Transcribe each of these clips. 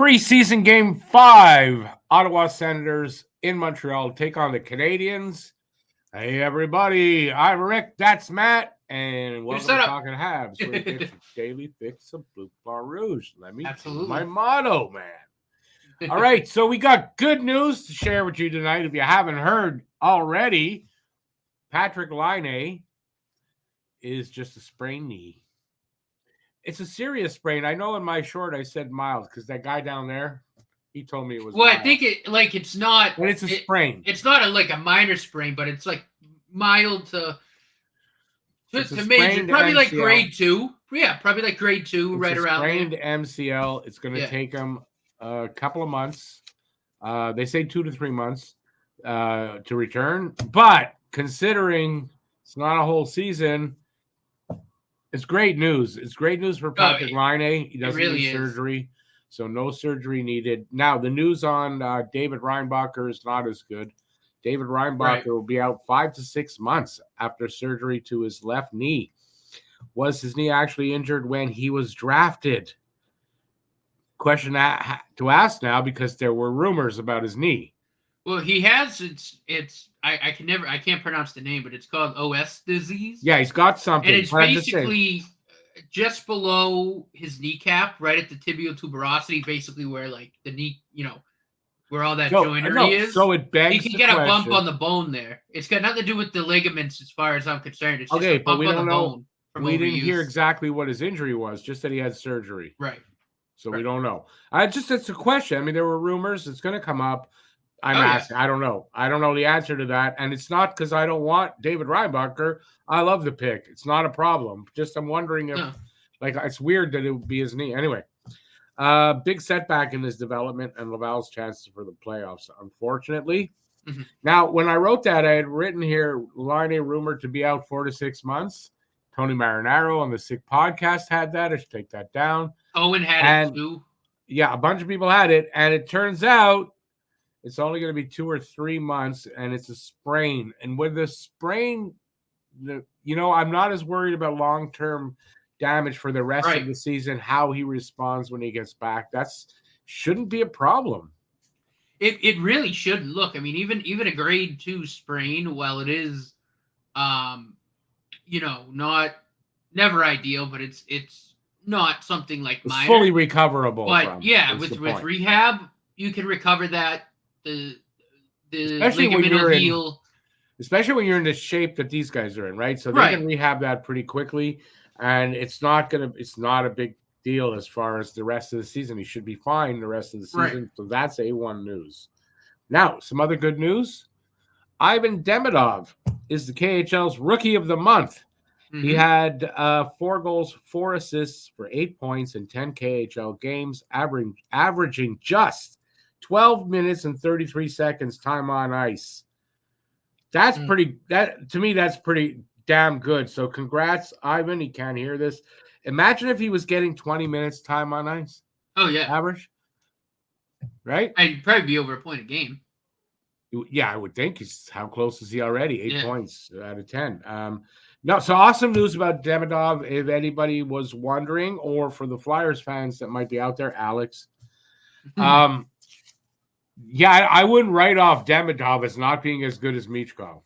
Preseason game 5, Ottawa Senators in Montreal take on the Canadiens. Hey, everybody. I'm Rick. That's Matt. And welcome to Talking Habs, where you get your daily fix of Blue Bar Rouge. Let me do my motto, man. All right, so we got good news to share with you tonight. If you haven't heard already, Patrick Laine is just a sprained knee. It's a serious sprain. I know in my short I said mild because that guy down there, he told me it was mild. I think it's not. But it's a sprain. It's not a minor sprain, but it's like mild to major. Probably MCL. Like grade 2. Yeah, probably like grade 2, right around there. Sprained MCL. It's going to take him a couple of months. They say 2 to 3 months to return. But considering it's not a whole season, it's great news. It's great news for Patrick Laine. He doesn't need surgery, so no surgery needed. Now, the news on David Reinbacher is not as good. David Reinbacher will be out 5 to 6 months after surgery to his left knee. Was his knee actually injured when he was drafted? Question to ask now because there were rumors about his knee. Well, he has I can't pronounce the name, but it's called OS disease. Yeah, he's got something. And it's basically just below his kneecap, right at the tibial tuberosity, basically where like the knee, where all that joinery is. So it begs he can get a bump on the bone there. It's got nothing to do with the ligaments as far as I'm concerned. It's just a bump on the bone. We didn't hear exactly what his injury was, just that he had surgery. Right. So we don't know. It's a question. I mean, there were rumors. It's going to come up. I'm asking. Yeah. I don't know. I don't know the answer to that. And it's not because I don't want David Reinbacher. I love the pick. It's not a problem. Just I'm wondering if, it's weird that it would be his knee. Anyway, big setback in his development and Laval's chances for the playoffs, unfortunately. Mm-hmm. Now, when I wrote that, I had written here, Laine rumored to be out 4 to 6 months. Tony Marinaro on the Sick podcast had that. I should take that down. Owen had it too. Yeah, a bunch of people had it. And it turns out it's only going to be 2 or 3 months, and it's a sprain. And with the sprain, I'm not as worried about long-term damage for the rest of the season, how he responds when he gets back. Shouldn't be a problem. It really shouldn't. Look, I mean, even a grade 2 sprain, while it is, not never ideal, but it's not something like minor. It's fully recoverable. But with rehab, you can recover that. The ligament will heal. Especially when you're in the shape that these guys are in, right? So they can rehab that pretty quickly, and it's not a big deal as far as the rest of the season. He should be fine the rest of the season. Right. So that's A1 news. Now, some other good news. Ivan Demidov is the KHL's Rookie of the Month. Mm-hmm. He had 4 goals, 4 assists for 8 points in 10 KHL games, averaging just 12 minutes and 33 seconds time on ice. That's pretty damn good. So congrats, Ivan. He can't hear this. Imagine if he was getting 20 minutes time on ice. Oh, yeah. Average. Right? I'd probably be over a point a game. Yeah, I would think. How close is he already? 8 points out of 10. So awesome news about Demidov. If anybody was wondering, or for the Flyers fans that might be out there, Alex. I wouldn't write off Demidov as not being as good as Michkov.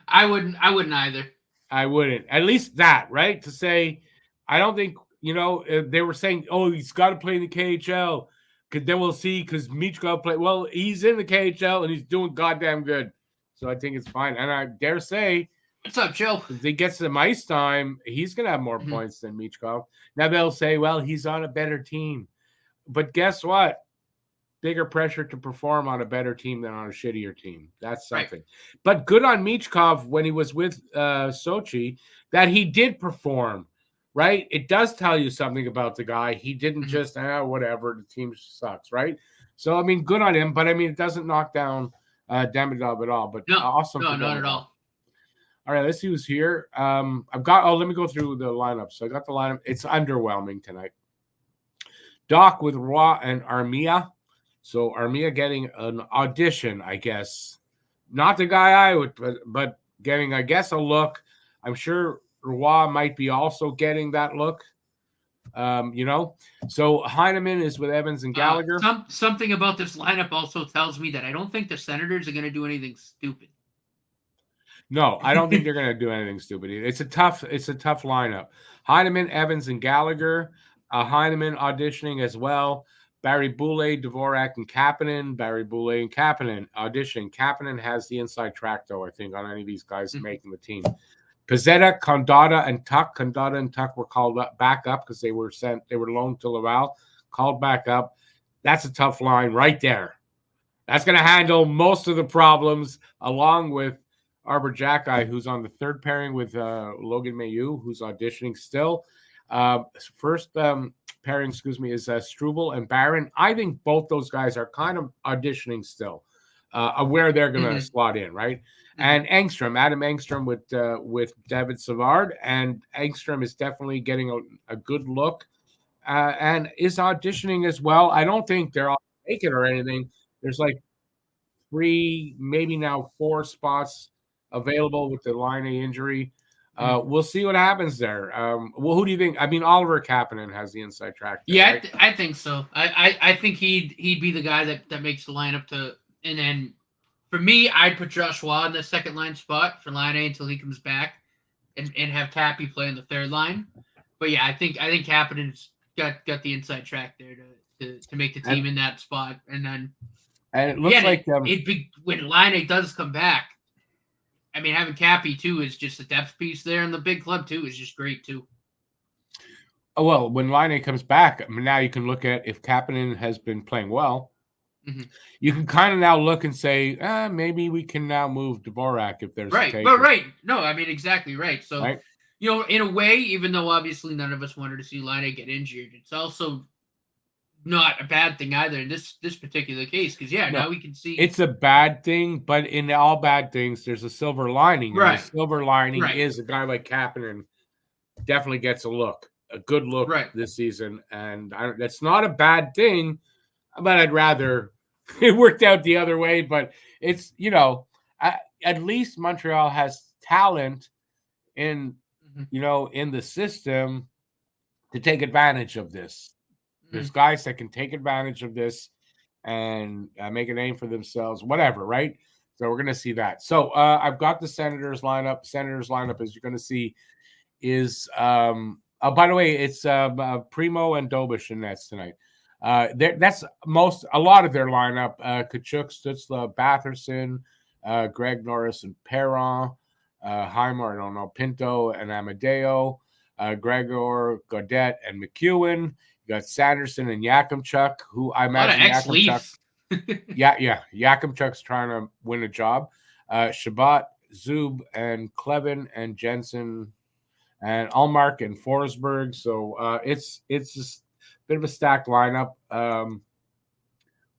I wouldn't either. I wouldn't. At least that, right? To say, I don't think, they were saying, he's got to play in the KHL. Because then we'll see, because Michkov play. Well, he's in the KHL, and he's doing goddamn good. So I think it's fine. And I dare say, what's up, Joe? If he gets some ice time, he's going to have more points than Michkov. Now they'll say, well, he's on a better team. But guess what? Bigger pressure to perform on a better team than on a shittier team. That's something. Right. But good on Michkov when he was with Sochi that he did perform, right? It does tell you something about the guy. He didn't just, whatever, the team sucks, right? So, I mean, good on him. But, I mean, it doesn't knock down Demidov at all. But awesome. No, not at all. All right, let's see who's here. Let me go through the lineup. So I got the lineup. It's underwhelming tonight. Doc with Roy and Armia. So Armia getting an audition, I guess. Not the guy I would, but getting, I guess, a look. I'm sure Roy might be also getting that look. So Heineman is with Evans and Gallagher. Something about this lineup also tells me that I don't think the Senators are going to do anything stupid. No, I don't think they're going to do anything stupid. It's a tough lineup. Heineman, Evans, and Gallagher. Heineman auditioning as well. Barry Boulay, Dvorak, and Kapanen. Barry Boulay and Kapanen auditioning. Kapanen has the inside track, though, I think, on any of these guys making the team. Pizzetta, Condata, and Tuck. Condata and Tuck were called back up because they were loaned to Laval. Called back up. That's a tough line right there. That's going to handle most of the problems, along with Arbor Jacki, who's on the third pairing with Logan Mailloux, who's auditioning still. First pairing, is Struble and Barron. I think both those guys are kind of auditioning still, where they're going to slot in, right? And Engstrom, Adam Engstrom with David Savard, and Engstrom is definitely getting a good look and is auditioning as well. I don't think they're all taken or anything. There's like 3, maybe now 4 spots available with the Line A injury. We'll see what happens there. Well, who do you think? I mean, Oliver Kapanen has the inside track there, yeah, right? I think so. I think he'd be the guy that makes the lineup and then for me, I'd put Joshua in the second line spot for Line A until he comes back and have Cappy play in the third line. But yeah, I think Kapanen's got the inside track there to make the team in that spot. And it looks like it'd be when Line A does come back. I mean, having Cappy too is just a depth piece there, and the big club too is just great too. Oh, well, when Line A comes back, I mean, now you can look at if Kapanen has been playing well. You can kind of now look and say, maybe we can now move Dvorak if there's right. A But right, no, I mean exactly right. So right? In a way, even though obviously none of us wanted to see Line A get injured, it's also not a bad thing either in this particular case because now we can see it's a bad thing, but in all bad things, there's a silver lining. Right. And the silver lining is a guy like Kapanen definitely gets a good look this season, and that's not a bad thing. But I'd rather it worked out the other way. But it's at least Montreal has talent in in the system to take advantage of this. There's guys that can take advantage of this and make a name for themselves, whatever, right? So we're going to see that. So I've got the Senators lineup. Senators lineup, as you're going to see, is by the way, it's Primo and Dobish in nets tonight. That's a lot of their lineup. Kachuk, Stutzla, Batherson, Greg Norris, and Perron, Heimer, I don't know, Pinto and Amadeo, Gregor, Gaudette, and McEwen. You got Sanderson and Yakimchuk, who I imagine Yakimchuk. Yakimchuk's trying to win a job. Shabbat, Zub, and Clevin, and Jensen, and Allmark and Forsberg. So it's just a bit of a stacked lineup.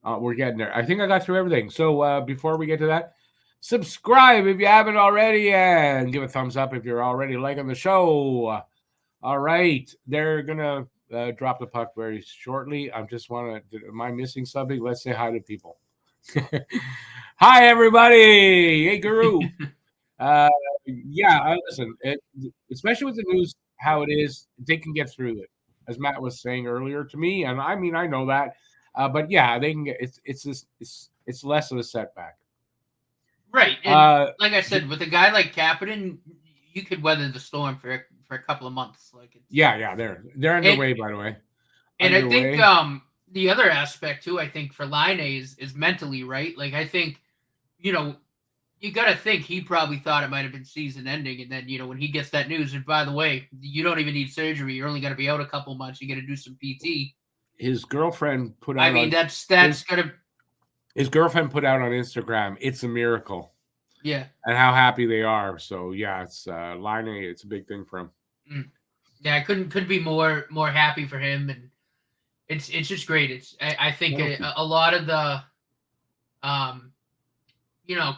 We're getting there. I think I got through everything. So before we get to that, subscribe if you haven't already, and give a thumbs up if you're already liking the show. All right, they're gonna drop the puck very shortly. I just want to. Am I missing something? Let's say hi to people. Hi, everybody. Hey, Guru. Listen. Especially with the news, how it is, they can get through it, as Matt was saying earlier to me, and I mean I know that, but yeah, they can get. It's less of a setback. Right. And like I said, with a guy like Kapanen, you could weather the storm for a couple of months. They're underway, by the way. And I think the other aspect too, I think for Line A is mentally, right? Like I think, you got to think he probably thought it might have been season ending, and then when he gets that news, and by the way, you don't even need surgery. You're only going to be out a couple months. You got to do some PT. His girlfriend put out. I mean, that's gonna. His girlfriend put out on Instagram, "It's a miracle." Yeah. And how happy they are. So yeah, it's Line A. It's a big thing for him. Yeah, I couldn't be more happy for him, and it's just great. I think a lot of the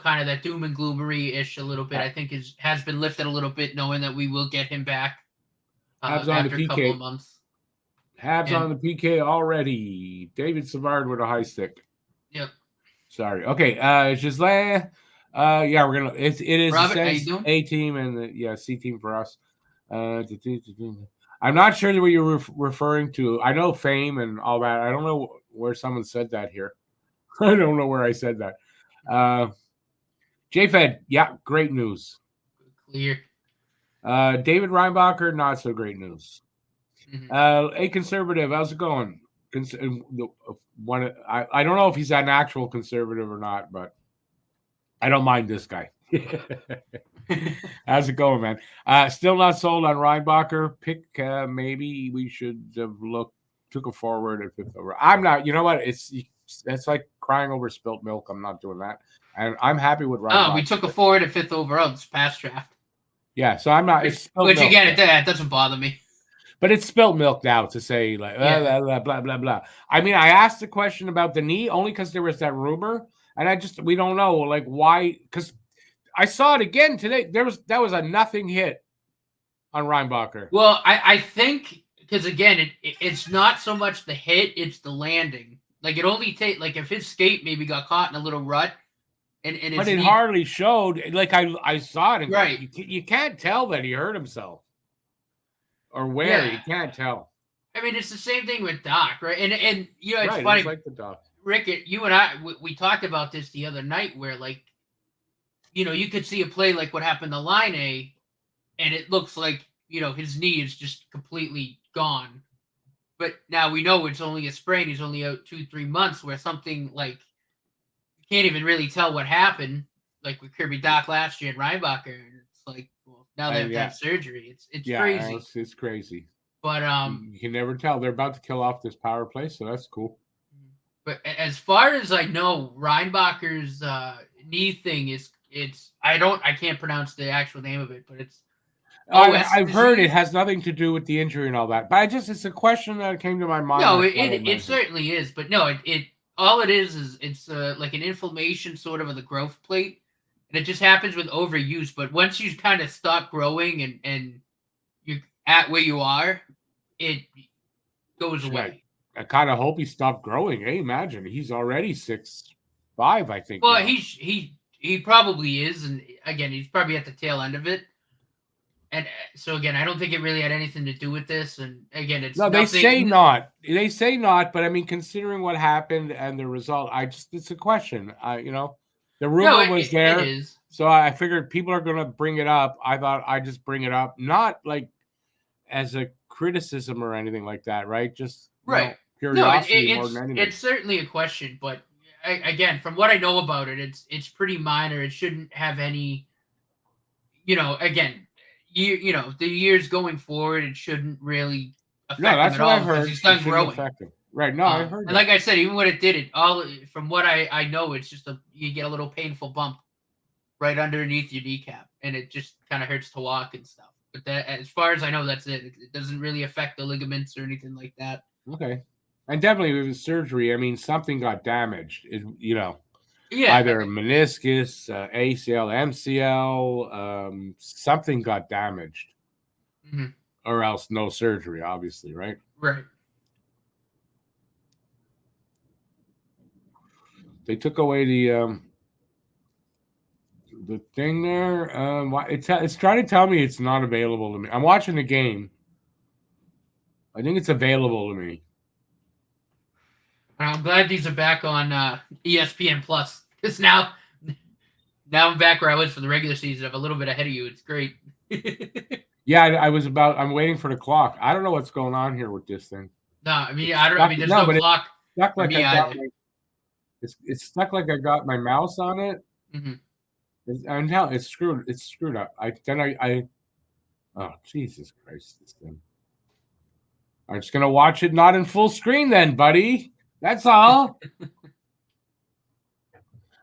kind of that doom and gloomery-ish a little bit, I think has been lifted a little bit, knowing that we will get him back after a couple of months. Habs on the PK already. David Savard with a high stick. Yep. Sorry. Okay. Gislain. We're gonna. It is Robert, how you doing? A team and the C team for us. I I'm not sure what you're referring to. I know fame and all that. I don't know where someone said that here. I don't know where I said that. JFed, yeah, great news. Clear. David Reinbacher, not so great news. Mm-hmm. A conservative, how's it going? I don't know if he's an actual conservative or not, but I don't mind this guy. How's it going, man? Still not sold on Reinbacher. Pick maybe we should have took a forward at fifth over. I'm not. You know what? It's like crying over spilt milk. I'm not doing that, and I'm happy with Reinbacher. Oh, we took a forward at fifth overall this past draft. Yeah, so I'm not. Which again, it doesn't bother me. But it's spilt milk now to say like blah, blah, blah, blah. I mean, I asked the question about the knee only because there was that rumor, and we don't know like why. Because I saw it again today. That was a nothing hit on Reinbacher. Well, I think because again, it's not so much the hit; it's the landing. Like it only like if his skate maybe got caught in a little rut, and but it hardly showed. Like I saw it, and right? You can't tell that he hurt himself. Or where you can't tell. I mean, it's the same thing with Doc, right? And you know, it's right, funny. It's like the Doc. Rick, you and I, we talked about this the other night, where like, you know, you could see a play like what happened to Line A, and it looks like his knee is just completely gone. But now we know it's only a sprain. He's only out 2-3 months. Where something like you can't even really tell what happened, like with Kirby Doc last year and Reinbacher. It's like. Now they have to have surgery. It's crazy. It's crazy. But you can never tell. They're about to kill off this power play, so that's cool. But as far as I know, Reinbacher's knee thing is I can't pronounce the actual name of it, but it's I've heard it has nothing to do with the injury and all that. But it's a question that came to my mind. No, it certainly is. But no, it all it is it's like an inflammation sort of the growth plate. And it just happens with overuse. But once you kind of stop growing and you're at where you are, it goes away. I kind of hope he stopped growing. Hey, imagine he's already 6'5", I think. Well, he probably is, and again, he's probably at the tail end of it. And so again, I don't think it really had anything to do with this. And again, it's they say not. They say not, but I mean, considering what happened and the result, it's a question. The rumor was there, it is. So I figured people are going to bring it up. I thought I'd just bring it up, not like as a criticism or anything like that, right? Just curiosity more than anything. It's certainly a question, but again, from what I know about it, it's pretty minor. It shouldn't have any, again, the years going forward, it shouldn't really affect him at all. I've heard. He's done growing. Right. No, I heard. And like I said, even when it did it, all from what I know, it's just you get a little painful bump right underneath your kneecap, and it just kind of hurts to walk and stuff. But that, as far as I know, that's it. It doesn't really affect the ligaments or anything like that. Okay. And definitely with the surgery, I mean, something got damaged. Either meniscus, ACL, MCL, something got damaged, or else no surgery, obviously, right? Right. They took away the thing there. It's trying to tell me it's not available to me. I'm watching the game. I think it's available to me. I'm glad these are back on ESPN Plus. Because now I'm back where I was for the regular season. I'm a little bit ahead of you. It's great. Yeah, I'm waiting for the clock. I don't know what's going on here with this thing. No, I mean, there's no clock. For me either. It's stuck like I got my mouse on it. Mm-hmm. And now it's screwed. It's screwed up. Oh, Jesus Christ, this thing. I'm just gonna watch it not in full screen then, buddy. That's all.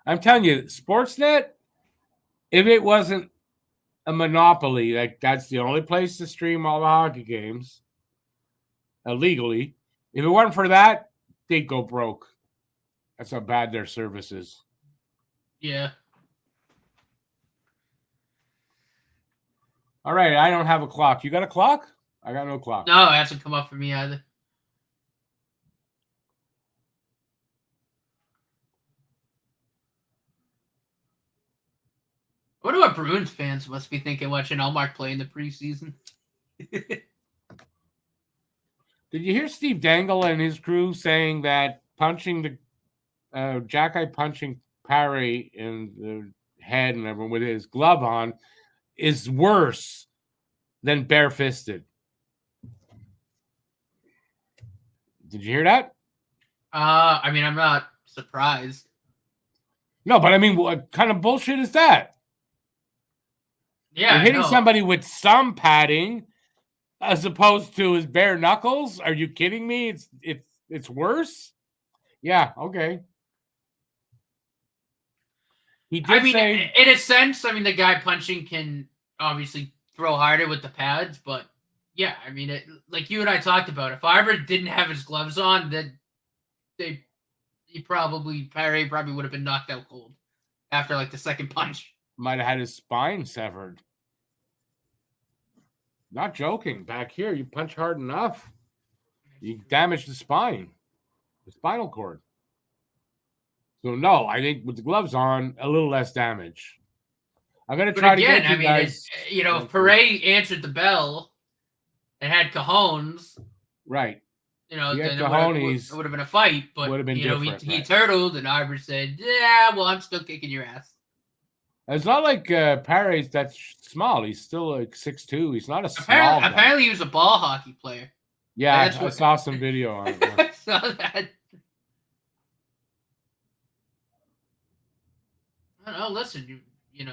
I'm telling you, Sportsnet, if it wasn't a monopoly, like that's the only place to stream all the hockey games illegally. If it weren't for that, they'd go broke. That's how bad their service is. Yeah. All right, I don't have a clock. You got a clock? I got no clock. No, it hasn't come up for me either. I wonder what Bruins fans must be thinking watching Allmark play in the preseason. Did you hear Steve Dangle and his crew saying that punching the Jack-Eye punching Parry in the head and everyone with his glove on is worse than barefisted? Did you hear that? I mean, I'm not surprised. No, but I mean, what kind of bullshit is that? Yeah, you're hitting somebody with some padding as opposed to his bare knuckles. Are you kidding me? It's worse. Yeah. Okay. He did say, in a sense, I mean, the guy punching can obviously throw harder with the pads, but yeah, I mean, like you and I talked about, if Arbor didn't have his gloves on, then Parry probably would have been knocked out cold after like the second punch. Might have had his spine severed. Not joking. Back here, you punch hard enough, you damage the spine, the spinal cord. So no, I think with the gloves on, a little less damage. I'm gonna try to get you guys. If Paré answered the bell and had cojones, right? Then it would have been a fight. But would have been different, he turtled, and Arbor said, "Yeah, well, I'm still kicking your ass." It's not like Paré's that small. He's still like 6'2". He's not a small guy. Apparently, he was a ball hockey player. Yeah, I saw some video on it. Yeah. I saw that. I don't know. Listen, you're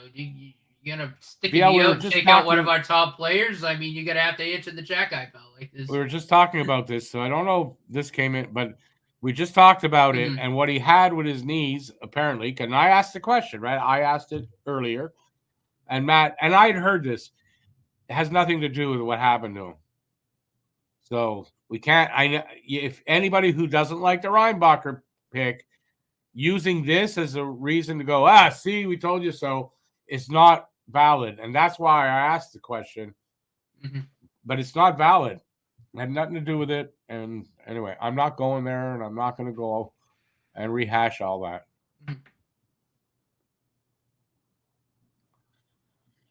gonna stick it out, take out one of our top players. I mean, you're gonna have to answer the Jack-Eye bell like this. We were just talking about this, so I don't know if this came in, but we just talked about it and what he had with his knees, apparently. And I asked the question, right? I asked it earlier, and Matt, and I had heard this. It has nothing to do with what happened to him. So we can't. If anybody who doesn't like the Reinbacher pick, using this as a reason to go, see, we told you so, it's not valid. And that's why I asked the question. But it's not valid. It had nothing to do with it. And anyway, I'm not going there, and I'm not going to go and rehash all that.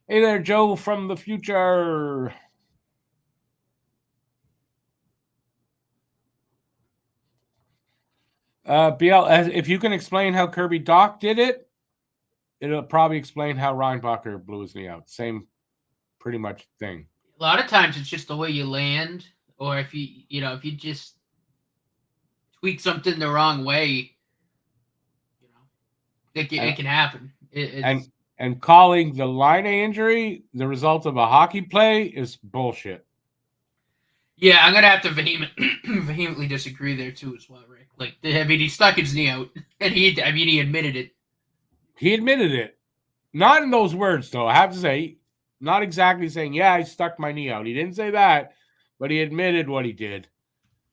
Hey there, Joe from the future. BL, if you can explain how Kirby Doc did it, it'll probably explain how Reinbacher blew his knee out. Same pretty much thing. A lot of times it's just the way you land, or if you just tweak something the wrong way, it can happen. And calling the Line A injury the result of a hockey play is bullshit. Yeah, I'm gonna have to vehemently disagree there too as well, Rick. Like, I mean, he stuck his knee out, and he admitted it. He admitted it, not in those words though. I have to say, not exactly saying, "Yeah, I stuck my knee out." He didn't say that, but he admitted what he did.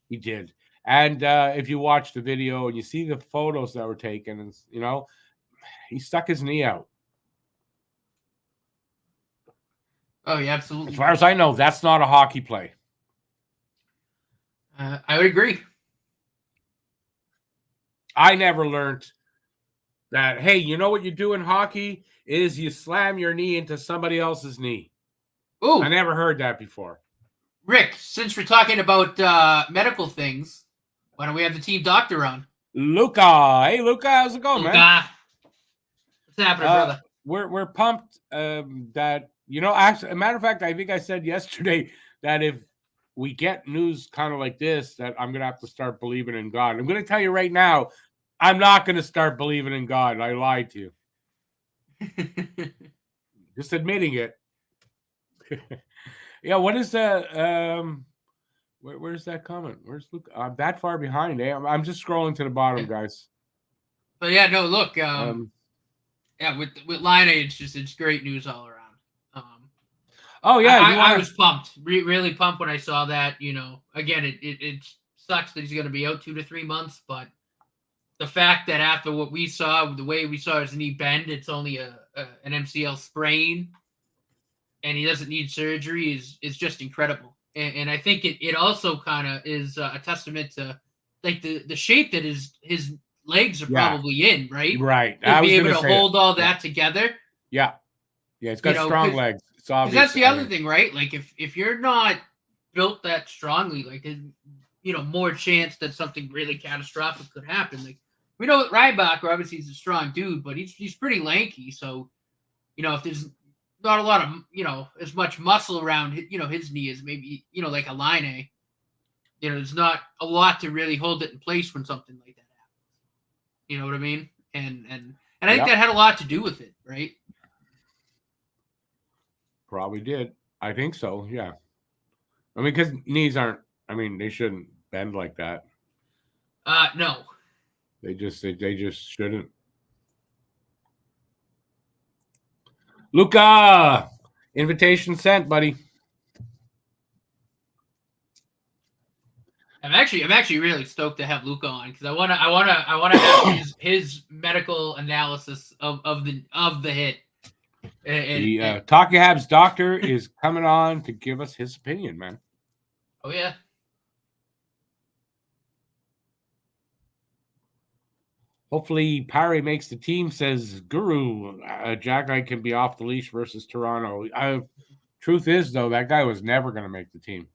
He did. And if you watch the video and you see the photos that were taken, and he stuck his knee out. Oh, yeah, absolutely. As far as I know, that's not a hockey play. I would agree. I never learned that, hey, you know what you do in hockey is you slam your knee into somebody else's knee. Ooh. I never heard that before. Rick, since we're talking about medical things, why don't we have the team doctor on? Luca. Hey, Luca, how's it going, man? What's happening, brother? We're pumped that, actually, a matter of fact, I think I said yesterday that if we get news kind of like this, that I'm going to have to start believing in God. I'm going to tell you right now, I'm not going to start believing in God. I lied to you. Just admitting it. Yeah, what is that? Where's that comment? Where's Luke? I'm that far behind. I'm just scrolling to the bottom, guys. But yeah, no, look. With Line A, it's great news all around. Oh yeah, I was pumped, really pumped when I saw that. Again, it sucks that he's going to be out 2 to 3 months, but the fact that after what we saw, the way we saw his knee bend, it's only an MCL sprain, and he doesn't need surgery is just incredible. And I think it also kind of is a testament to like the shape that his legs are probably in, right? Right. To be able to hold all that together. Yeah. Yeah, it's got strong legs. It's obvious. That's the other thing, right? Like if you're not built that strongly, like more chance that something really catastrophic could happen. Like we know with Rybacker, obviously he's a strong dude, but he's pretty lanky. So, if there's not a lot of, as much muscle around, his knee as maybe, like a line A, there's not a lot to really hold it in place when something like that happens. You know what I mean? And I think that had a lot to do with it, right? Probably did. I think so. Yeah. I mean, because knees aren't. I mean, they shouldn't bend like that. No. They just shouldn't. Luca, invitation sent, buddy. I'm actually really stoked to have Luca on because I wanna have his medical analysis of the hit. The Talking Habs doctor is coming on to give us his opinion, man. Oh yeah. Hopefully, Parry makes the team, says Guru. Jack Eye can be off the leash versus Toronto. Truth is, though, that guy was never going to make the team.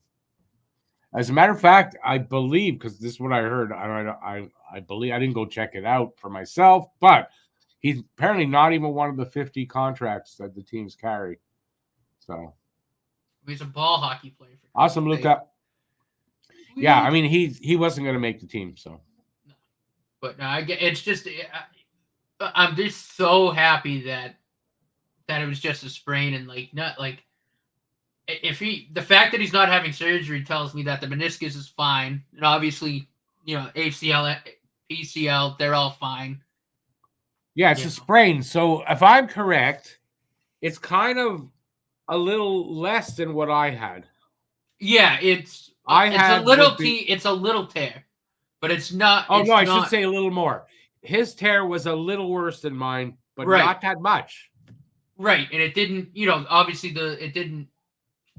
As a matter of fact, I believe, because this is what I heard, I believe, I didn't go check it out for myself, but he's apparently not even one of the 50 contracts that the teams carry. So he's a ball hockey player. Awesome, Luca. Yeah, I mean, he wasn't going to make the team, so. But no, it's just I'm just so happy that it was just a sprain and not like the fact that he's not having surgery tells me that the meniscus is fine, and obviously ACL, PCL, they're all fine. Yeah, it's a sprain. So if I'm correct, it's kind of a little less than what I had. Yeah, it's a little tear. But it's not. Oh, no, I should say a little more. His tear was a little worse than mine, but not that much. Right, and it didn't, obviously it didn't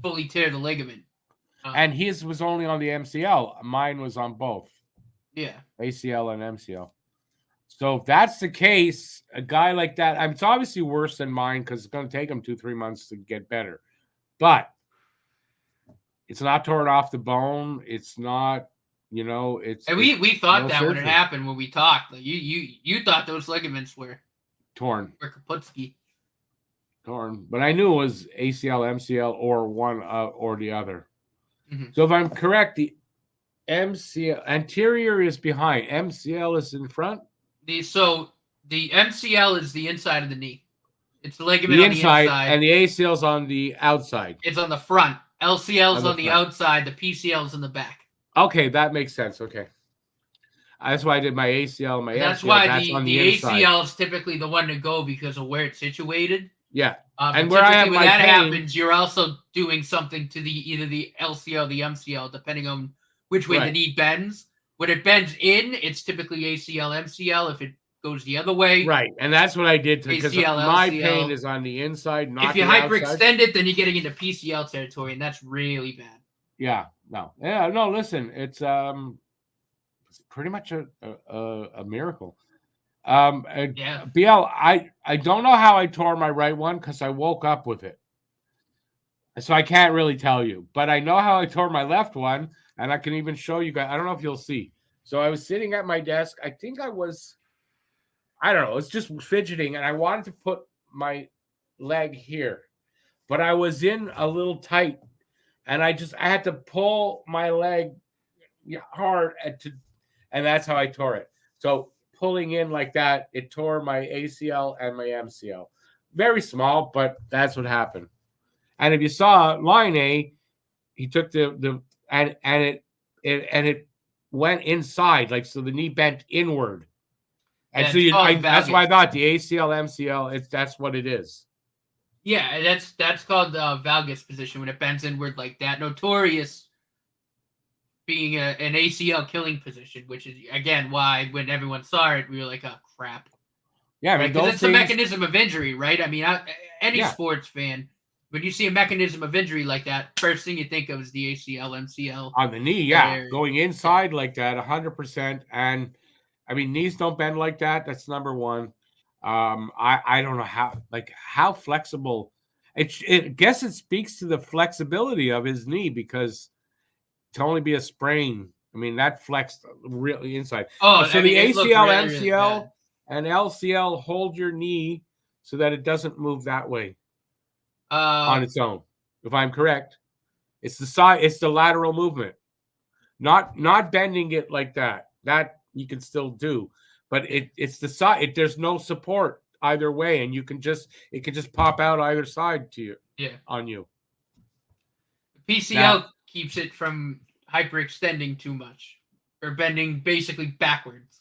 fully tear the ligament. And his was only on the MCL. Mine was on both. Yeah. ACL and MCL. So if that's the case, a guy like that, it's obviously worse than mine because it's going to take him 2-3 months to get better. But it's not torn off the bone. It's not... it's. And we thought that when it happened when we talked. Like you thought those ligaments were torn. Or Kaputski. Torn, but I knew it was ACL, MCL, or one or the other. Mm-hmm. So if I'm correct, the MCL anterior is behind. MCL is in front. The MCL is the inside of the knee. It's the ligament on the inside, and the ACL is on the outside. It's on the front. LCL is on the outside. The PCL is in the back. Okay, that makes sense. Okay. That's why I did my ACL and my MCL. That's why the ACL is typically the one to go because of where it's situated. Yeah. And where I have when that happens, you're also doing something to either the LCL or the MCL, depending on which way the knee bends. When it bends in, it's typically ACL, MCL. If it goes the other way. Right. And that's what I did because my LCL. Pain is on the inside, not if you hyperextend it, then you're getting into PCL territory, and that's really bad. Yeah. No. Yeah. No. Listen, it's pretty much a miracle. BL, I don't know how I tore my right one because I woke up with it, so I can't really tell you. But I know how I tore my left one, and I can even show you guys. I don't know if you'll see. So I was sitting at my desk. I think I don't know. It's just fidgeting, and I wanted to put my leg here, but I was in a little tight. And I had to pull my leg hard and that's how I tore it. So pulling in like that, it tore my ACL and my MCL. Very small, but that's what happened. And if you saw line A, he took and it went inside, so the knee bent inward. And so that's why I thought the ACL, MCL, that's what it is. Yeah, that's called the valgus position when it bends inward like that. Notorious being an ACL killing position, which is again why when everyone saw it, we were like, "Oh crap!" Yeah, right? Because it's a mechanism of injury, right? I mean, any sports fan, when you see a mechanism of injury like that, first thing you think of is the ACL, MCL on the knee. Yeah, going inside like that, 100%. And I mean, knees don't bend like that. That's number one. I don't know how flexible it guess it speaks to the flexibility of his knee because to only be a sprain I mean, that flexed really inside. Oh, so I mean, the ACL, really, MCL, really and LCL hold your knee so that it doesn't move that way on its own. If I'm correct, it's the side, it's the lateral movement, not bending it like that. That you can still do, but it's the side. There's no support either way, and it can just pop out either side to you. Yeah, on you. PCL keeps it from hyperextending too much or bending basically backwards.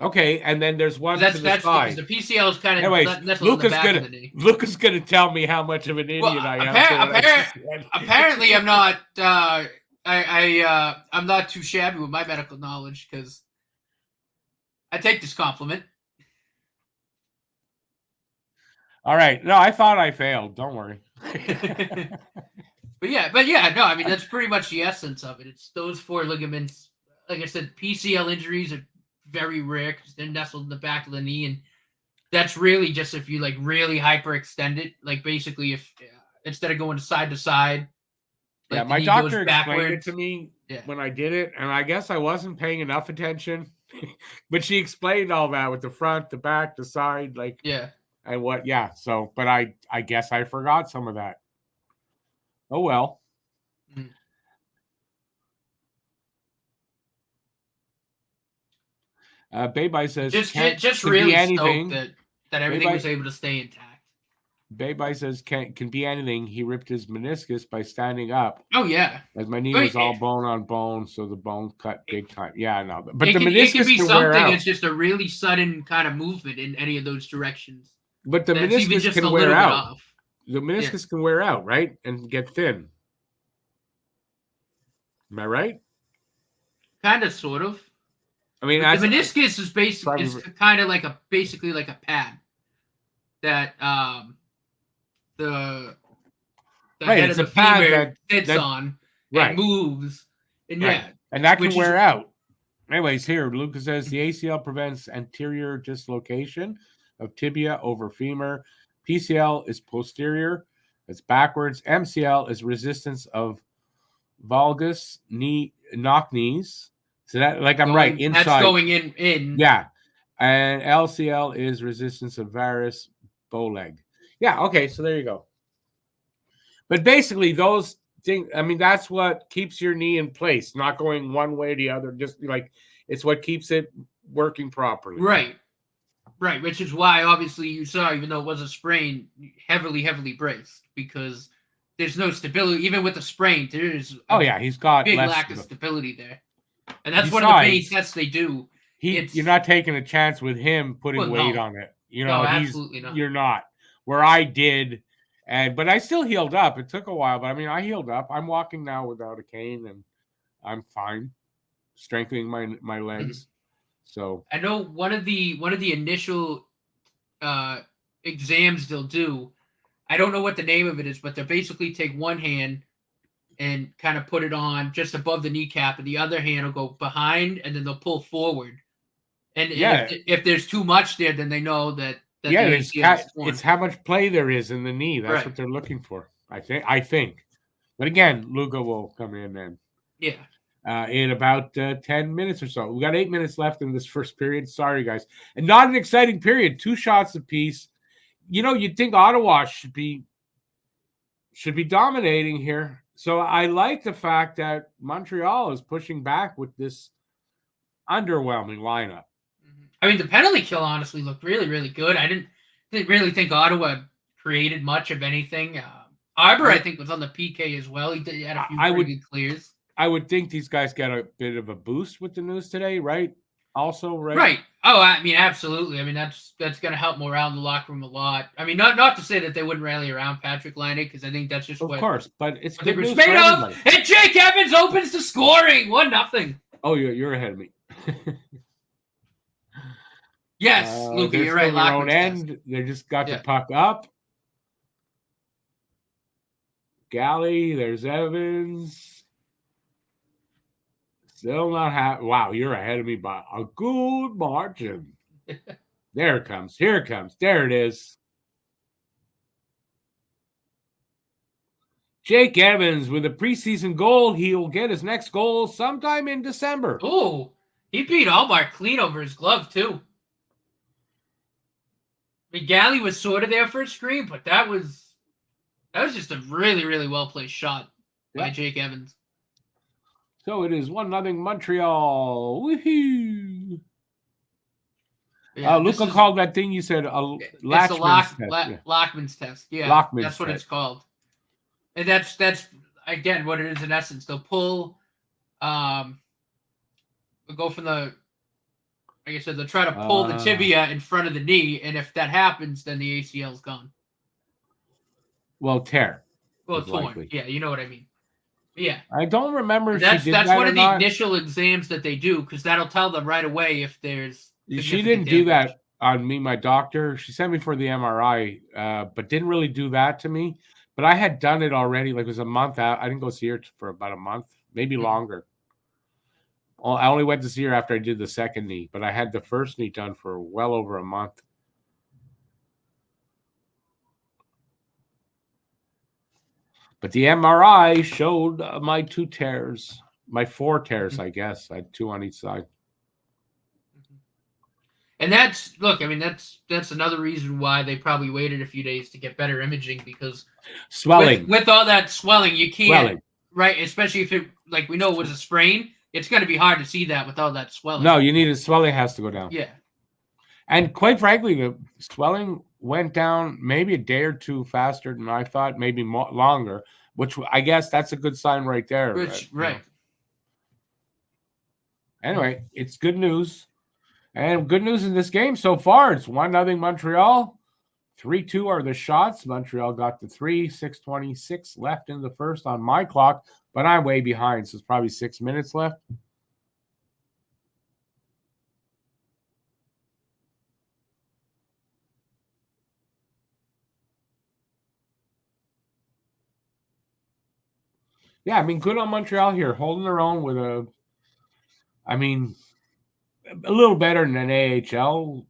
Okay, and then there's one to the side. The PCL is kind of nestled in the back of the knee. Luca's gonna tell me how much of an idiot I am. Apparently, I'm not. I'm not too shabby with my medical knowledge because I take this compliment. All right. No, I thought I failed. Don't worry. But yeah, no, I mean, that's pretty much the essence of it. It's those 4 ligaments. Like I said, PCL injuries are very rare because they're nestled in the back of the knee. And that's really just if you like really hyperextend it. Like basically if instead of going side to side. Like my doctor explained it to me when I did it. And I guess I wasn't paying enough attention. But she explained all that with the front, the back, the side. Like, yeah. And what, yeah. So, but I guess I forgot some of that. Oh, well. Babai says, just really stoked that everything was able to stay intact. Babai says, can be anything. He ripped his meniscus by standing up. Oh, yeah. As my knee was all bone on bone, so the bone cut big time. Yeah, no. But the meniscus can be something. It's just a really sudden kind of movement in any of those directions. But the meniscus can wear out. The meniscus can wear out, right? And get thin. Am I right? Kind of, sort of. I mean, the meniscus is kind of like basically like a pad that the head of the femur sits on and moves, and and that can wear out. Anyways, here Lucas says the ACL prevents anterior dislocation of tibia over femur. PCL is posterior. It's backwards. MCL is resistance of valgus knock knees. So that I'm right inside. That's going in. Yeah. And LCL is resistance of varus bow leg. Yeah, okay, so there you go. But basically those things, I mean, that's what keeps your knee in place, not going one way or the other. Just like it's what keeps it working properly. Right. Right, which is why obviously you saw, even though it was a sprain, heavily braced because there's no stability. Even with the sprain, there is he's got big lack of stability there. And that's one of the main tests they do. You're not taking a chance with him putting weight on it. You know, absolutely not. You're not. Where I did, but I still healed up. It took a while, but I mean, I healed up. I'm walking now without a cane, and I'm fine. Strengthening my legs. Mm-hmm. So I know one of the initial exams they'll do. I don't know what the name of it is, but they'll basically take one hand and kind of put it on just above the kneecap, and the other hand will go behind, and then they'll pull forward. And if there's too much there, then they know that it's how much play there is in the knee. That's what they're looking for. I think. But again, Luca will come in and in about 10 minutes or so. We got 8 minutes left in this first period. Sorry, guys. And not an exciting period. 2 shots apiece. You know, you'd think Ottawa should be dominating here. So I like the fact that Montreal is pushing back with this underwhelming lineup. I mean, the penalty kill honestly looked really, really good. I didn't really think Ottawa created much of anything. Arbor, I think, was on the PK as well. He had a few pretty good clears. I would think these guys got a bit of a boost with the news today, right? Also, right? Right. Oh, I mean, absolutely. I mean, that's going to help morale in the locker room a lot. I mean, not to say that they wouldn't rally around Patrick Laine, because I think that's just of course, but it's good news made of. And Jake Evans opens the scoring. 1-0. Oh, you're ahead of me. Yes, Luca, you're right. Their own end. They just got the puck up. Galley, there's Evans. Still not happy. Wow, you're ahead of me by a good margin. There it comes. Here it comes. There it is. Jake Evans with a preseason goal. He'll get his next goal sometime in December. Oh, he beat Allmark clean over his glove, too. Galley was sort of there for a screen, but that was just a really, really well-placed shot by Jake Evans. So it is 1-0 Montreal. Woohoo! Yeah, Luca called that thing you said Lockman's test. Lockman's test. Yeah, Lockman's that's what test. It's called. And that's again what it is in essence. They'll pull, go from the, like I said, they'll try to pull the tibia in front of the knee, and if that happens, then the ACL is gone. Well, tear. Well, torn. Likely. Yeah, you know what I mean. Yeah, I don't remember. If that's she did that's one of the initial exams that they do, because that'll tell them right away if there's. She didn't do that on me, my doctor. She sent me for the MRI, but didn't really do that to me. But I had done it already. Like it was a month out. I didn't go see her for about a month, maybe longer. I only went to see her after I did the second knee, but I had the first knee done for well over a month. But the MRI showed my 2 tears, my 4 tears, I guess. I had 2 on each side. And that's another reason why they probably waited a few days to get better imaging, because swelling with all that swelling, you can't right, especially if it, like we know, it was a sprain. It's going to be hard to see that with all that swelling. No, you need swelling has to go down. Yeah, and quite frankly, the swelling went down maybe a day or 2 faster than I thought, maybe longer. Which I guess that's a good sign right there. Right. Anyway, it's good news. And good news in this game so far. It's 1-0 Montreal. 3-2 are the shots. Montreal got the 3. 6:26 left in the first on my clock. But I'm way behind, so it's probably 6 minutes left. Yeah, I mean, good on Montreal here, holding their own with a little better than an AHL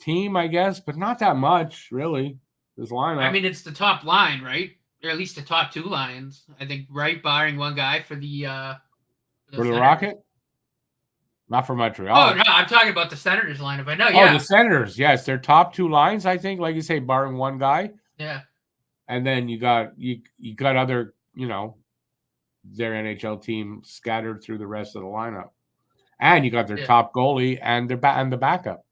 team, I guess, but not that much, really. This lineup. I mean, it's the top line, right? Or at least the top 2 lines, I think, right? Barring one guy for the Rocket? Not for Montreal. Oh, no, I'm talking about the Senators lineup. I know, yeah. Oh, the Senators, yes. Their top 2 lines, I think, like you say, barring one guy. Yeah. And then you got other, their NHL team scattered through the rest of the lineup. And you got their top goalie and the backup.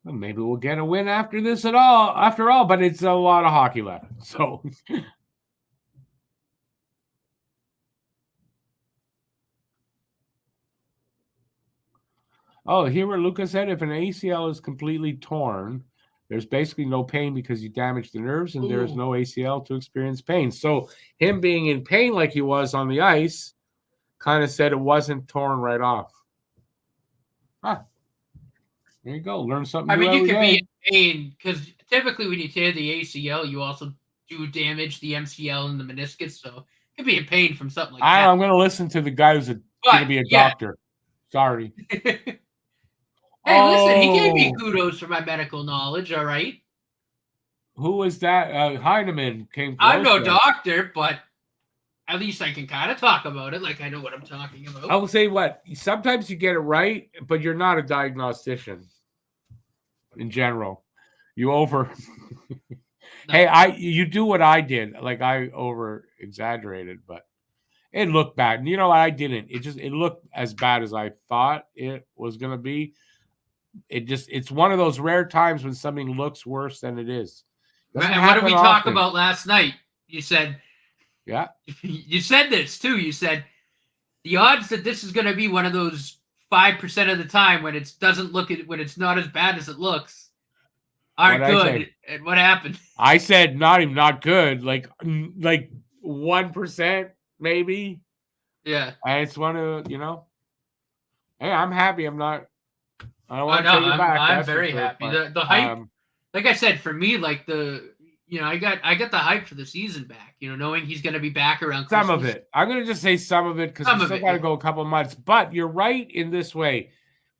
Well, maybe we'll get a win after all, but it's a lot of hockey left. So here where Lucas said if an ACL is completely torn, there's basically no pain because you damaged the nerves, and there's no ACL to experience pain. So him being in pain like he was on the ice kind of said it wasn't torn right off. There you go. Learn something new. I mean, you can be in pain because typically when you tear the ACL, you also do damage the MCL and the meniscus. So you can be in pain from something like that. I'm going to listen to the guy who's going to be a doctor. Sorry. Hey, listen, he gave me kudos for my medical knowledge, all right? Who was that? Heineman came close. I'm no doctor, but at least I can kind of talk about it like I know what I'm talking about. I will say what, sometimes you get it right, but you're not a diagnostician in general. You over... No. Hey, you do what I did. Like, I over-exaggerated, but it looked bad. And you know what? I didn't. It looked as bad as I thought it was going to be. It's one of those rare times when something looks worse than it is. And what did we talk about last night? You said, yeah. You said this too. You said the odds that this is going to be one of those 5% of the time when when it's not as bad as it looks aren't good. And what happened? I said not good, like 1% maybe. Yeah. And it's one of Hey, I'm happy. I don't want to take you back. I'm very happy. The hype, like I said, for me, like I got the hype for the season back. Knowing he's going to be back around Christmas. Some of it. I'm going to just say some of it because we still got to go a couple of months. But you're right in this way.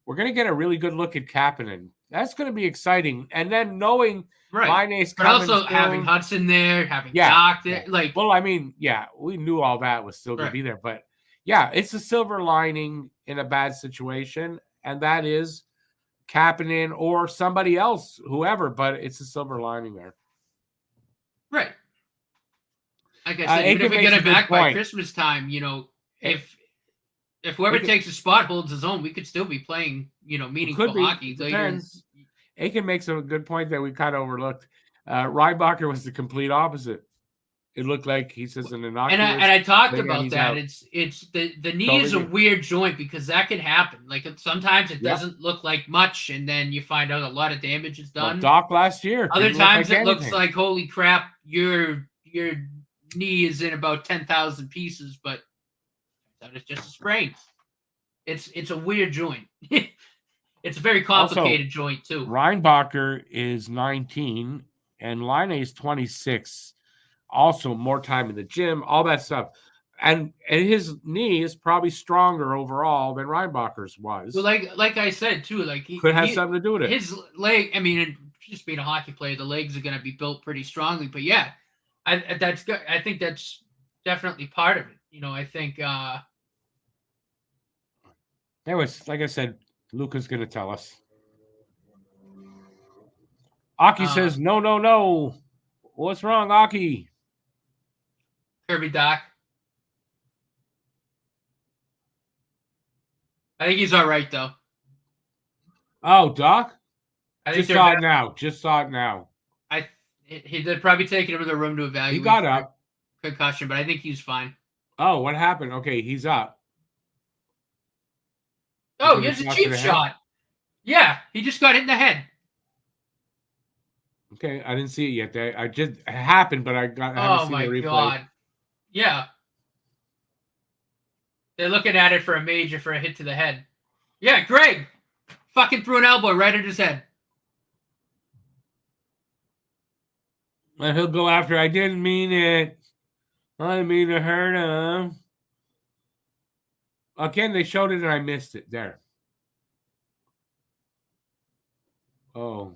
We're going to get a really good look at Kapanen That's going to be exciting. And then knowing Laine's but also having Hudson there, having Doc there. Well, I mean, we knew all that was still going to be there. But, it's a silver lining in a bad situation. And that is Kapanen or somebody else, whoever. But it's a silver lining there. Right. Like I said, even if we get it back by Christmas time, if whoever takes a spot holds his own, we could still be playing, meaningful hockey later. Aiken makes a good point that we kind of overlooked. Reinbacher was the complete opposite. It looked like he says an innocuous. And I talked about that. Out. It's the knee is a weird joint because that can happen. Like sometimes it doesn't look like much, and then you find out a lot of damage is done. Well, Doc last year. Other times it looks like holy crap, your knee is in about 10,000 pieces, but it's just a sprain. It's a weird joint. It's a very complicated joint too. Reinbacher is 19 and Laine is 26. Also, more time in the gym, all that stuff. And his knee is probably stronger overall than Reinbacher's was. Well, like I said too, like he could have something to do with it. His leg, I mean, just being a hockey player, the legs are going to be built pretty strongly. But yeah, that's good. I think that's definitely part of it. I think. Anyways, like I said, Luca's going to tell us. Aki says, no. What's wrong, Aki? Kirby Doc. I think he's all right, though. Oh, Doc? Just saw it now. They're probably taking him to the room to evaluate. He got up. Concussion, but I think he's fine. Oh, what happened? Okay, he's up. Oh, he has a cheap shot. Yeah, he just got hit in the head. Okay, I didn't see it yet. I just it happened, but I haven't seen the replay. Oh my god! Yeah, they're looking at it for a hit to the head. Yeah, Greg fucking threw an elbow right at his head. And he'll go after. I didn't mean it. I didn't mean to hurt him. Again, they showed it and I missed it. There. Oh.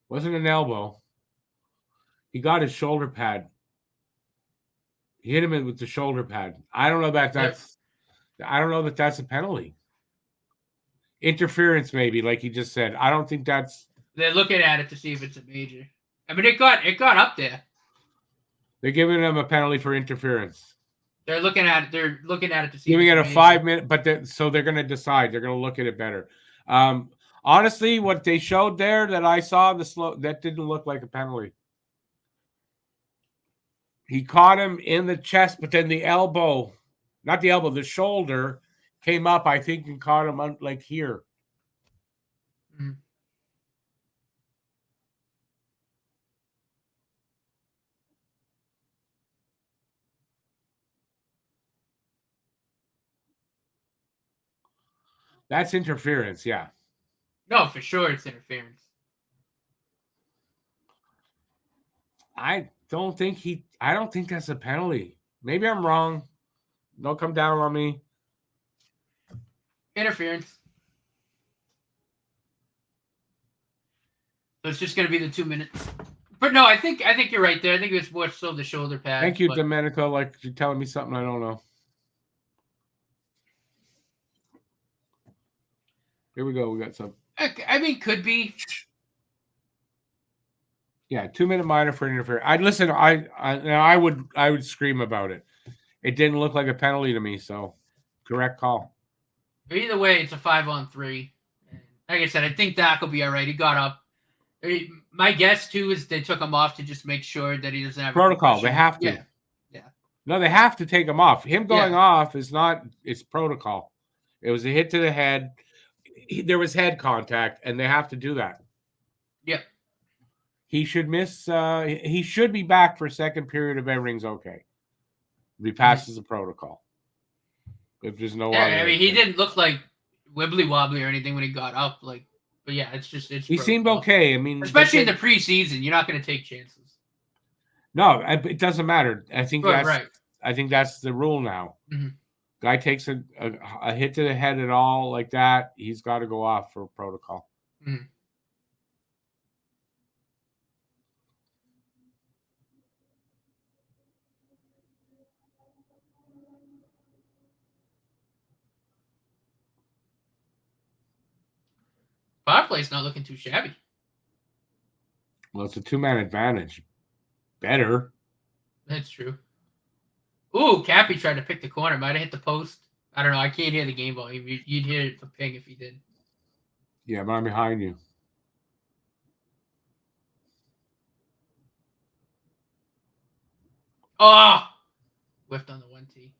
Wasn't an elbow. He got his shoulder pad. He hit him with the shoulder pad. I don't know that that's a penalty. Interference, maybe, like he just said. I don't think that's. They're looking at it to see if it's a major. I mean, it got up there. They're giving him a penalty for interference. They're looking at it to see. Giving it a 5 minute, but so they're going to decide. They're going to look at it better. Honestly, what they showed there that I saw that didn't look like a penalty. He caught him in the chest, but then the elbow, not the elbow, the shoulder came up, I think, and caught him like here. Mm. That's interference, yeah. No, for sure it's interference. I don't think that's a penalty. Maybe I'm wrong. Don't come down on me. Interference. So it's just going to be the 2 minutes. But no, I think you're right there. I think it's more so the shoulder pad. Thank you, Domenico. Like you're telling me something I don't know. Here we go. We got some. I mean, could be. Yeah, 2 minute minor for interference. I would scream about it. It didn't look like a penalty to me, so correct call. Either way, it's a 5-on-3. Like I said, I think Doc will be all right. He got up. My guess too is they took him off to just make sure that he doesn't have protocol. They have to. Yeah. No, they have to take him off. Him going off is not. It's protocol. It was a hit to the head. There was head contact, and they have to do that. Yep. He should miss. He should be back for a second period if everything's okay. If he passes the protocol. If there's no. I mean, he didn't look like wibbly wobbly or anything when he got up. Like, but yeah, it's he protocol. Seemed okay. I mean, especially in the preseason, you're not going to take chances. No, it doesn't matter. I think that's right. I think that's the rule now. Mm-hmm. Guy takes a hit to the head at all like that, he's got to go off for protocol. Mm. Power play's not looking too shabby. Well, it's a 2-man advantage. Better. That's true. Ooh, Cappy tried to pick the corner. Might have hit the post. I don't know. I can't hear the game volume. You'd hear the ping if he did. Yeah, but I'm behind you. Oh! Whiffed on the 1T.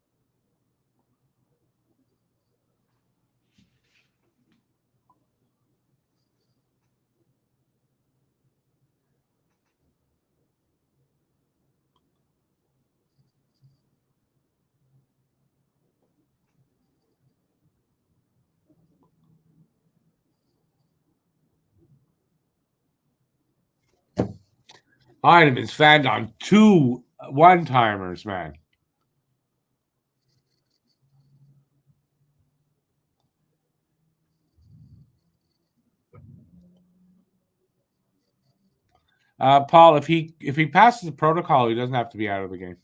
I'd been fanned on 2 one-timers, man. Paul, if he passes the protocol, he doesn't have to be out of the game.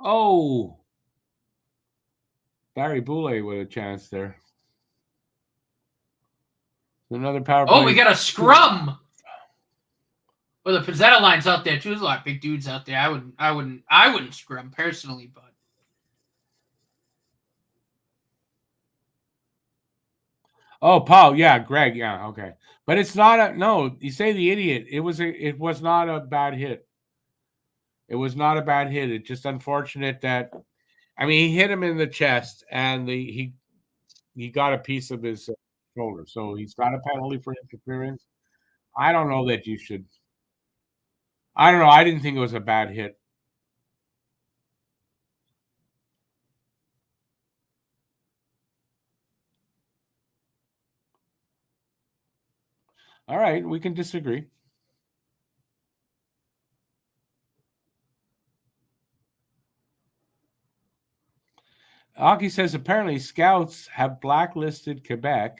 Oh, Barry Boulay with a chance there. Another power play. Oh, we got a scrum. Well, the Pizzetta line's out there too. There's a lot of big dudes out there. I wouldn't scrum personally, but. Oh, Paul, yeah, Greg, yeah, okay, but it's not a no. You say the idiot. It was not a bad hit. It was not a bad hit. It's just unfortunate that, I mean, he hit him in the chest and he got a piece of his shoulder, so he's got a penalty for interference. I don't know that you should. I don't know. I didn't think it was a bad hit. All right, we can disagree. Aki says apparently scouts have blacklisted Quebec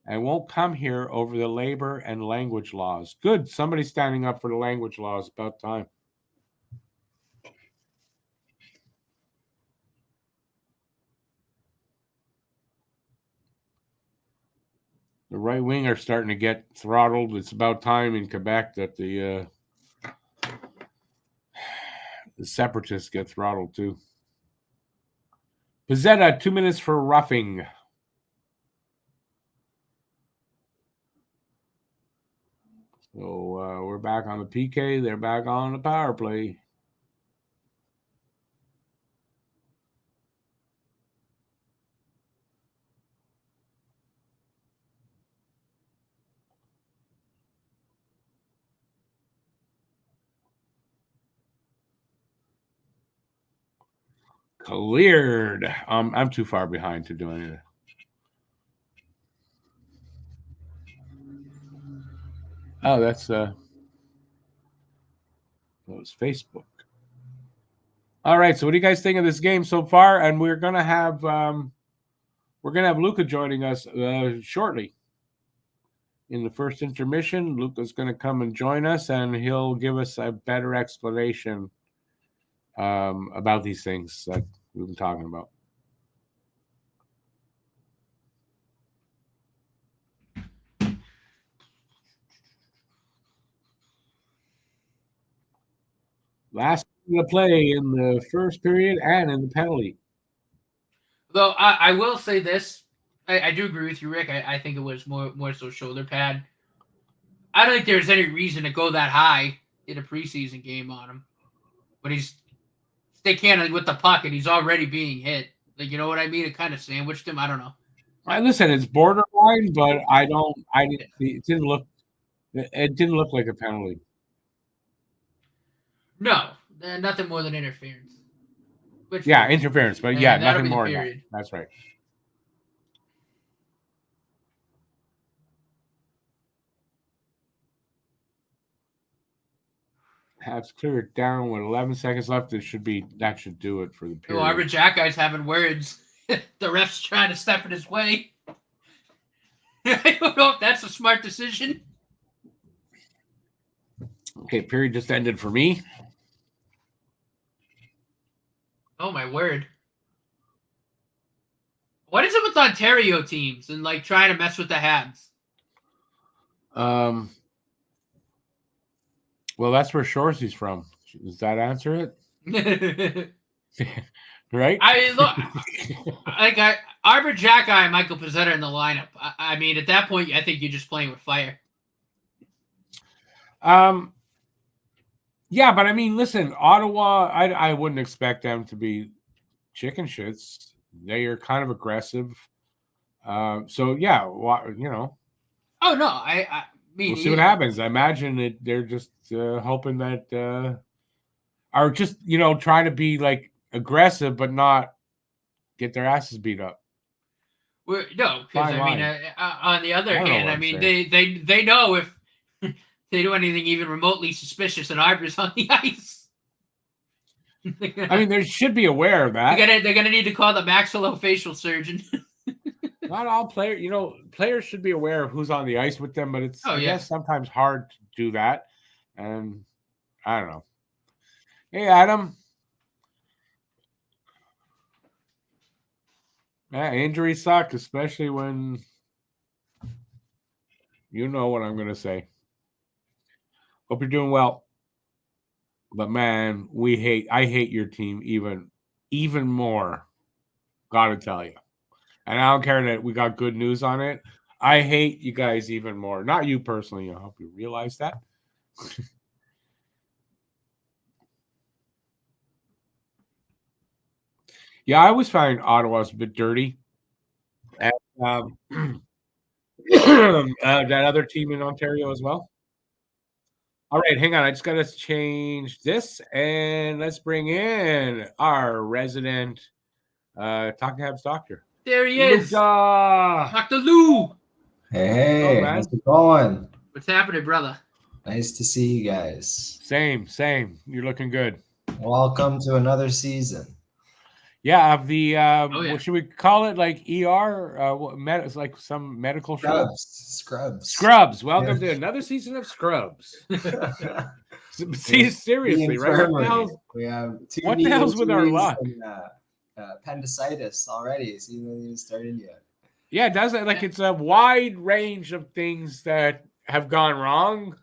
and won't come here over the labor and language laws. Good. Somebody's standing up for the language laws. About time. The right wing are starting to get throttled. It's about time in Quebec that the separatists get throttled too. Pizzetta, 2 minutes for roughing. So we're back on the PK. They're back on the power play. Cleared. I'm too far behind to do anything. Oh, that's that was Facebook. All right. So, what do you guys think of this game so far? And we're gonna have Luca joining us shortly. In the first intermission, Luca's going to come and join us, and he'll give us a better explanation about these things that we've been talking about. Last play in the first period and in the penalty. Though I will say this, I do agree with you, Rick. I think it was more so shoulder pad. I don't think there's any reason to go that high in a preseason game on him. But he's stick handling with the puck and he's already being hit. Like, you know what I mean? It kind of sandwiched him. I don't know. Listen, it's borderline, but it didn't look like a penalty. No, nothing more than interference. Interference, but nothing more than that. That's right. Habs clear it down with 11 seconds left. That should do it for the period. Oh, Arbor Jack guy's having words. The ref's trying to step in his way. I don't know if that's a smart decision. Okay, period just ended for me. Oh my word. What is it with Ontario teams and like trying to mess with the Habs? Well, that's where Shorsey's from. Does that answer it? Right? I mean, look, Arbor Jack and Michael Pezzetta in the lineup. I mean, at that point, I think you're just playing with fire. Yeah, but I mean, listen, Ottawa, I wouldn't expect them to be chicken shits. They are kind of aggressive. So yeah, you know. Oh no, I mean, we'll see what happens. I imagine that they're just hoping that, are just trying to be like aggressive, but not get their asses beat up. Well, no, because I mean, on the other hand, I mean, they know if they do anything even remotely suspicious and Arbor's on the ice. I mean, they should be aware of that. They're gonna need to call the maxillofacial surgeon. Not all players should be aware of who's on the ice with them, but it's I guess sometimes hard to do that. And I don't know. Hey, Adam. Yeah, injuries suck, especially when you know what I'm going to say. Hope you're doing well. But man, I hate your team even more. Gotta tell you. And I don't care that we got good news on it. I hate you guys even more. Not you personally. I hope you realize that. Yeah, I always find Ottawa's a bit dirty. And, that other team in Ontario as well. All right, hang on. I just got to change this, and let's bring in our resident Talking Habs doctor. There he is. Dr. Lou. Hey, how's it going? What's happening, brother? Nice to see you guys. Same. You're looking good. Welcome to another season. Yeah, of the what should we call it? Like ER? It's like some medical show. Scrubs. Welcome to another season of Scrubs. See, seriously, right? We have what the hell's with our luck? Appendicitis already. So you haven't even started yet. Yeah, it does. Like it's a wide range of things that have gone wrong.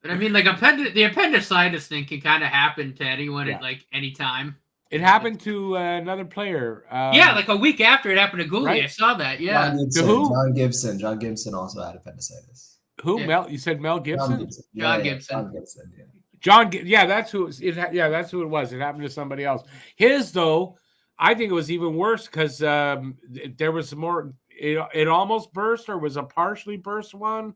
But I mean, like the appendicitis thing can kind of happen to anyone at like any time. It happened to another player. Like a week after it happened to Gouli. Right? I saw that. Yeah. John Gibson. John Gibson also had appendicitis. Who? Yeah. You said Mel Gibson? John Gibson. John Gibson. Yeah. That's who. That's who it was. It happened to somebody else. His though, I think it was even worse because there was more. It almost burst, or was a partially burst one.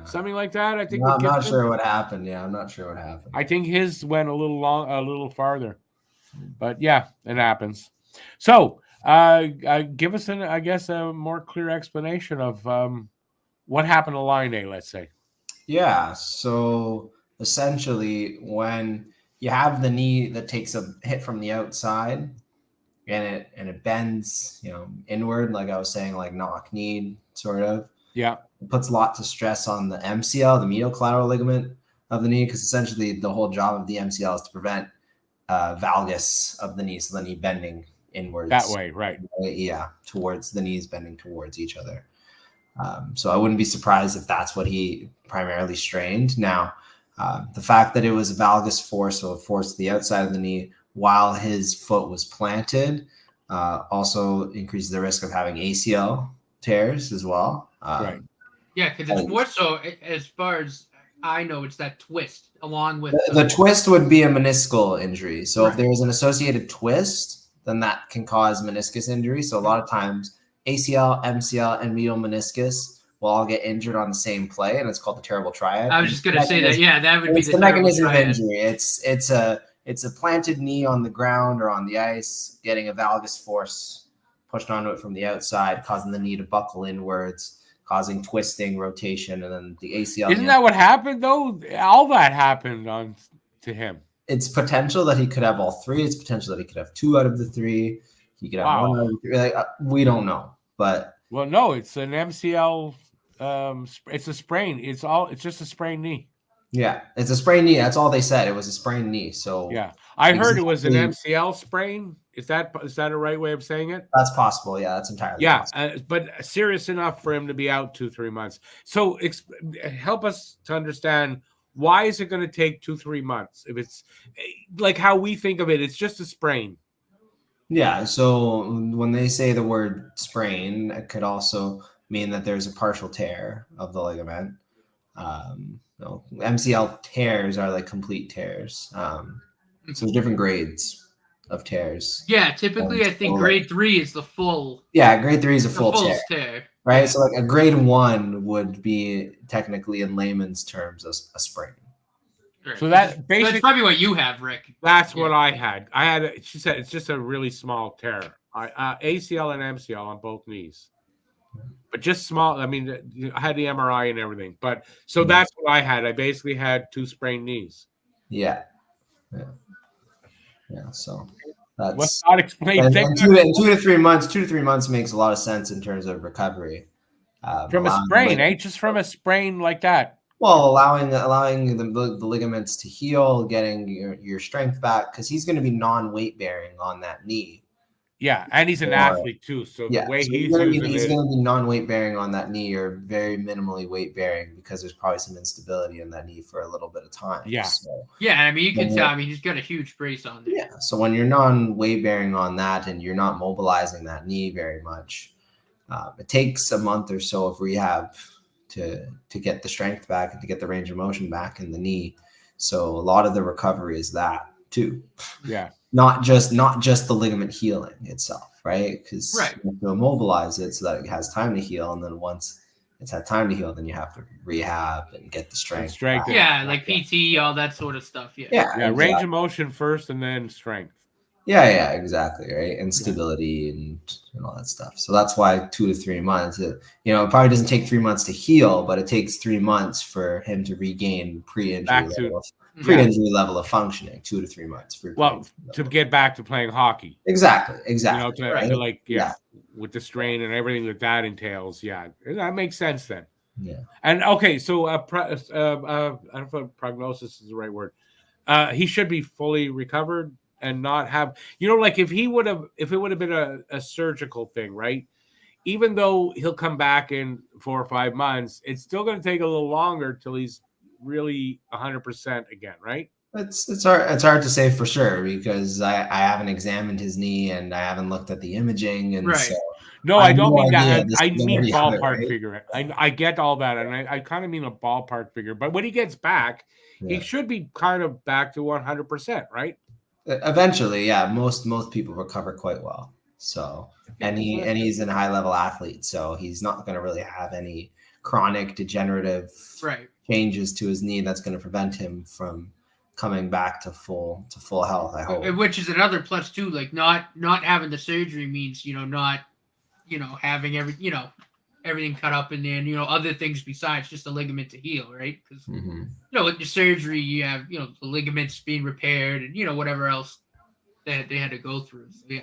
Something like that. I think. I'm not sure what happened. Yeah, I'm not sure what happened. I think his went a little farther. But yeah, it happens. So give us a more clear explanation of what happened to line A, let's say. Yeah. So essentially when you have the knee that takes a hit from the outside and it bends, inward, like I was saying, like knock-kneed sort of. Yeah. It puts lots of stress on the MCL, the medial collateral ligament of the knee, because essentially the whole job of the MCL is to prevent valgus of the knee, so the knee bending inwards. That way, right? Yeah, towards the knees bending towards each other. So I wouldn't be surprised if that's what he primarily strained. Now, the fact that it was a valgus force, so a force to the outside of the knee while his foot was planted, also increases the risk of having ACL tears as well. Right. Yeah, because it's more so, as far as I know, it's that twist along with the twist would be a meniscal injury. So if there was an associated twist, then that can cause meniscus injury. So a lot of times ACL, MCL, and medial meniscus will all get injured on the same play, and it's called the terrible triad. I was just going to say that. Yeah, that would be the mechanism of injury. It's a planted knee on the ground or on the ice, getting a valgus force pushed onto it from the outside, causing the knee to buckle inwards, causing twisting, rotation, and then the ACL. Isn't that what happened though? All that happened to him? It's potential that he could have all three. It's potential that he could have 2 out of the 3. He could have 1 out of the 3. Like, we don't know, but no, it's an MCL. It's a sprain. It's just a sprained knee. Yeah, it's a sprained knee. That's all they said. It was a sprained knee. So yeah, I heard it was an MCL sprain. Is that a right way of saying it? That's possible. Yeah, that's entirely possible. But serious enough for him to be out 2-3 months. So help us to understand, why is it going to take 2-3 months? If it's like how we think of it, it's just a sprain. Yeah. So when they say the word sprain, it could also mean that there's a partial tear of the ligament. MCL tears are like complete tears. So different grades of tears. Yeah, typically I think grade 3 is the full. Yeah, grade 3 is a full tear. Right. Yeah. So like a grade 1 would be technically in layman's terms a sprain. Right. So that's probably what you have, Rick. That's what I had. She said it's just a really small tear. ACL and MCL on both knees. But just small. I mean, I had the MRI and everything. But so that's what I had. I basically had 2 sprained knees. Yeah. So that's not explained. 2 to 3 months. 2 to 3 months makes a lot of sense in terms of recovery. From a sprain, just from a sprain like that. Well, allowing the ligaments to heal, getting your strength back, because he's going to be non-weight bearing on that knee. Yeah, and he's an athlete too, so the way he's going to be non-weight bearing on that knee, or very minimally weight bearing, because there's probably some instability in that knee for a little bit of time. Yeah, I mean, you can tell. I mean, he's got a huge brace on there. Yeah, so when you're non-weight bearing on that, and you're not mobilizing that knee very much, it takes a month or so of rehab to get the strength back and to get the range of motion back in the knee. So a lot of the recovery is that too. Yeah. Not just the ligament healing itself, right? Because you have to immobilize it so that it has time to heal, and then once it's had time to heal, then you have to rehab and get the strength. Yeah, like PT, all that sort of stuff. Yeah. Exactly. Range of motion first, and then strength. Yeah, exactly, right? And stability and all that stuff. So that's why 2 to 3 months. It probably doesn't take 3 months to heal, but it takes 3 months for him to regain pre-injury level of functioning. 2 to 3 months to get back to playing hockey. Exactly. With the strain and everything that entails. Yeah, that makes sense then. Yeah. And okay, so I don't know if prognosis is the right word. He should be fully recovered and not have, like if it would have been a surgical thing, right? Even though he'll come back in 4 or 5 months, it's still going to take a little longer till he's really 100% again, right? It's hard to say for sure, because I haven't examined his knee and I haven't looked at the imaging, and so no, I don't mean that. I mean ballpark figure. I get all that, and I kind of mean a ballpark figure. But when he gets back, he should be kind of back to 100%, right? Eventually, yeah. Most people recover quite well. So, and he's a high level athlete, so he's not going to really have any chronic degenerative changes to his knee that's going to prevent him from coming back to full health, I hope. Which is another plus too. Like not having the surgery means not having everything cut up and then other things besides just the ligament to heal, right? Because with the surgery you have the ligaments being repaired and whatever else that they had to go through. So,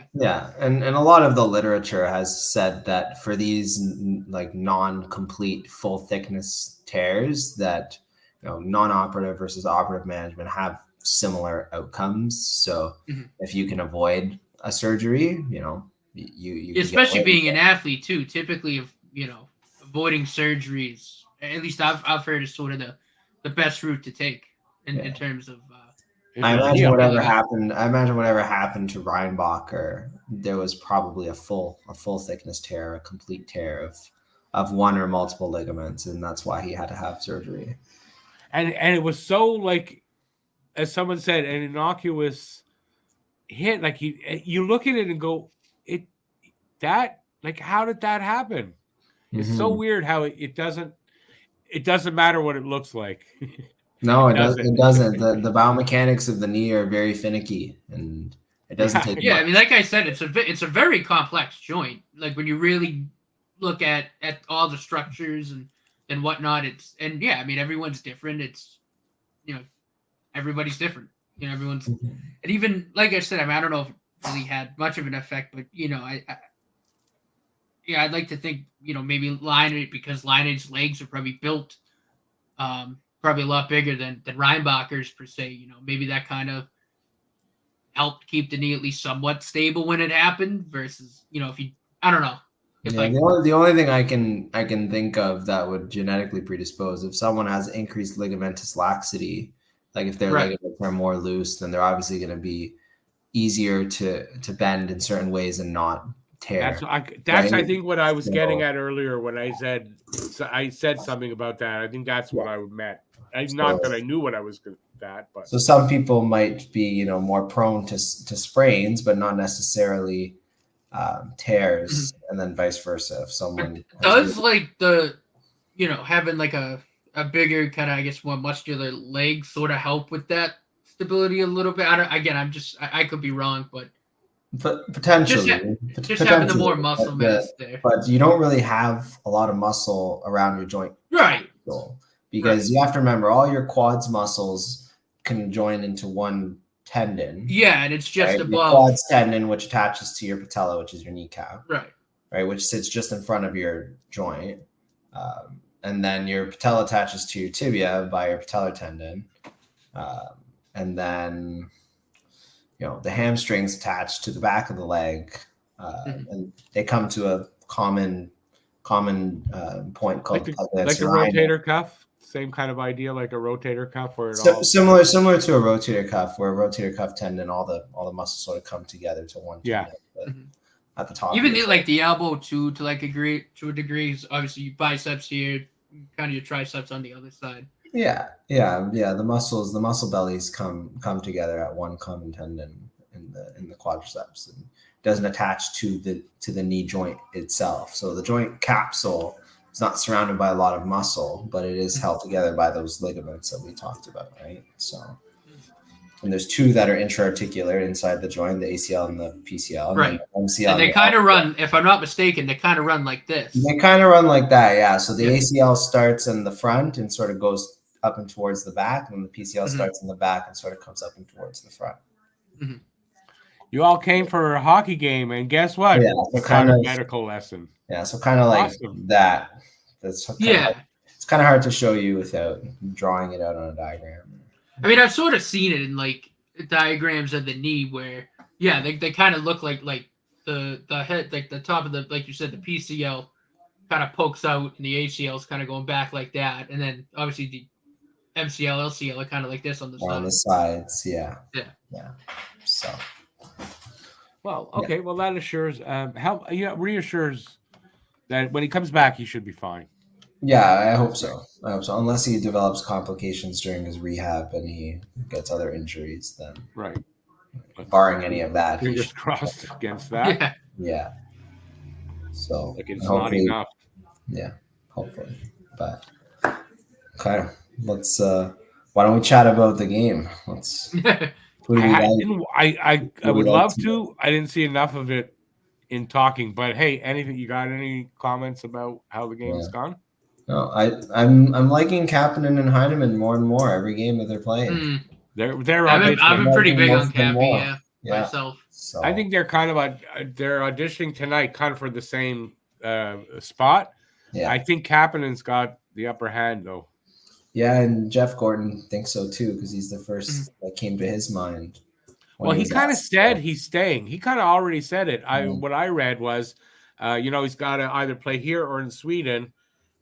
and a lot of the literature has said that for these like non-complete full thickness tears, that non-operative versus operative management have similar outcomes. So if you can avoid a surgery, you especially being an athlete too, typically avoiding surgeries, at least I've heard, is sort of the best route to take in terms of I imagine whatever happened to Reinbacher, there was probably a full thickness tear, a complete tear of one or multiple ligaments, and that's why he had to have surgery. And it was so, like, as someone said, an innocuous hit. Like you look at it and go, how did that happen? It's so weird how it doesn't matter what it looks like. No, it doesn't. The biomechanics of the knee are very finicky, and it doesn't take much. I mean, like I said, it's a very complex joint. Like when you really look at all the structures and whatnot, I mean, everyone's different. It's everybody's different. Everyone's, and even like I said, I don't know if it really had much of an effect, but I'd like to think, maybe Laine, because Laine's legs are probably built probably a lot bigger than Reinbacher's per se. Maybe that kind of helped keep the knee at least somewhat stable when it happened versus, if you, I don't know. The only thing I can think of that would genetically predispose, if someone has increased ligamentous laxity, like if their ligaments are more loose, then they're obviously going to be easier to bend in certain ways and not tear. That's I think what I was getting at earlier when I said something about that. I think that's what I meant. Not that I knew what I was going that, but so some people might be more prone to sprains, but not necessarily tears, and then vice versa. If someone does like the having like a bigger kind of, I guess, more muscular leg sort of help with that stability a little bit. I could be wrong, but potentially just having the more muscle mass there. But you don't really have a lot of muscle around your joint, right? Because you have to remember, all your quads muscles can join into one tendon. Yeah, and it's just above your quads tendon, which attaches to your patella, which is your kneecap. Right, which sits just in front of your joint. And then your patella attaches to your tibia by your patellar tendon. And then, the hamstrings attached to the back of the leg. And they come to a common point called like a rotator cuff. Same kind of idea, like a rotator cuff, where similar to a rotator cuff, where a rotator cuff tendon, all the muscles sort of come together to one tendon, but at the top. Even like the elbow to like a degree is obviously biceps here, kind of your triceps on the other side. Yeah. The muscle bellies come together at one common tendon in the quadriceps, and doesn't attach to the knee joint itself. So the joint capsule is not surrounded by a lot of muscle, but it is held together by those ligaments that we talked about, right? So, and there's two that are intra-articular inside the joint, the ACL and the PCL. And right. The MCL, and they kind of run, if I'm not mistaken, they kind of run like this. They kind of run like that, yeah. So the ACL starts in the front and sort of goes up and towards the back, and the PCL starts in the back and sort of comes up and towards the front. Mm-hmm. You all came for a hockey game, and guess what? Yeah, so kind of medical lesson. Yeah, so kind of like that. It's kind of hard to show you without drawing it out on a diagram. I mean, I've sort of seen it in like diagrams of the knee where, they kind of look like the head, like the top of the, like you said, the PCL kind of pokes out and the ACL is kind of going back like that, and then obviously the MCL, LCL are kind of like this on the side. On the sides, yeah. So. Well, okay. Well, that assures reassures that when he comes back, he should be fine. Yeah, I hope so. Unless he develops complications during his rehab and he gets other injuries, then right. Barring any of that, fingers crossed against that. Yeah. So like it's not enough. Yeah, hopefully. But okay, let's. Why don't we chat about the game? Let's. I would love to. I didn't see enough of it in talking, but hey, anything you got? Any comments about how the game's gone? No, I'm liking Kapanen and Heineman more and more every game that they're playing. They're I've been pretty big on Kappy, myself. So. I think they're kind of they're auditioning tonight, kind of for the same spot. Yeah, I think Kapanen's got the upper hand though. Yeah, and Jeff Gordon thinks so too, because he's the first that came to his mind. Well, he kind of said he's staying. He kind of already said it. What I read was, he's got to either play here or in Sweden,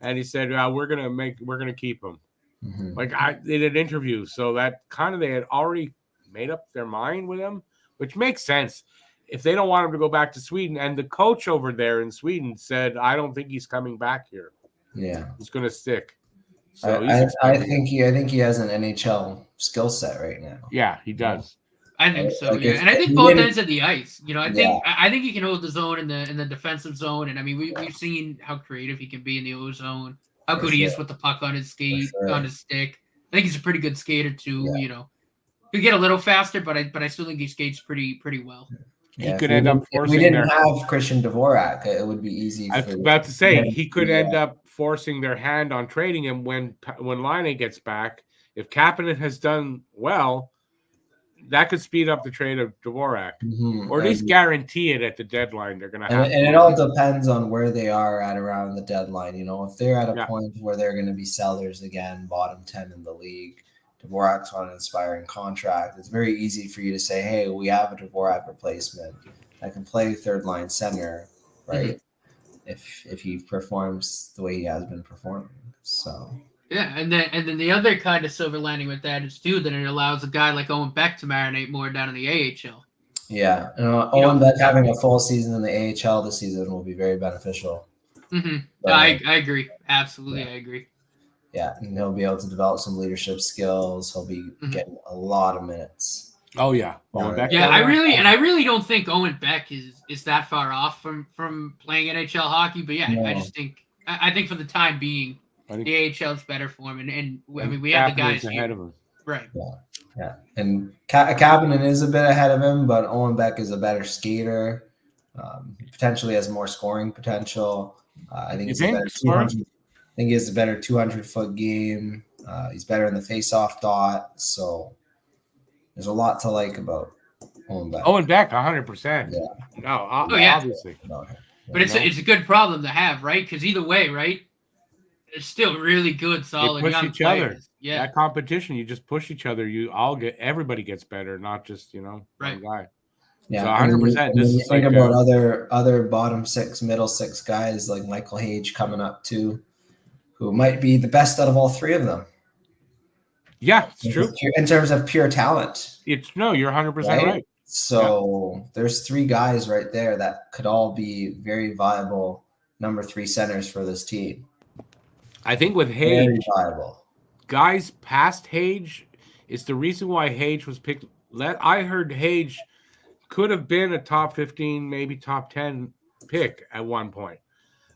and he said, we're gonna keep him. Mm-hmm. Like they did an interview, so that kind of they had already made up their mind with him, which makes sense. If they don't want him to go back to Sweden, and the coach over there in Sweden said, I don't think he's coming back here. Yeah, he's gonna stick. So I think he has an NHL skill set right now. Yeah, he does. I think so. And I think both ends of the ice. I think he can hold the zone in the defensive zone. And I mean, we've seen how creative he can be in the O zone. How good he is with the puck on his skate, on his stick. I think he's a pretty good skater too. Yeah. He could get a little faster, but I still think he skates pretty well. He could end up forcing. If we didn't have Christian Dvorak, it would be easy. I was about to say he could end up forcing their hand on trading him when Laine gets back, if Kapanen has done well, that could speed up the trade of Dvorak, or at least guarantee it at the deadline. They're going to have, and it all depends on where they are at around the deadline. If they're at a point where they're going to be sellers again, bottom 10 in the league, Dvorak's on an expiring contract, it's very easy for you to say, hey, we have a Dvorak replacement that can play third line center, right? If he performs the way he has been performing. So yeah, and then the other kind of silver lining with that is too that it allows a guy like Owen Beck to marinate more down in the AHL. Yeah, Owen Beck having a full season in the AHL this season will be very beneficial. But, I agree, absolutely, I agree. Yeah, and he'll be able to develop some leadership skills. He'll be getting a lot of minutes. Oh yeah, I really don't think Owen Beck is that far off from playing NHL hockey. But yeah, no. I think for the time being, the AHL is better for him, and I mean we have the guys ahead of him, right? Yeah, and Kapanen is a bit ahead of him, but Owen Beck is a better skater. Potentially has more scoring potential. I think he has a better 200-foot game. He's better in the face-off dot. So there's a lot to like about Owen Beck. 100%. Yeah. No, obviously. But it's a good problem to have, right? Because either way, right, it's still really good, solid they push young each players. Other. Yeah. That competition, you just push each other. Everybody gets better, not just one guy. Yeah, so 100%. This is think about other bottom six, middle six guys like Michael Hage coming up too, who might be the best out of all three of them. Yeah, it's true. In terms of pure talent. You're 100% right. So there's three guys right there that could all be very viable number 3 centers for this team. I think with Hage, guys past Hage is the reason why Hage was picked. I heard Hage could have been a top 15, maybe top 10 pick at one point,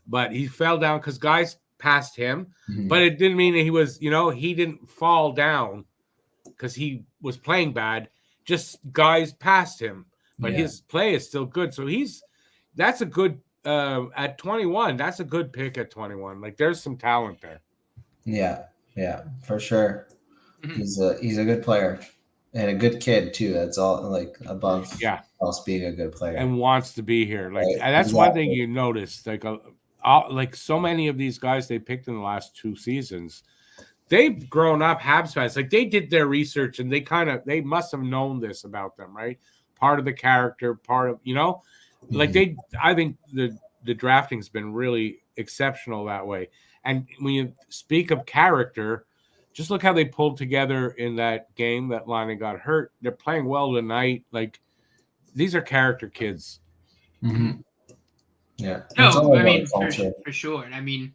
but he fell down because guys passed him. But it didn't mean that he was, he didn't fall down because he was playing bad. Just guys passed him, but his play is still good. So that's a good at 21. That's a good pick at 21. Like there's some talent there. Yeah, for sure. He's a good player and a good kid too. That's all like above else being a good player and wants to be here. Like that's one thing you notice. Like so many of these guys they picked in the last 2 seasons, they've grown up Habs fans. Like they did their research and they must have known this about them, right? Part of the character, part of like I think the drafting's been really exceptional that way. And when you speak of character, just look how they pulled together in that game that Laine got hurt. They're playing well tonight. Like these are character kids. Yeah. No, I mean for sure. And I mean,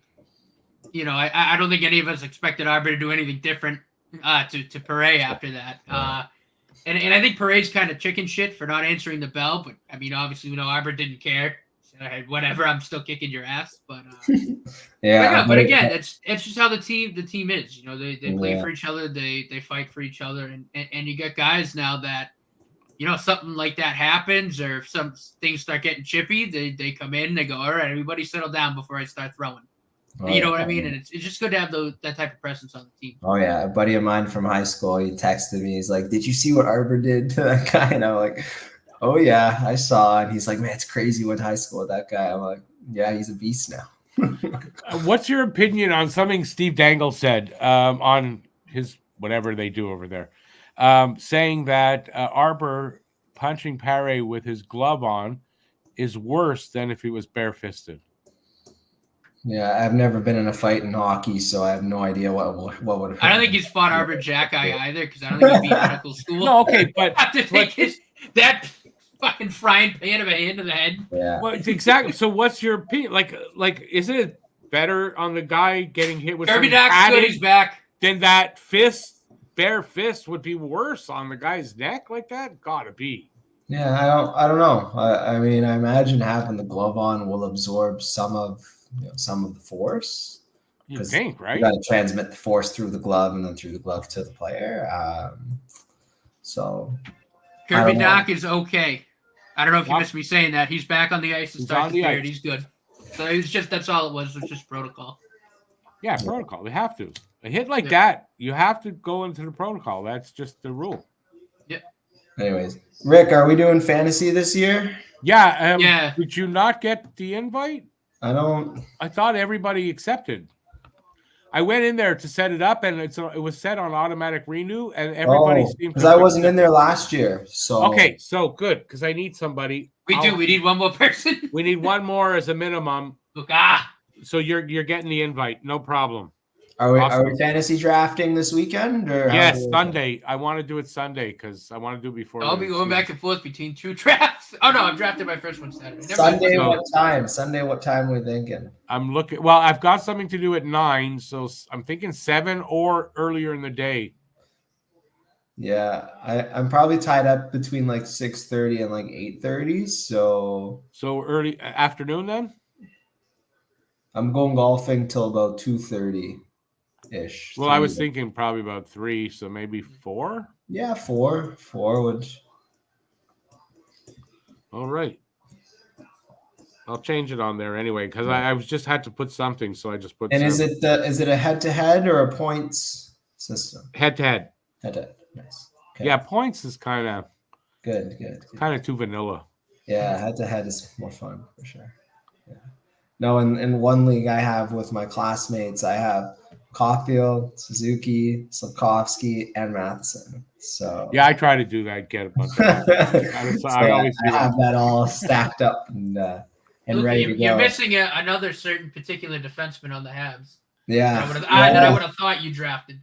I don't think any of us expected Arbor to do anything different to Perret after that. And I think Perret's kind of chicken shit for not answering the bell. But I mean, obviously, Arbor didn't care. So, whatever, I'm still kicking your ass. But but again, it's just how the team is. They play for each other. They fight for each other. And you got guys now that, something like that happens or if some things start getting chippy, they come in, they go, all right, everybody settle down before I start throwing. You know what I mean? And it's just good to have that type of presence on the team. Oh, yeah. A buddy of mine from high school, he texted me. He's like, did you see what Arbor did to that guy? And I'm like, oh, yeah, I saw. And he's like, man, it's crazy. Went to high school with that guy. I'm like, yeah, he's a beast now. What's your opinion on something Steve Dangle said on his whatever they do over there, saying that Arbor punching Perret with his glove on is worse than if he was barefisted? Yeah, I've never been in a fight in hockey, so I have no idea what would happen. I don't think he's fought Arbor Jackeye either, because I don't think he'd be in medical school. No, okay, but have to take that fucking frying pan of a hand to the head. Yeah, well, exactly. So, what's your opinion? Like, isn't it better on the guy getting hit with Kirby Doc's good, he's back. Then that bare fist would be worse on the guy's neck like that? Gotta be. Yeah, I don't know. I mean, I imagine having the glove on will absorb some of the force. You think, right? You got to transmit the force through the glove and then through the glove to the player. So Kirby Doc is okay. I don't know if you missed me saying that. He's back on the ice and starts the period. He's good. So that's all it was. It was just protocol. Yeah, protocol. They have to. A hit like that, you have to go into the protocol. That's just the rule. Yeah. Anyways, Rick, are we doing fantasy this year? Yeah. Yeah. Did you not get the invite? I thought everybody accepted. I went in there to set it up, and it was set on automatic renew, and everybody seemed to. Because I wasn't in there last year, so okay, so good because I need somebody. We need one more person. We need one more as a minimum. Look, So you're getting the invite, no problem. Are we fantasy drafting this weekend? Or yes, Sunday. I want to do it Sunday because I want to do it before. I'll be going back and forth between 2 drafts. Oh no, I've drafted my first one Saturday. Sunday, what time? Sunday, what time are we thinking? I'm looking. Well, I've got something to do at 9, so I'm thinking 7 or earlier in the day. Yeah, I'm probably tied up between like 6:30 and like 8:30. So early afternoon then. I'm going golfing till about 2:30 ish. Well, I was thinking probably about 3, so maybe 4. Yeah, 4 would. All right. I'll change it on there anyway because I was just had to put something, so I just put. And is it a head-to-head or a points system? Head-to-head. Head-to-head. Nice. Okay. Yeah, points is kind of good. Kind of too vanilla. Yeah, head-to-head is more fun for sure. Yeah. No, in one league I have with my classmates, I have Caulfield, Suzuki, Slavkovsky, and Matheson. So yeah, I try to do that. Get a bunch of. I have that all stacked up and ready to go. You're missing another certain particular defenseman on the Habs. Yeah, I would have thought you drafted.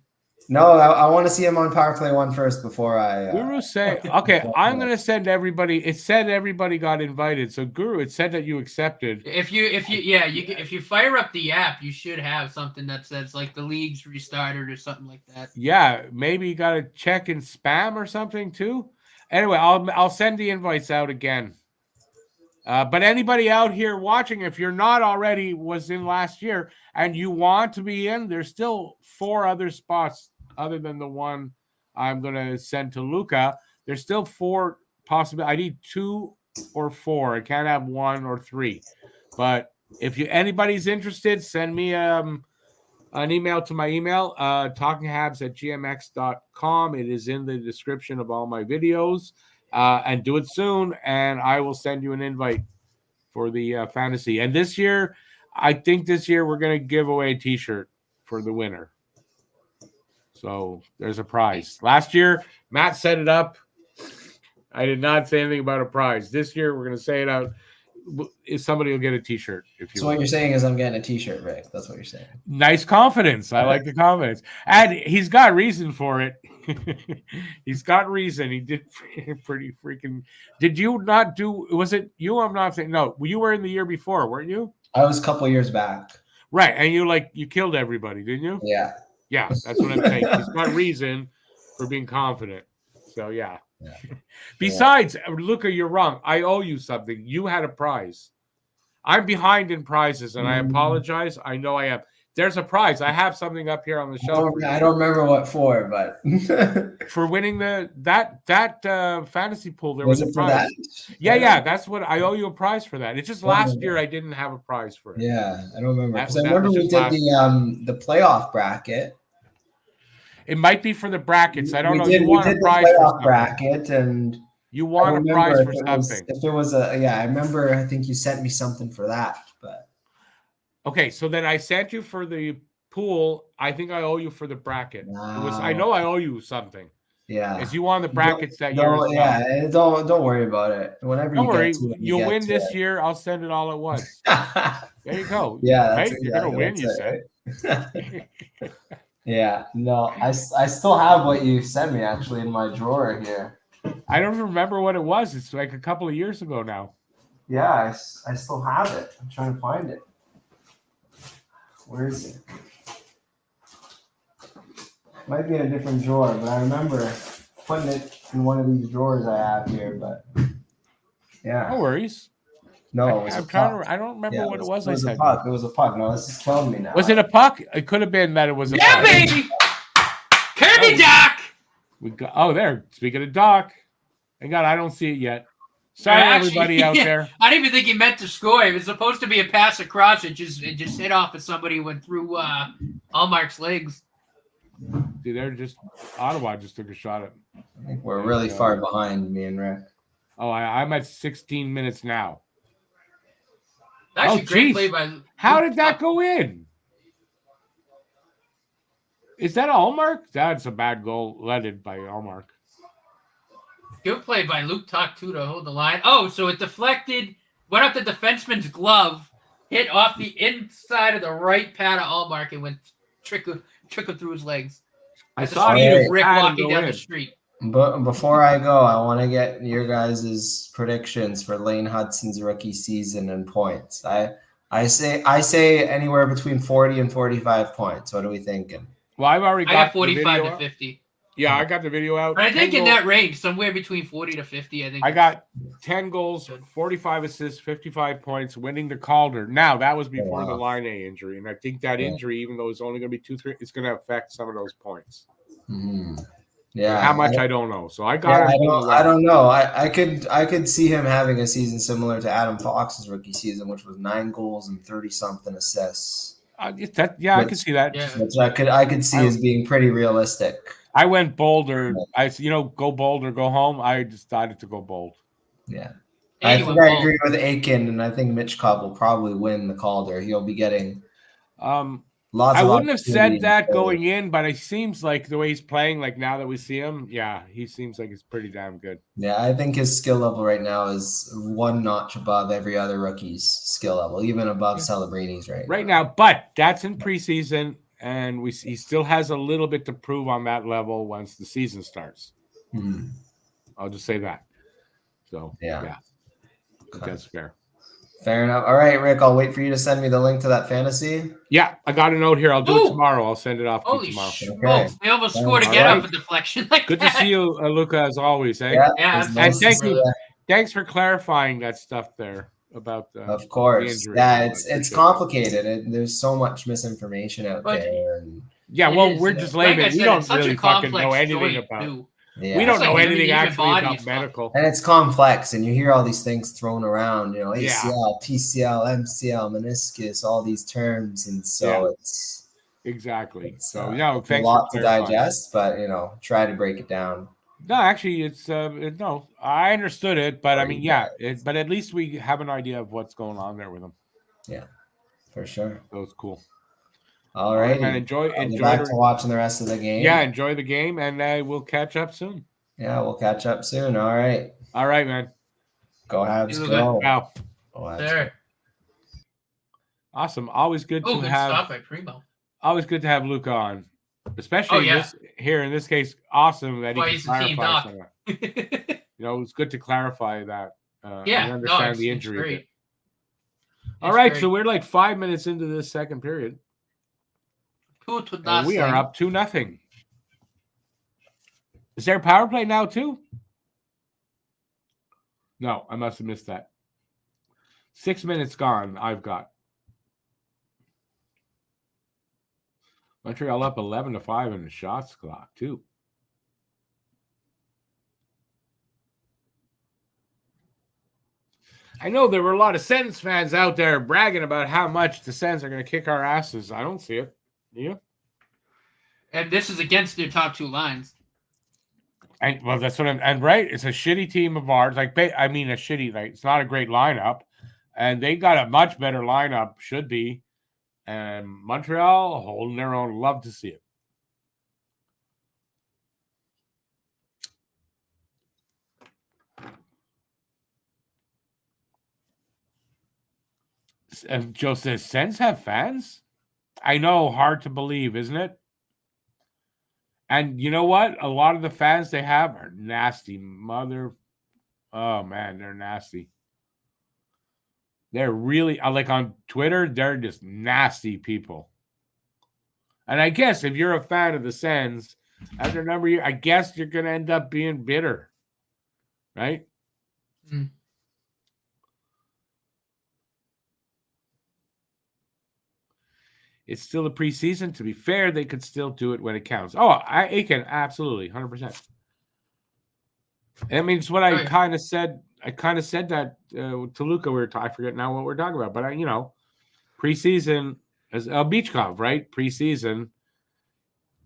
No, I want to see him on power play 1 first before I. Guru say, okay, I'm going to send everybody. It said everybody got invited. So Guru, it said that you accepted. If you fire up the app, you should have something that says like the league's restarted or something like that. Yeah, maybe you got to check in spam or something too. Anyway, I'll send the invites out again. But anybody out here watching, if you're not already was in last year and you want to be in, there's still 4 other spots other than the one I'm going to send to Luca. There's still 4 possible. I need 2 or 4. I can't have 1 or 3. But if anybody's interested, send me an email to my email, talkinghabs@gmx.com. It is in the description of all my videos. And do it soon, and I will send you an invite for the fantasy. And this year, I think we're going to give away a T-shirt for the winner. So there's a prize. Last year, Matt set it up. I did not say anything about a prize. This year, we're going to say it out. If somebody will get a T-shirt. So what you're saying is I'm getting a T-shirt, Rick. That's what you're saying. Nice confidence. I like the confidence. And he's got reason for it. He's got reason. He did pretty freaking. Did you not do? Was it you? I'm not saying no. You were in the year before, weren't you? I was a couple years back. Right, and you killed everybody, didn't you? Yeah. Yeah, that's what I'm saying. He's got reason for being confident. So yeah. Besides, Luca, you're wrong. I owe you something. You had a prize. I'm behind in prizes, and I apologize. I know I am. There's a prize. I have something up here on the shelf. I don't remember what for, but for winning that fantasy pool, there was a prize. That? Yeah. That's what I owe you a prize for that. It's just last year I didn't have a prize for it. Yeah, I don't remember because I remember we did the playoff bracket. It might be for the brackets. I don't know. You won a prize for the bracket, and you won a prize for something. If there was I remember. I think you sent me something for that, but. Okay, so then I sent you for the pool. I think I owe you for the bracket. Wow. I know I owe you something. Yeah, because you won the brackets that year. Yeah, don't worry about it. Whenever don't worry, you'll win this year. I'll send it all at once. There you go. Yeah, right? You're gonna win. You said. Right? Yeah, no, I still have what you sent me actually in my drawer here. I don't remember what it was. It's like a couple of years ago now. Yeah, I still have it. I'm trying to find it. Where is it? Might be in a different drawer, but I remember putting it in one of these drawers I have here. But yeah, no worries. No, I'm trying to. I don't remember what it was. It was a puck. It was a puck. No, this is killing me now. Was it a puck? It could have been that it was a puck. Yeah, baby. Kirby Doc. We got. Oh, there. Speaking of Doc, thank God I don't see it yet. Sorry, everybody out there. I didn't even think he meant to score. It was supposed to be a pass across. It just hit off at somebody went through Allmark's legs. See, they're just Ottawa just took a shot at. I think we're really far behind, me and Rick. Oh, I'm at 16 minutes now. That's a great play by. How did that go in? Is that Allmark? That's a bad goal led by Allmark. Good play by Luke Tuck, too, to hold the line. Oh, so it deflected, went up the defenseman's glove, hit off the inside of the right pad of Allmark, and went trickled through his legs. I saw you, Rick walking down the street. But before I go, I want to get your guys' predictions for Lane Hudson's rookie season and points. I say anywhere between 40 and 45 points. What are we thinking? Well, I got 45 to 50. Yeah, I got the video out. But I think in that range, somewhere between 40 to 50, I think. I got 10 goals, 45 assists, 55 points, winning the Calder. Now, that was before the Line A injury. And I think that injury, even though it's only going to be 2-3, it's going to affect some of those points. Mm-hmm. Yeah. How much, I don't know. So I got I don't know. I could see him having a season similar to Adam Fox's rookie season, which was 9 goals and 30-something assists. I can see that. Yeah. Which I could see as being pretty realistic. I went bold or go bold or go home. I decided to go bold. Yeah. I think I agree with Aiken, and I think Mitch Cobb will probably win the Calder. He'll be getting lots I of wouldn't have said that going in, but it seems like the way he's playing, like now that we see him, he seems like he's pretty damn good. Yeah, I think his skill level right now is one notch above every other rookie's skill level, even above Celebrini's right now. But that's in preseason. And he still has a little bit to prove on that level once the season starts. Mm-hmm. I'll just say that. So, yeah. That's fair. Fair enough. All right, Rick, I'll wait for you to send me the link to that fantasy. Yeah, I got a note here. I'll do it tomorrow. I'll send it off to you tomorrow. Smokes. They almost scored again off a deflection like Good that. to see you, Luca, as always. Eh? Yeah, and thank you. Thanks for clarifying that stuff there. About of course, it's complicated. There's so much misinformation out there. And we're just laymen. We don't really fucking know anything about. Yeah. We don't know anything actually about medical. And it's complex, and you hear all these things thrown around. ACL, PCL, MCL, meniscus, all these terms, and so it's exactly. So thanks. A lot to digest, but try to break it down. No, actually, it's no. I understood it, but I mean, but at least we have an idea of what's going on there with them. Yeah, for sure. That was cool. All right, and enjoy back to watching the rest of the game. Yeah, enjoy the game, and we'll catch up soon. Yeah, we'll catch up soon. All right, man. Go Habs, go. Wow. There. Awesome. Always good to have. Stop by Primo. Always good to have Luca on. Especially in this case, awesome that he can clarify some of that. It's good to clarify that. And understand the injury. All right, so we're like 5 minutes into this second period. And we are up 2-0. Is there a power play now too? No, I must have missed that. 6 minutes gone. I've got. Montreal up 11-5 in the shots clock, too. I know there were a lot of Sens fans out there bragging about how much the Sens are going to kick our asses. I don't see it. Do you? And this is against their top two lines. And that's what right. It's a shitty team of ours. It's not a great lineup. And they got a much better lineup, should be. And Montreal holding their own. Love to see it. And Joe says, Sens have fans? I know, hard to believe, isn't it? And you know what? A lot of the fans they have are nasty. Oh, man, they're nasty. They're really, like on Twitter, they're just nasty people. And I guess if you're a fan of the Sens, after a number of years, I guess you're going to end up being bitter. Right? Mm. It's still a preseason. To be fair, they could still do it when it counts. Aiken, absolutely, 100%. I mean, it's what I kind of said I kind of said that to Luca. I forget now what we're talking about, but preseason as Bichkov, right? Preseason,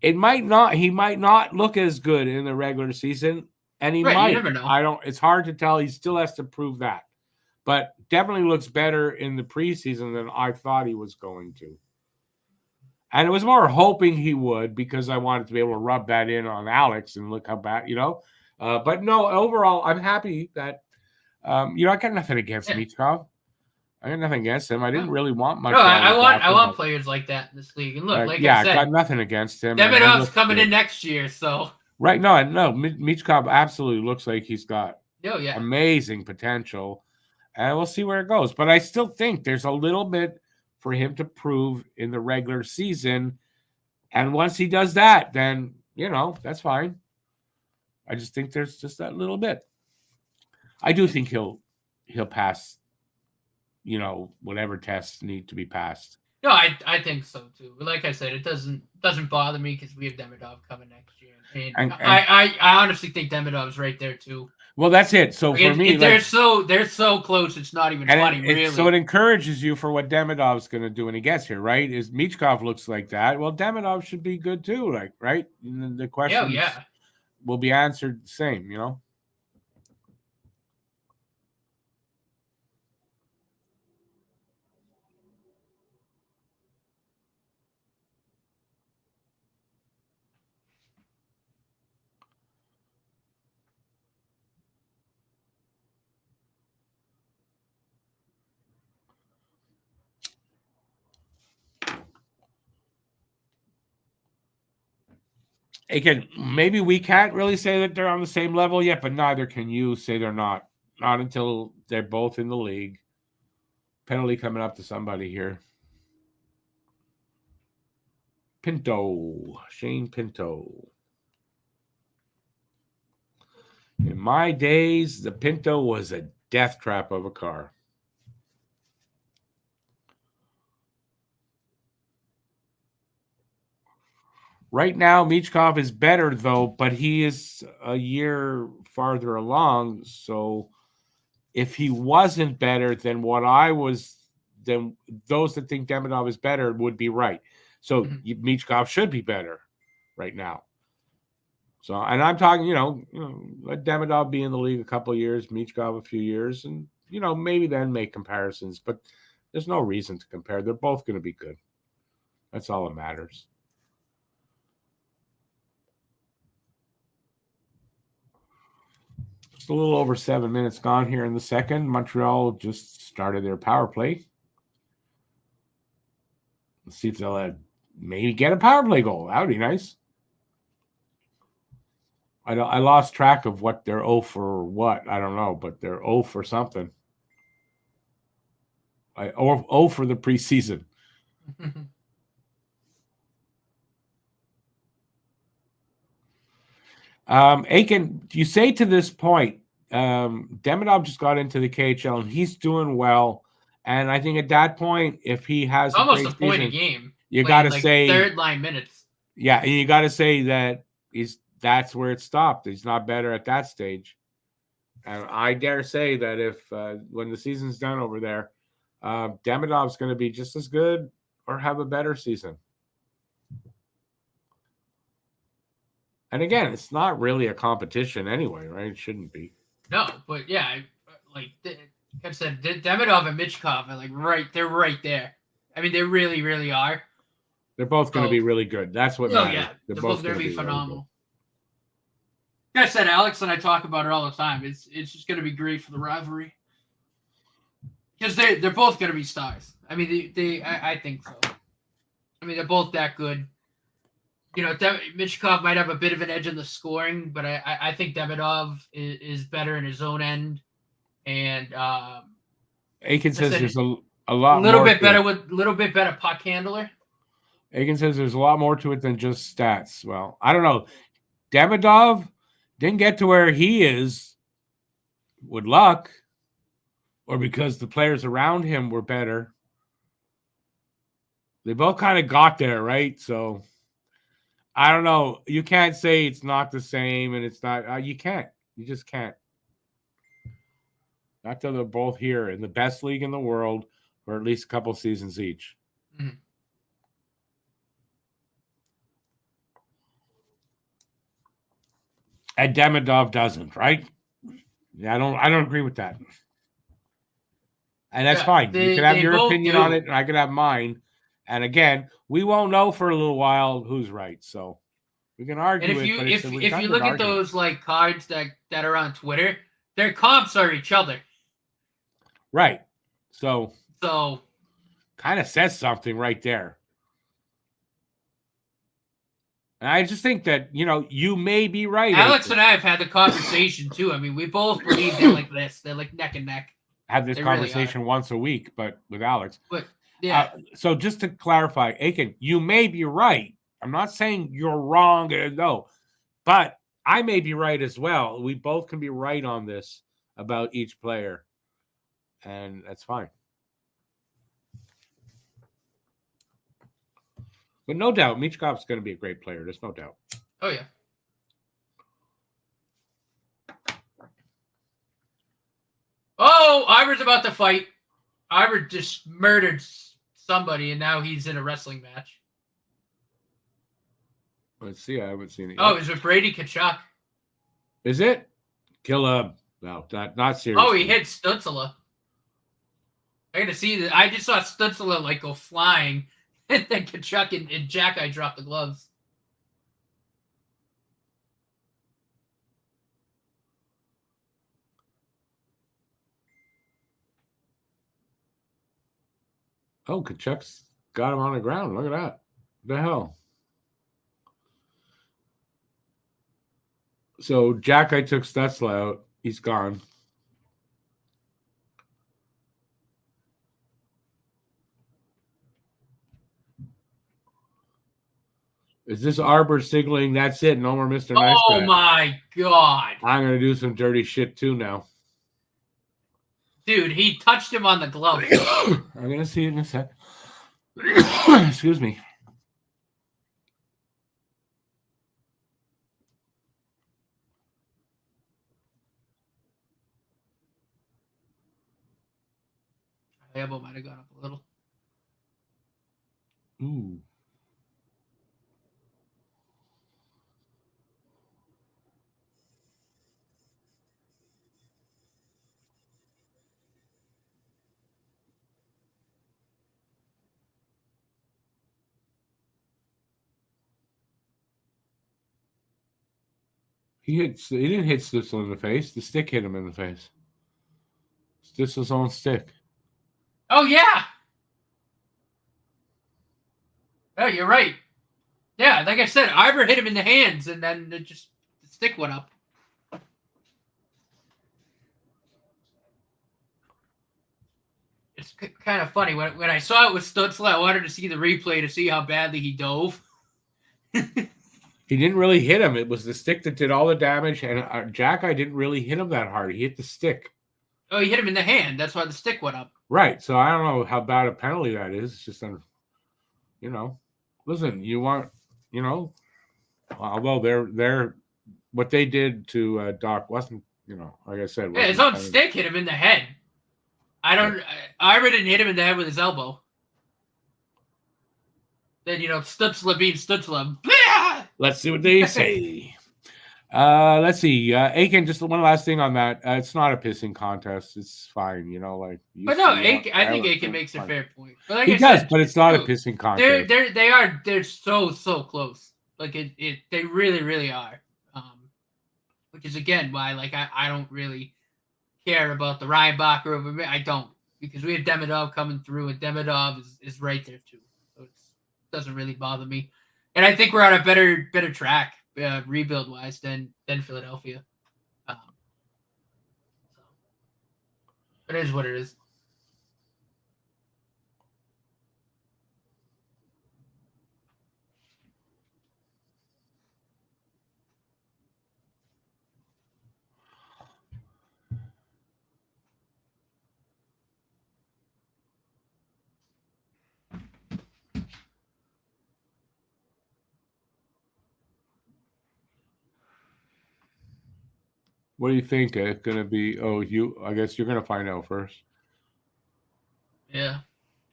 he might not look as good in the regular season, and he might. You never know. It's hard to tell. He still has to prove that, but definitely looks better in the preseason than I thought he was going to. And it was more hoping he would, because I wanted to be able to rub that in on Alex and look how bad, But no, overall, I'm happy that, I got nothing against Michkov. I got nothing against him. I didn't really want much. No, I want players like that in this league. And look, I said, got nothing against him. Demidov's coming in next year, so. Right, no, Michkov absolutely looks like he's got amazing potential, and we'll see where it goes. But I still think there's a little bit for him to prove in the regular season, and once he does that, then that's fine. I just think there's just that little bit. I do think he'll pass, whatever tests need to be passed. No, I think so too. But like I said, it doesn't bother me because we have Demidov coming next year, and I honestly think Demidov's right there too. Well, that's it. So for me, they're so close. It's not even funny, really. So it encourages you for what Demidov's going to do when he gets here, right? Is Michkov looks like that? Well, Demidov should be good too, right? And the question will be answered the same, Again, maybe we can't really say that they're on the same level yet, but neither can you say they're not. Not until they're both in the league. Penalty coming up to somebody here. Shane Pinto. In my days, the Pinto was a death trap of a car. Right now, Michkov is better, though, but he is a year farther along. So if he wasn't better than what I was, then those that think Demidov is better would be right. So Michkov should be better right now. So, and I'm talking, let Demidov be in the league a couple of years, Michkov a few years, and, maybe then make comparisons. But there's no reason to compare. They're both going to be good. That's all that matters. A little over 7 minutes gone here in the second. Montreal just started their power play. Let's see if they'll maybe get a power play goal. That would be nice. I lost track of what they're 0 for what. I don't know, but they're 0 for something. 0 for the preseason. Aiken, you say to this point, Demidov just got into the KHL and he's doing well. And I think at that point, if he has almost a point a game, you got to say third line minutes. Yeah, and you got to say that that's where it stopped. He's not better at that stage. And I dare say that if when the season's done over there, Demidov's going to be just as good or have a better season. And again, it's not really a competition anyway, right? It shouldn't be. No, but yeah, like I said, Demidov and Michkov are they're right there. I mean, they really, really are. They're both going to be really good. That's what matters. Yeah, they're both going to be phenomenal. Really, like I said, Alex and I talk about it all the time. It's just going to be great for the rivalry. Because they're both going to be stars. I mean, I think so. I mean, they're both that good. Michkov might have a bit of an edge in the scoring, but I think Demidov is better in his own end. And Aiken says there's a lot little bit better puck handler. Aiken says there's a lot more to it than just stats. Well, I don't know. Demidov didn't get to where he is with luck or because the players around him were better. They both kind of got there, right? So I don't know. You can't say it's not the same and it's not. You can't. You just can't. Not till they're both here in the best league in the world for at least a couple seasons each. Mm-hmm. And Demidov doesn't, right? Yeah, I don't agree with that. And that's fine. You can have your opinion on it, and I can have mine. And again, we won't know for a little while who's right. So we can argue and if you look at those like cards that are on Twitter, their comps are each other. Right. So kind of says something right there. And I just think that, you may be right. Alex and I have had the conversation too. I mean, we both believe they're like this. They're like neck and neck. Have this conversation once a week, but with Alex. But yeah. So just to clarify, Aiken, you may be right. I'm not saying you're wrong. No, but I may be right as well. We both can be right on this about each player, and that's fine. But no doubt, Michkov's going to be a great player. There's no doubt. Oh, yeah. Oh, Ivor's about to fight. Ivor just murdered somebody, and now he's in a wrestling match. Let's see. I haven't seen it yet. Oh, is it Brady Tkachuk? Is it? Kill him. No, not seriously. Oh, he hit Stützle. I got to see that. I just saw Stützle like go flying, and then Tkachuk and Jack-Eye dropped the gloves. Oh, Tkachuk's got him on the ground. Look at that. What the hell? So Jack-Eye took Stützle out. He's gone. Is this Arbor signaling? That's it. No more Mr. Nice Guy. Oh, my God. I'm going to do some dirty shit, too, now. Dude, he touched him on the glove. I'm going to see it in a sec. Excuse me. My elbow might have gone up a little. Ooh. He didn't hit Stützle in the face. The stick hit him in the face. Stützle's own stick. Oh, yeah. Oh, you're right. Yeah, like I said, Ivor hit him in the hands, and then the stick went up. It's kind of funny. When I saw it with Stützle, I wanted to see the replay to see how badly he dove. He didn't really hit him. It was the stick that did all the damage, and Jack-Eye didn't really hit him that hard. He hit the stick. Oh, he hit him in the hand. That's why the stick went up. Right. So I don't know how bad a penalty that is. It's just, listen, you want, although they're what they did to Doc wasn't, like I said. Yeah, his own stick hit him in the head. Ivor didn't hit him in the head with his elbow. Then, Stützle being Stützle. Let's see what they say. Let's see. Aiken, just one last thing on that. It's not a pissing contest. It's fine, But no, I think Aiken makes a fair point. But like he does, but it's not a pissing contest. They're so close. Like they really, really are. Which is again why I don't really care about the Reinbacher over me. I don't, because we have Demidov coming through, and Demidov is right there too. So it doesn't really bother me. And I think we're on a better track rebuild wise than Philadelphia. So it is what it is. What do you think it's going to be? Oh, I guess you're going to find out first. Yeah.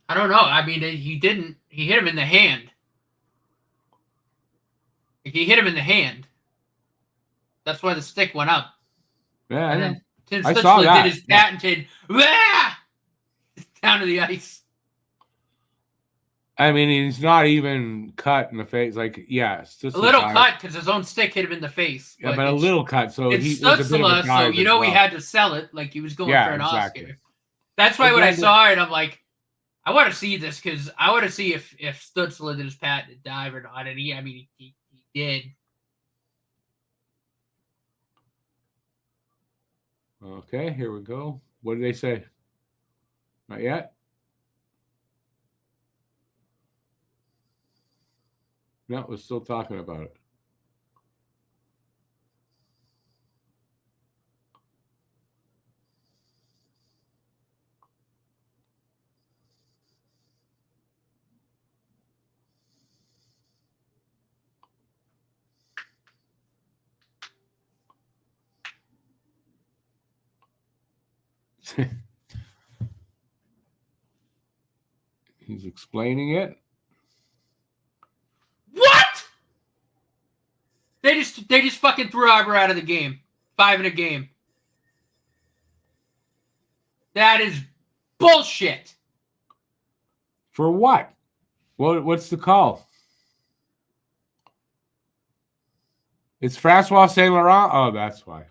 I don't know. I mean, he didn't. He hit him in the hand. He hit him in the hand. That's why the stick went up. Yeah, and I know. then Tim I saw Stützle that. did his patented down to the ice. I mean, he's not even cut in the face. Like, yeah, A little cut because his own stick hit him in the face. Yeah, but a little cut. So it's he was a bit of a Stützle, so dive as he well. had to sell it like he was going for an exactly. Oscar. That's why when I saw it, I'm like, I want to see this because I want to see if Stützle did his patented dive or not. And he did. Okay, here we go. What did they say? Not yet? No, we're still talking about it. He's explaining it. What? They just fucking threw Arbor out of the game. 5 in a game. That is bullshit. For what? What's the call? It's Francois Saint Laurent? Oh, that's why.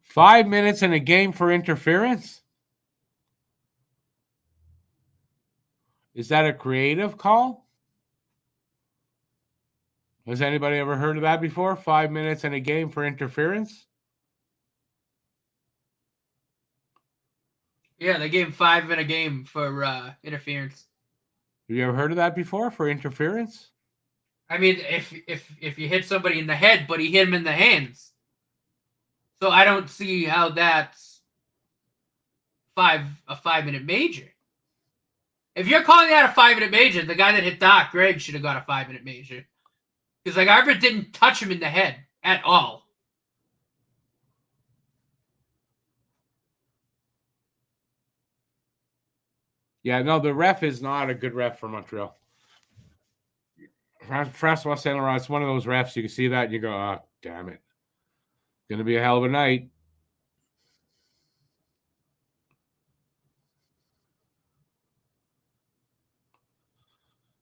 Five minutes in a game for interference? Is that a creative call? Has anybody ever heard of that before? 5 minutes in a game for interference? Yeah, they gave him 5 in a game for interference. Have you ever heard of that before for interference? I mean, if you hit somebody in the head, but he hit him in the hands. So I don't see how that's a 5-minute major. If you're calling that a 5-minute major, the guy that hit Doc Gregg should have got a 5-minute major. Because Arbor didn't touch him in the head at all. Yeah, no, the ref is not a good ref for Montreal. Francois Saint Laurent, it's one of those refs, you can see that and you go, oh, damn it. Going to be a hell of a night.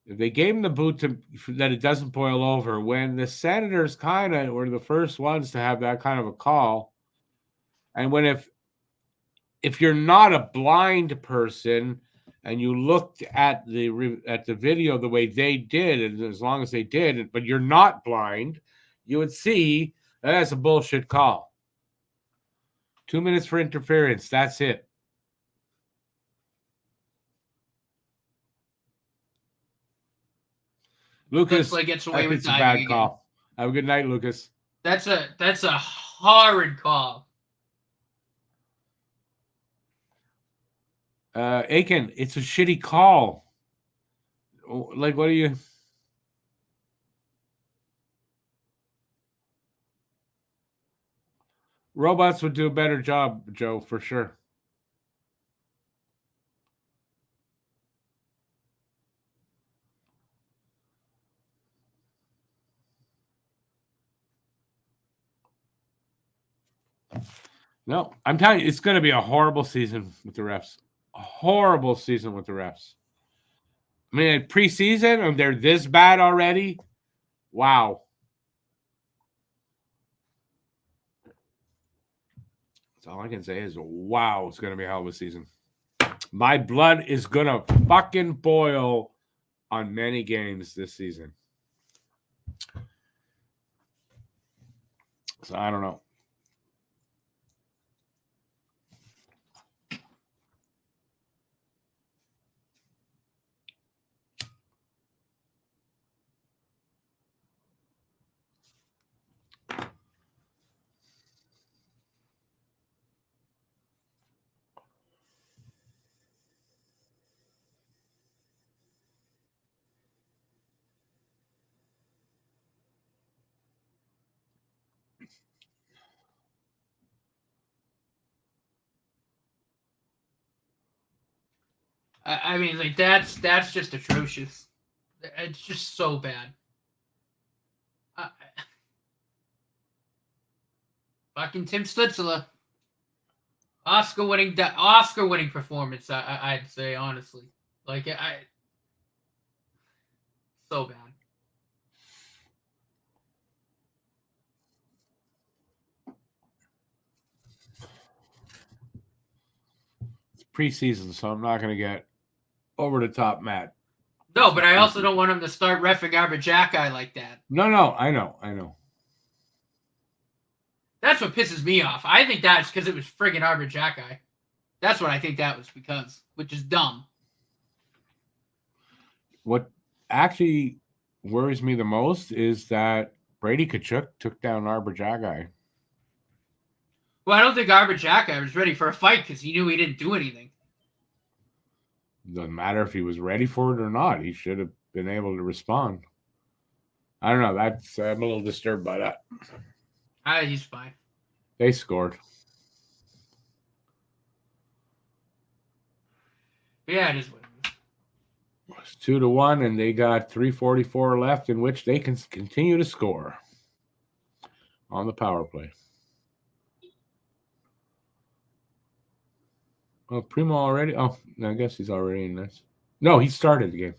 If they gave him the boot that it doesn't boil over, when the Senators kind of were the first ones to have that kind of a call, and when if you're not a blind person and you looked at the video the way they did, and as long as they did, but you're not blind, you would see that's a bullshit call. 2 minutes for interference. That's it. Lucas gets away with a bad call. Have a good night, Lucas. That's a horrid call. Aiken, it's a shitty call. Like, what are you? Robots would do a better job, Joe, for sure. No, I'm telling you, it's going to be a horrible season with the refs. A horrible season with the refs. I mean, preseason, and they're this bad already. Wow. That's all I can say is, wow, it's going to be a hell of a season. My blood is going to fucking boil on many games this season. So I don't know. I mean, like that's just atrocious. It's just so bad. Fucking Tim Stützle, Oscar-winning performance. I'd say honestly, like so bad. It's preseason, so I'm not going to get over the top mad. No, but I also don't want him to start reffing Arbor-Xhekaj like that. No, I know. That's what pisses me off. I think that's because it was friggin' Arbor-Xhekaj. That's what I think that was because, which is dumb. What actually worries me the most is that Brady Tkachuk took down Arbor-Xhekaj. Well, I don't think Arbor-Xhekaj was ready for a fight because he knew he didn't do anything. Doesn't matter if he was ready for it or not. He should have been able to respond. I don't know. I'm a little disturbed by that. He's fine. They scored. Yeah, it is what it is. It's 2-1, and they got 3:44 left, in which they can continue to score on the power play. Oh, Primo already? Oh, I guess he's already in this. No, he started the game.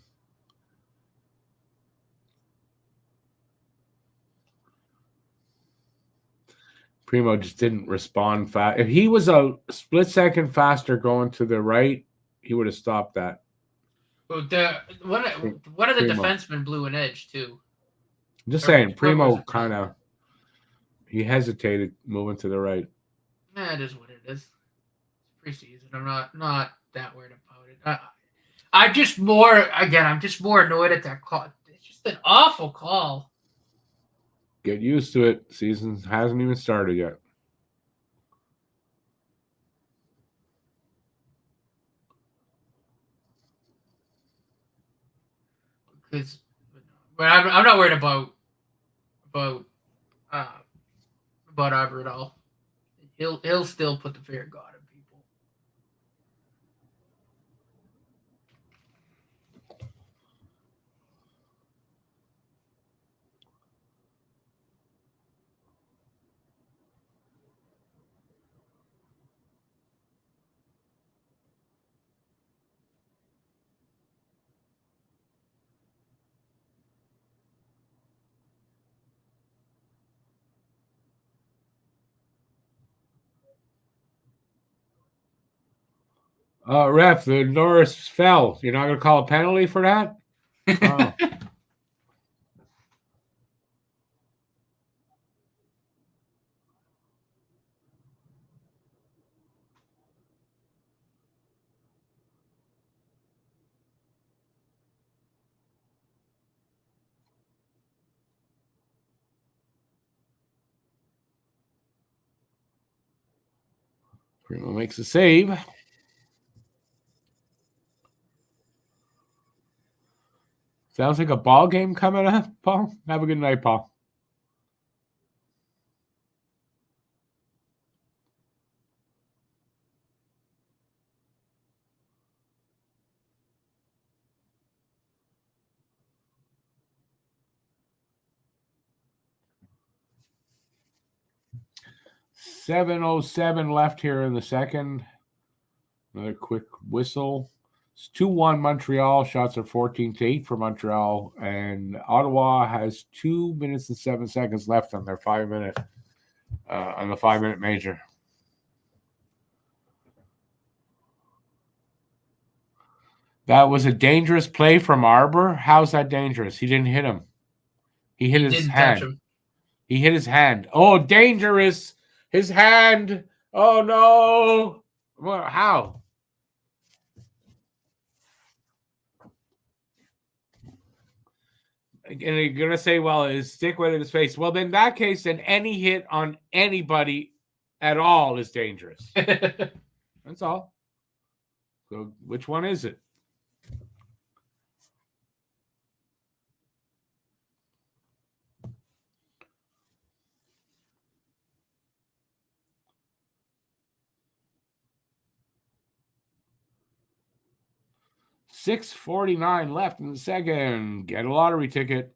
Primo just didn't respond fast. If he was a split second faster going to the right, he would have stopped that. Well, one of the defensemen blew an edge too. I'm just saying, Primo kind of he hesitated moving to the right. Yeah, it is what it is. It's preseason. I'm not that worried about it. I'm just more annoyed at that call. It's just an awful call. Get used to it. Season hasn't even started yet. But I'm not worried about Arbor at all. He'll still put the fear of God in people. Ref, the Norris fell. You're not going to call a penalty for that? Oh. Primo makes a save. Sounds like a ball game coming up, Paul. Have a good night, Paul. .707 left here in the second. Another quick whistle. It's 2-1 Montreal. Shots are 14-8 for Montreal. And Ottawa has 2 minutes and 7 seconds left on their 5-minute on the 5-minute major. That was a dangerous play from Arbor. How's that dangerous? He didn't hit him. He hit his hand. He hit his hand. Oh, dangerous. His hand. Oh, no. Well, how? And you're going to say, well, his stick went in his face. Well, then in that case, then any hit on anybody at all is dangerous. That's all. So which one is it? 6:49 left in the second. Get a lottery ticket.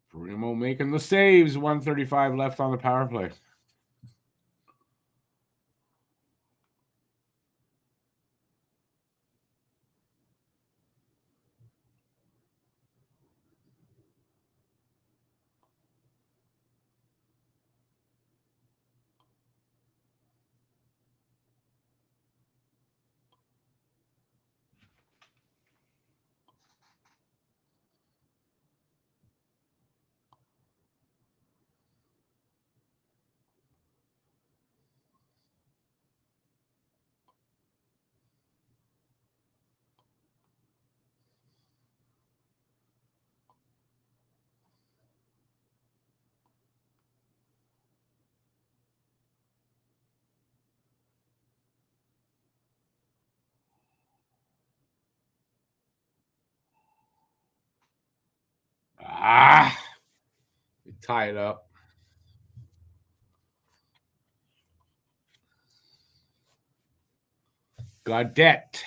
Primo making the saves. 1:35 left on the power play. Tie it up. Gaudette.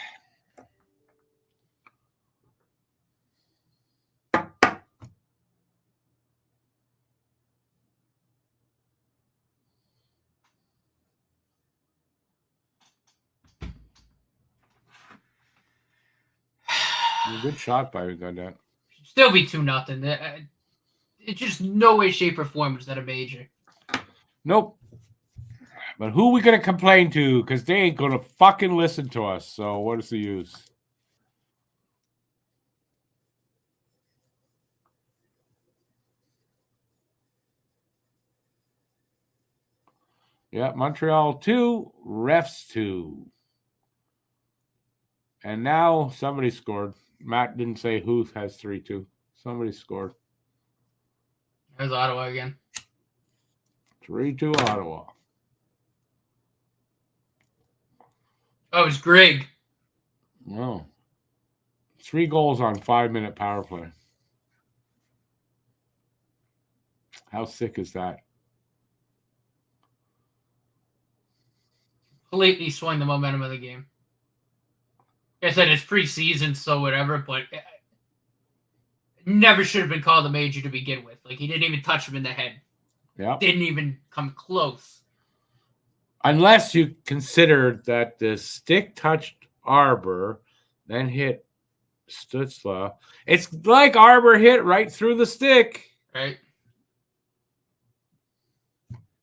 Good shot by Gaudette. Still be 2-0. It's just no way, shape, or form was that a major. Nope. But who we gonna complain to? Because they ain't gonna fucking listen to us. So what is the use? Yeah, Montreal 2, refs 2. And now somebody scored. Matt didn't say who has 3-2. Somebody scored. There's Ottawa again. 3-2 Ottawa. Oh, it's Greg. No. 3 goals on 5-minute power play. How sick is that? Completely swung the momentum of the game. Like I said, it's preseason, so whatever, but it never should have been called a major to begin with. Like, he didn't even touch him in the head. Yeah. Didn't even come close. Unless you consider that the stick touched Arbor, then hit Stützle. It's like Arbor hit right through the stick. Right?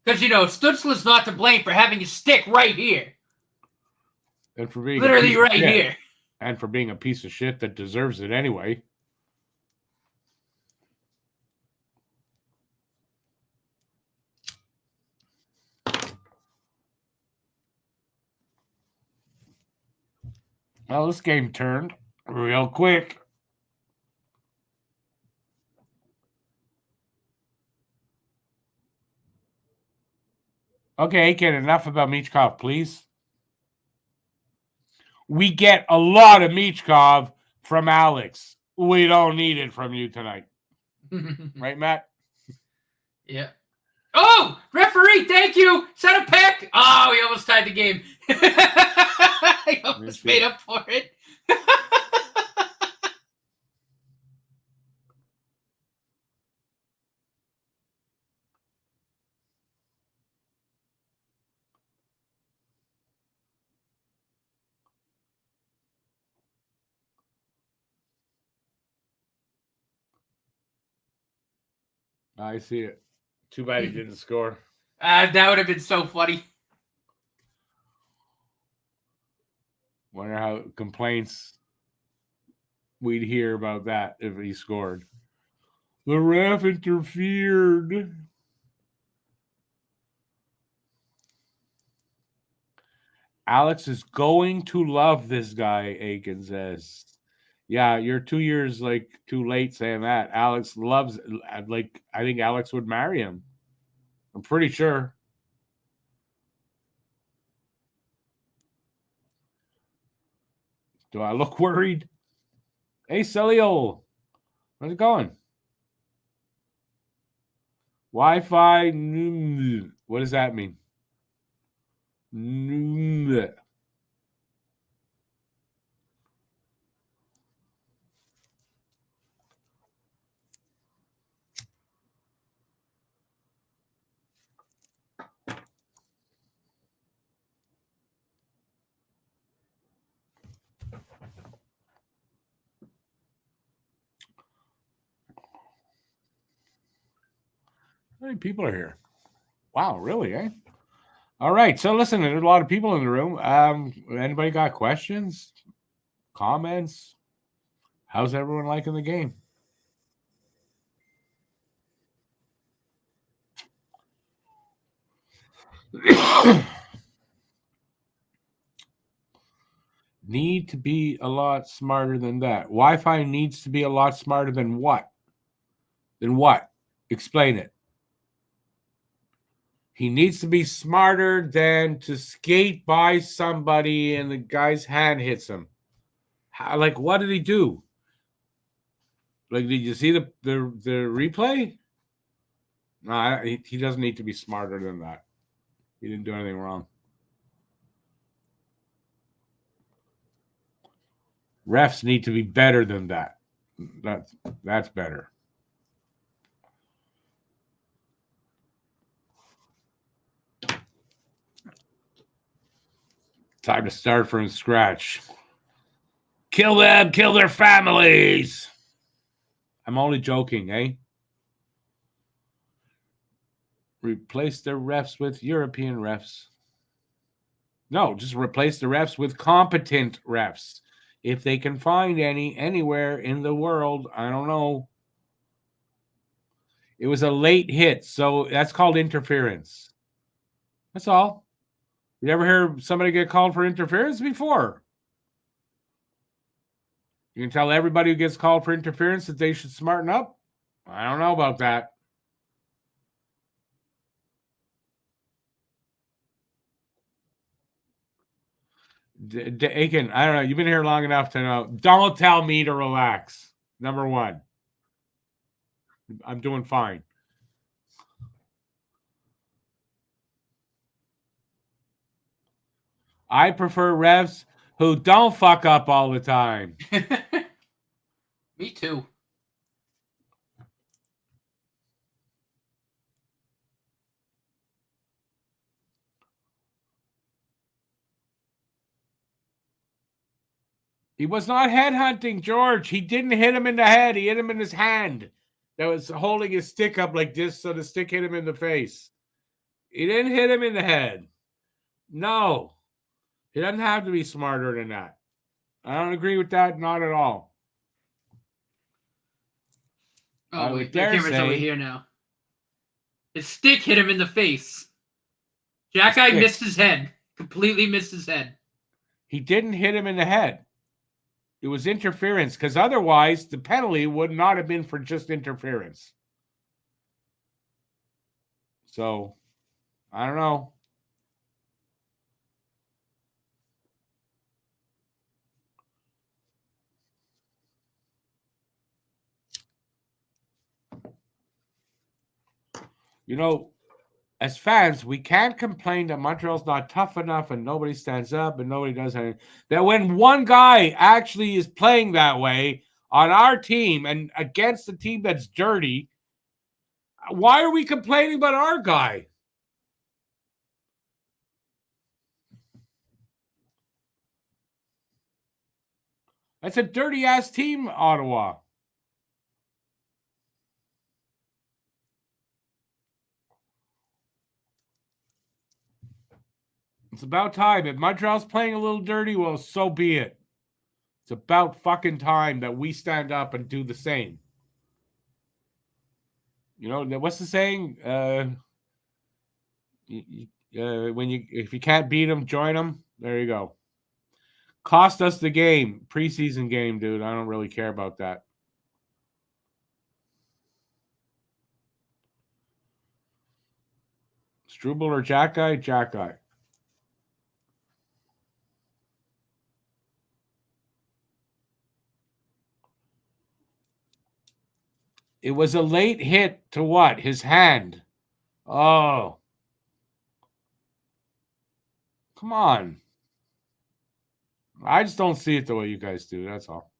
Because, Stützle's not to blame for having his stick right here. And for being literally right here. And for being a piece of shit that deserves it anyway. Well, this game turned real quick. Okay, Aiken, enough about Michkov, please. We get a lot of Michkov from Alex. We don't need it from you tonight. Right, Matt? Yeah. Oh, referee, thank you. Set a pick. Oh, he almost tied the game. He almost made up for it. I see it. Too bad he didn't score. That would have been so funny. Wonder how complaints we'd hear about that if he scored. The ref interfered. Alex is going to love this guy, Aiken says. Yeah, you're 2 years too late saying that. Alex loves, I think Alex would marry him. I'm pretty sure. Do I look worried? Hey, Celio. How's it going? Wi-Fi. What does that mean? How many people are here? Wow, really, eh? All right. So listen, there's a lot of people in the room. Anybody got questions? Comments? How's everyone liking the game? Need to be a lot smarter than that. Wi-Fi needs to be a lot smarter than what? Than what? Explain it. He needs to be smarter than to skate by somebody and the guy's hand hits him. How, like, what did he do? Like, did you see the replay? No, he doesn't need to be smarter than that. He didn't do anything wrong. Refs need to be better than that. That's better. Time to start from scratch. Kill them, kill their families. I'm only joking, eh? Replace the refs with European refs. No, just replace the refs with competent refs. If they can find any anywhere in the world, I don't know. It was a late hit, so that's called interference. That's all. You ever hear somebody get called for interference before? You can tell everybody who gets called for interference that they should smarten up? I don't know about that. Aiken, I don't know. You've been here long enough to know. Don't tell me to relax. Number one. I'm doing fine. I prefer refs who don't fuck up all the time. Me too. He was not headhunting George. He didn't hit him in the head. He hit him in his hand that was holding his stick up like this so the stick hit him in the face. He didn't hit him in the head. No. He doesn't have to be smarter than that. I don't agree with that. Not at all. Oh, wait. The camera's over here now. His stick hit him in the face. Jack-Eye missed his head. Completely missed his head. He didn't hit him in the head. It was interference, because otherwise the penalty would not have been for just interference. So, I don't know. You know, as fans, we can't complain that Montreal's not tough enough and nobody stands up and nobody does anything. That when one guy actually is playing that way on our team and against a team that's dirty, why are we complaining about our guy? That's a dirty-ass team, Ottawa. It's about time. If Montreal's playing a little dirty, well, so be it. It's about fucking time that we stand up and do the same. You know, what's the saying? If you can't beat them, join them. There you go. Cost us the game. Preseason game, dude. I don't really care about that. Struble or Jack Guy? Jack Guy. It was a late hit to what? His hand. Oh. Come on. I just don't see it the way you guys do. That's all.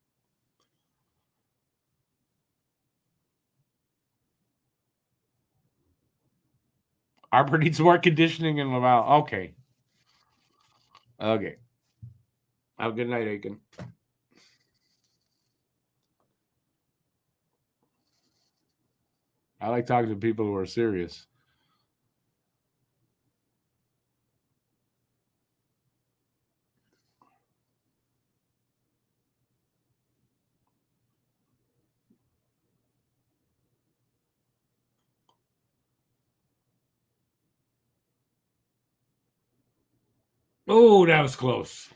Arbor needs more conditioning in Laval. Okay. Have a good night, Aiken. I like talking to people who are serious. Oh, that was close.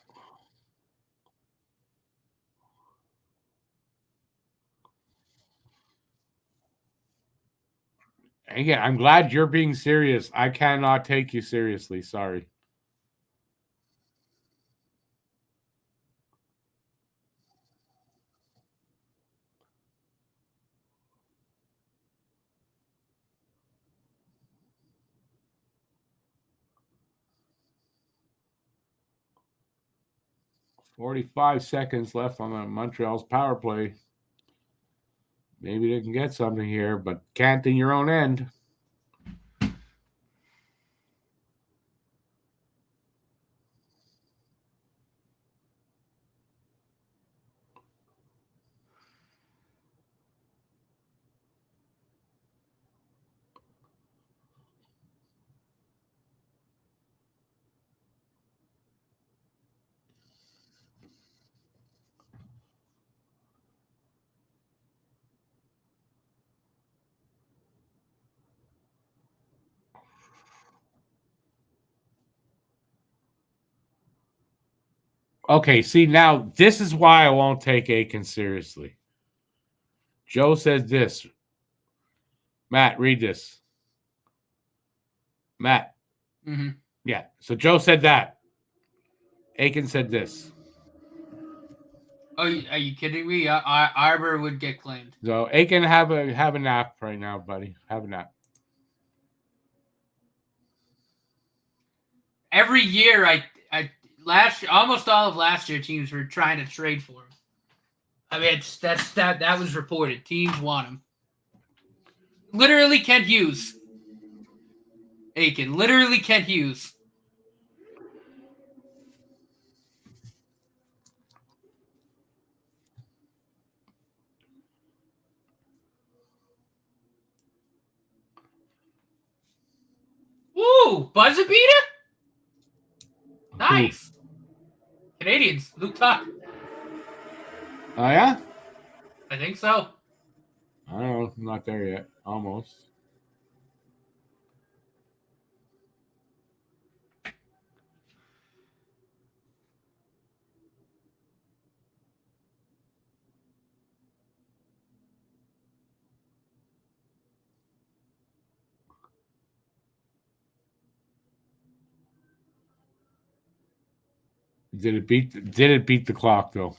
Again, I'm glad you're being serious. I cannot take you seriously. Sorry. $45 seconds left on the Montreal's power play. Maybe they can get something here, but can't in your own end. Okay, see, now this is why I won't take Aiken seriously. Joe said this. Matt, read this. Matt. Mm-hmm. Yeah, so Joe said that. Aiken said this. Oh, are you kidding me? Arbor would get claimed. So Aiken, have a nap right now, buddy. Have a nap. Every year, almost all of last year, teams were trying to trade for him. I mean, that was reported. Teams want him. Literally, Kent Hughes. Aiken. Literally, Kent Hughes. Woo! Buzzer beater? Nice. Canadiens. Luke Tuck. Oh, yeah? I think so. I don't know. I'm not there yet. Almost. Did it beat the clock, though?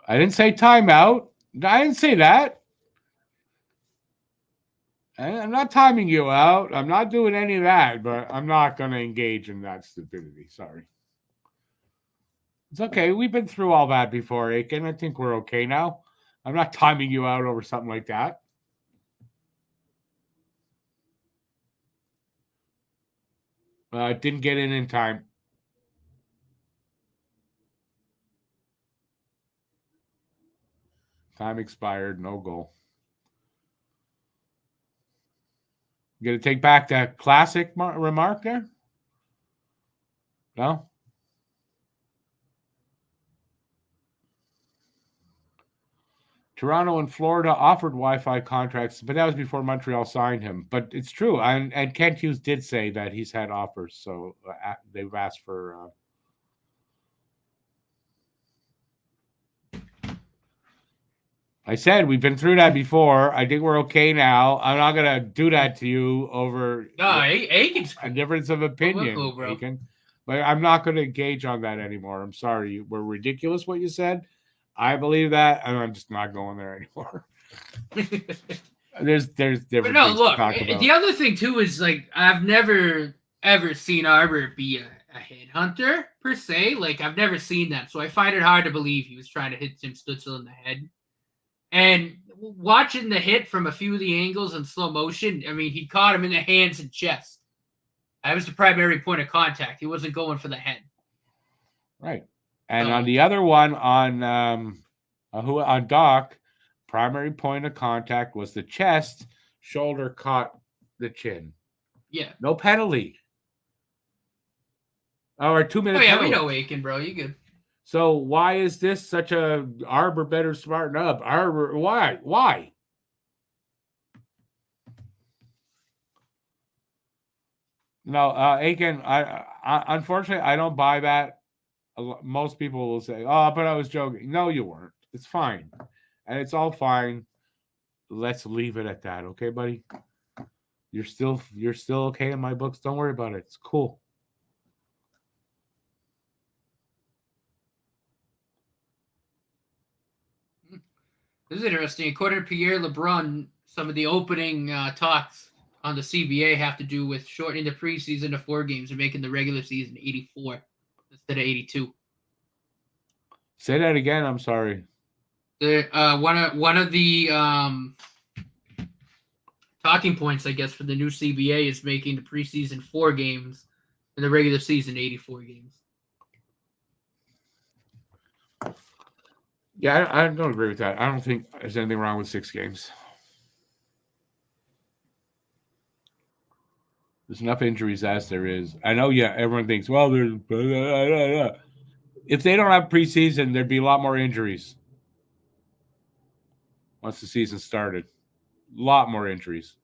I didn't say timeout. I didn't say that. I'm not timing you out. I'm not doing any of that, but I'm not going to engage in that stupidity. Sorry. It's okay. We've been through all that before, Aiken. I think we're okay now. I'm not timing you out over something like that. Didn't get in time. Time expired. No goal. You going to take back that classic remark there? No? Toronto and Florida offered Wi-Fi contracts, but that was before Montreal signed him. But it's true. And Kent Hughes did say that he's had offers. So they've asked for I said we've been through that before. I think we're okay now. I'm not gonna do that to you over Aiken's cool. a difference of opinion, cool, bro. Aiken. But I'm not going to engage on that anymore. I'm sorry. You were ridiculous what you said. I believe that, and I'm just not going there anymore. There's different things to talk about. The other thing too is like I've never ever seen Arbor be a headhunter per se. Like I've never seen that, so I find it hard to believe he was trying to hit Tim Stützle in the head. And watching the hit from a few of the angles in slow motion, I mean, he caught him in the hands and chest. That was the primary point of contact. He wasn't going for the head. Right. And on the other one, on Doc, primary point of contact was the chest. Shoulder caught the chin. Yeah. No penalty. Or 2 minutes. Oh, yeah, penalty. We know Aiken, bro. You good. So why is this such a Arbor better smarten up? Arbor, why? Why? No, Aiken, I unfortunately I don't buy that. Most people will say, "Oh, but I was joking." No, you weren't. It's fine, and it's all fine. Let's leave it at that, okay, buddy? You're still okay in my books. Don't worry about it. It's cool. This is interesting. According to Pierre LeBrun, some of the opening talks on the CBA have to do with shortening the preseason to 4 games and making the regular season 84 instead of 82. Say that again. I'm sorry. One of the talking points, I guess, for the new CBA is making the preseason 4 games and the regular season 84 games. Yeah, I don't agree with that. I don't think there's anything wrong with 6 games. There's enough injuries as there is. I know, yeah, everyone thinks, well, there's... If they don't have preseason, there'd be a lot more injuries once the season started. A lot more injuries.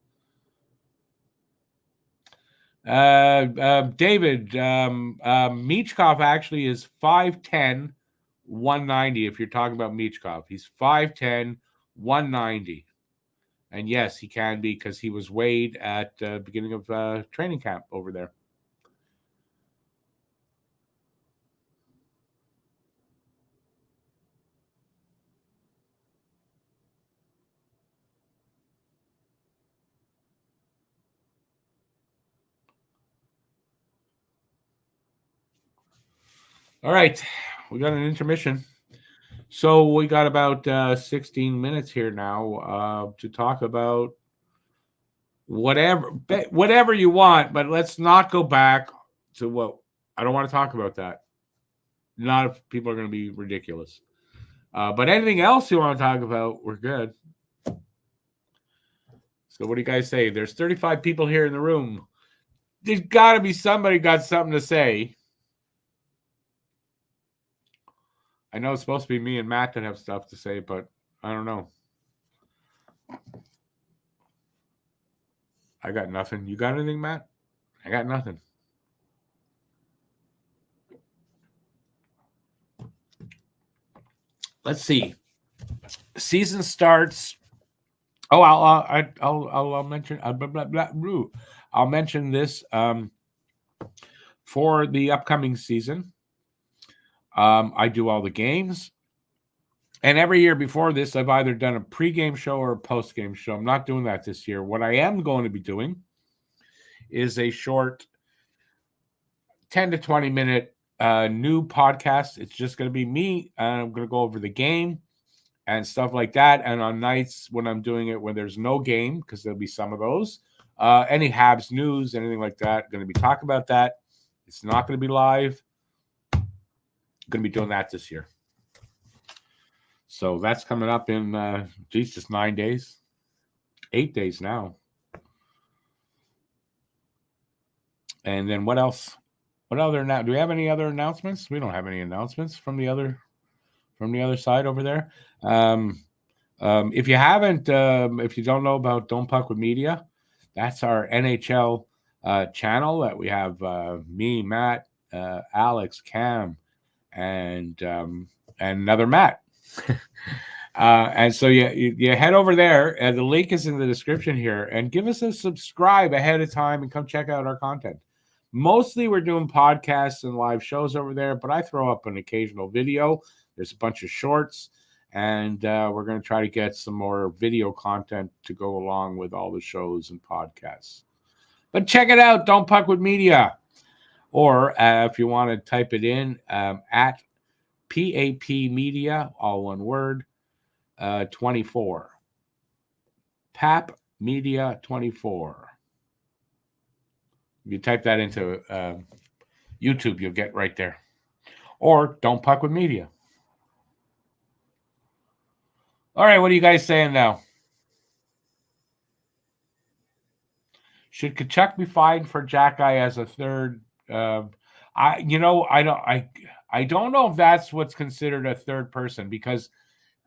David, Michkov actually is 5'10", 190, if you're talking about Michkov. He's 5'10", 190. And yes, he can be because he was weighed at the beginning of training camp over there. All right, we got an intermission. So we got about 16 minutes here now to talk about whatever you want, but let's not go back to what I don't want to talk about that. Not if people are going to be ridiculous. But anything else you want to talk about, we're good. So what do you guys say? There's 35 people here in the room. There's got to be somebody got something to say. I know it's supposed to be me and Matt that have stuff to say, but I don't know. I got nothing. You got anything, Matt? I got nothing. Let's see. Season starts. Oh, I'll mention. I'll mention this for the upcoming season. I do all the games. And every year before this, I've either done a pregame show or a postgame show. I'm not doing that this year. What I am going to be doing is a short 10 to 20 minute new podcast. It's just going to be me. And I'm going to go over the game and stuff like that. And on nights when I'm doing it, when there's no game, because there'll be some of those, any Habs news, anything like that, going to be talking about that. It's not going to be live. Going to be doing that this year. So that's coming up in just 9 days, 8 days now. And then what else? What other now? Do we have any other announcements? We don't have any announcements from the other side over there. If you haven't, if you don't know about Don't Puck with Media, that's our NHL channel that we have me, Matt, Alex, Cam, and another Matt. And so you head over there, and the link is in the description here, and give us a subscribe ahead of time and come check out our content. Mostly we're doing podcasts and live shows over there, but I throw up an occasional video. There's a bunch of shorts, and we're going to try to get some more video content to go along with all the shows and podcasts. But check it out, Don't Puck with Media. Or if you want to type it in, at PAP Media, all one word, 24. PAP Media 24. If you type that into YouTube, you'll get right there. Or Don't Puck with Media. All right, what are you guys saying now? Should Tkachuk be fined for Jack-Eye as a third? I don't know if that's what's considered a third person, because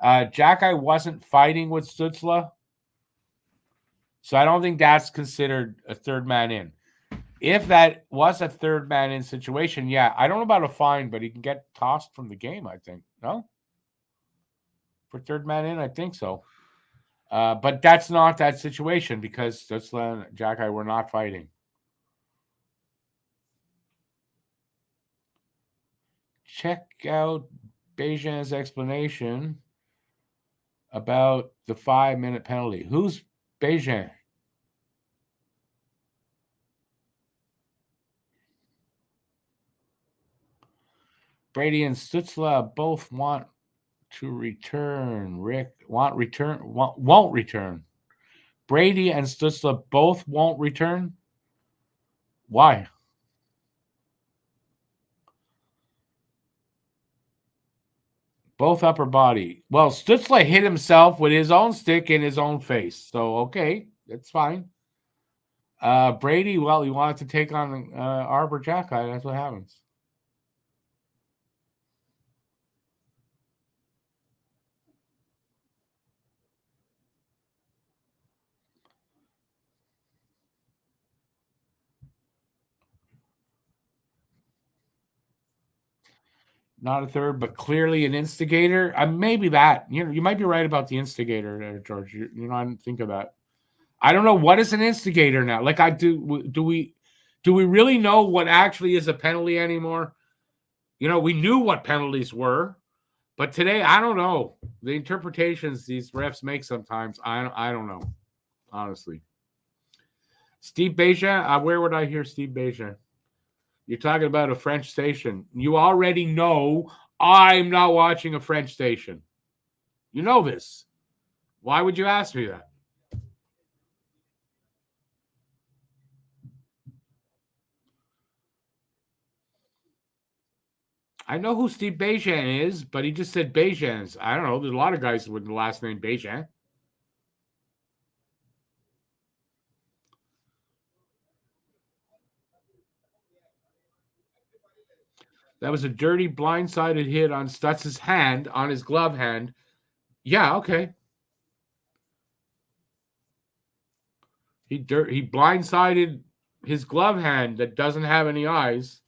Jack-Eye wasn't fighting with Stützle, so I don't think that's considered a third man in. If that was a third man in situation, yeah, I don't know about a fine, but he can get tossed from the game, I think. No? For third man in, I think so. But that's not that situation, because Stützle and Jack-Eye were not fighting. Check out Bejan's explanation about the 5-minute penalty. Who's Bejan? Brady and Stützle both want to return. Won't return. Brady and Stützle both won't return. Why? Both upper body. Well, Stützle hit himself with his own stick in his own face. So, okay, that's fine. Brady, well, he wanted to take on Arbor Jack-Eye. That's what happens. Not a third, but clearly an instigator. Maybe that. You might be right about the instigator there, George. I didn't think of that. I don't know what is an instigator now. Like, do we really know what actually is a penalty anymore? We knew what penalties were, but today I don't know. The interpretations these refs make sometimes, I don't know, honestly. Steve Bejan, where would I hear Steve Bejan? You're talking about a French station. You already know I'm not watching a French station. You know this. Why would you ask me that? I know who Steve Bejan is, but he just said Bejans. I don't know. There's a lot of guys with the last name Bejan. That was a dirty blindsided hit on Stutz's hand, on his glove hand. Yeah, okay. He blindsided his glove hand that doesn't have any eyes.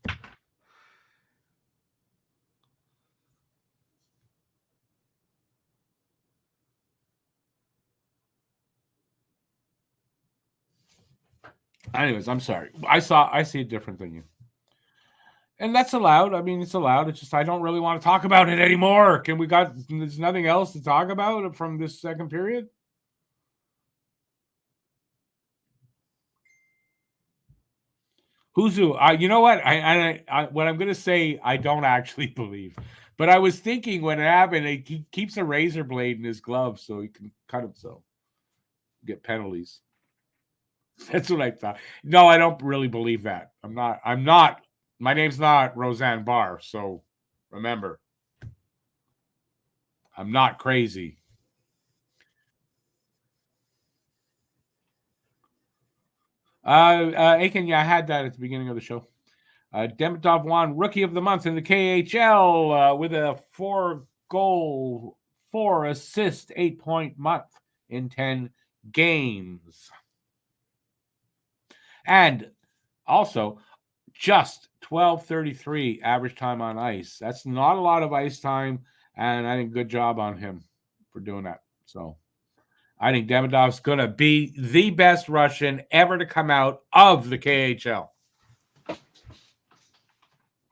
Anyways, I'm sorry. I see it different than you. And that's allowed. I mean, it's allowed. It's just I don't really want to talk about it anymore. There's nothing else to talk about from this second period? Who's who? You know what? What I'm going to say, I don't actually believe. But I was thinking when it happened, he keeps a razor blade in his glove so he can cut himself, get penalties. That's what I thought. No, I don't really believe that. I'm not. My name's not Roseanne Barr, so remember, I'm not crazy. Aiken, yeah, I had that at the beginning of the show. Demidov won Rookie of the Month in the KHL with a 4-goal, 4-assist, 8-point month in 10 games. And also, just 12:33 average time on ice. That's not a lot of ice time, and I think good job on him for doing that. So I think Demidov's going to be the best Russian ever to come out of the KHL. I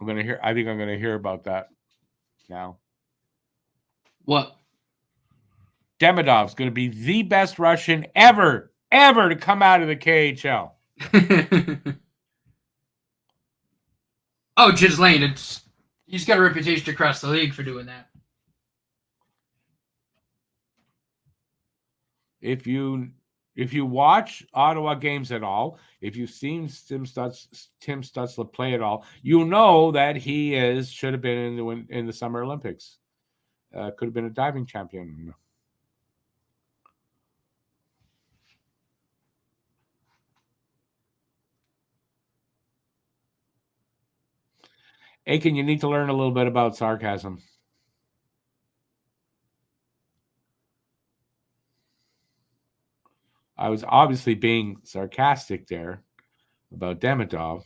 think I'm going to hear about that now. What? Demidov's going to be the best Russian ever to come out of the KHL. Oh, Ghislaine, he's got a reputation across the league for doing that. If you watch Ottawa games at all, if you've seen Tim Stutzla play at all, you know that he should have been in the Summer Olympics. Could have been a diving champion. Aiken, you need to learn a little bit about sarcasm. I was obviously being sarcastic there about Demidov.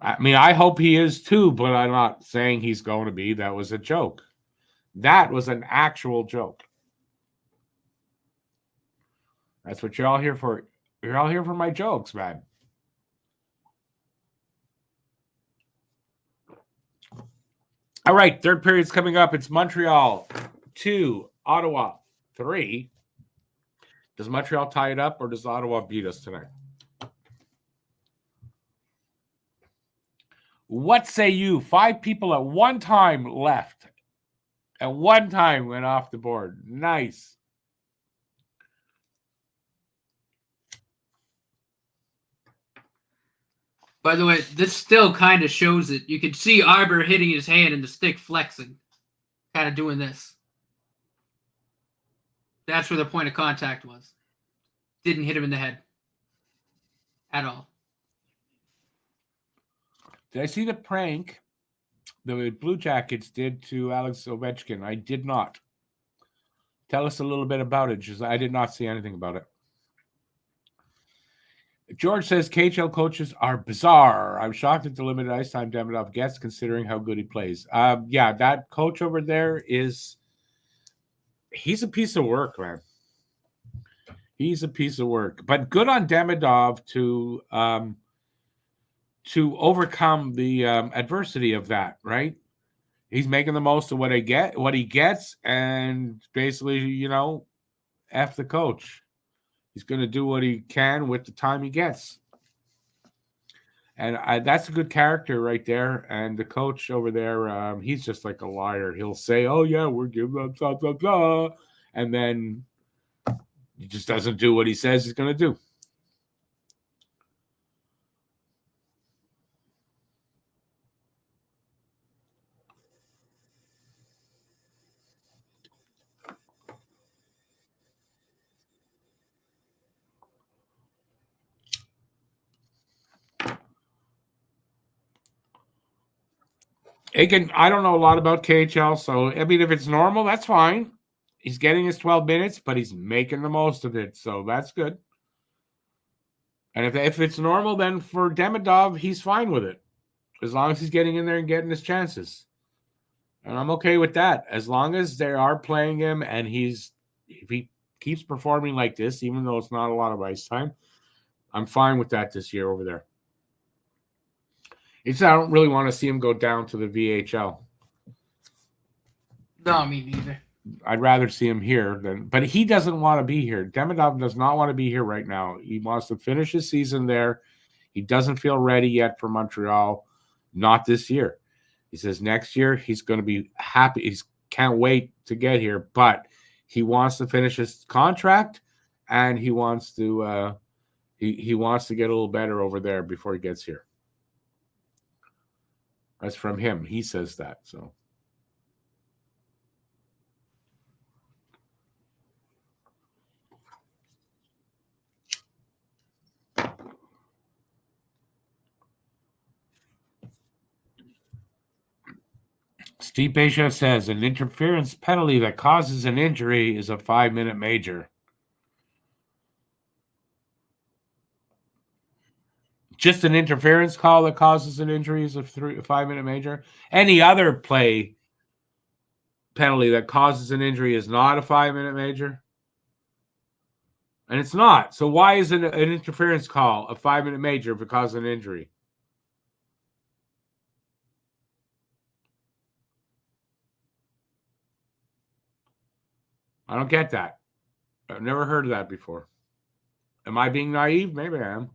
I mean, I hope he is too, but I'm not saying he's going to be. That was a joke. That was an actual joke. That's what you're all here for. You're all here for my jokes, man. All right, third period's coming up. It's Montreal 2, Ottawa 3. Does Montreal tie it up or does Ottawa beat us tonight? What say you? 5 people at one time left. At one time went off the board. Nice. By the way, this still kind of shows it. You can see Arbor hitting his hand and the stick flexing. Kind of doing this. That's where the point of contact was. Didn't hit him in the head. At all. Did I see the prank the Blue Jackets did to Alex Ovechkin? I did not. Tell us a little bit about it. Just, I did not see anything about it. George says KHL coaches are bizarre. I'm shocked at the limited ice time Demidov gets, considering how good he plays. Yeah, that coach over there he's a piece of work, man. He's a piece of work. But good on Demidov to overcome the adversity of that, right? He's making the most of what he gets, and basically, F the coach. He's going to do what he can with the time he gets. And that's a good character right there. And the coach over there, he's just like a liar. He'll say, oh, yeah, we're giving them blah, blah, blah. And then he just doesn't do what he says he's going to do. Again, I don't know a lot about KHL, so, I mean, if it's normal, that's fine. He's getting his 12 minutes, but he's making the most of it, so that's good. And if it's normal, then for Demidov, he's fine with it, as long as he's getting in there and getting his chances. And I'm okay with that, as long as they are playing him and if he keeps performing like this, even though it's not a lot of ice time, I'm fine with that this year over there. I don't really want to see him go down to the VHL. No, me neither. I'd rather see him here but he doesn't want to be here. Demidov does not want to be here right now. He wants to finish his season there. He doesn't feel ready yet for Montreal. Not this year. He says next year he's going to be happy. He can't wait to get here, but he wants to finish his contract and he wants to he wants to get a little better over there before he gets here. That's from him. He says that. So. Steve Beisha says an interference penalty that causes an injury is a 5-minute major. Just an interference call that causes an injury is a 5-minute major. Any other play penalty that causes an injury is not a 5-minute major? And it's not. So why is an interference call a 5-minute major if it causes an injury? I don't get that. I've never heard of that before. Am I being naive? Maybe I am.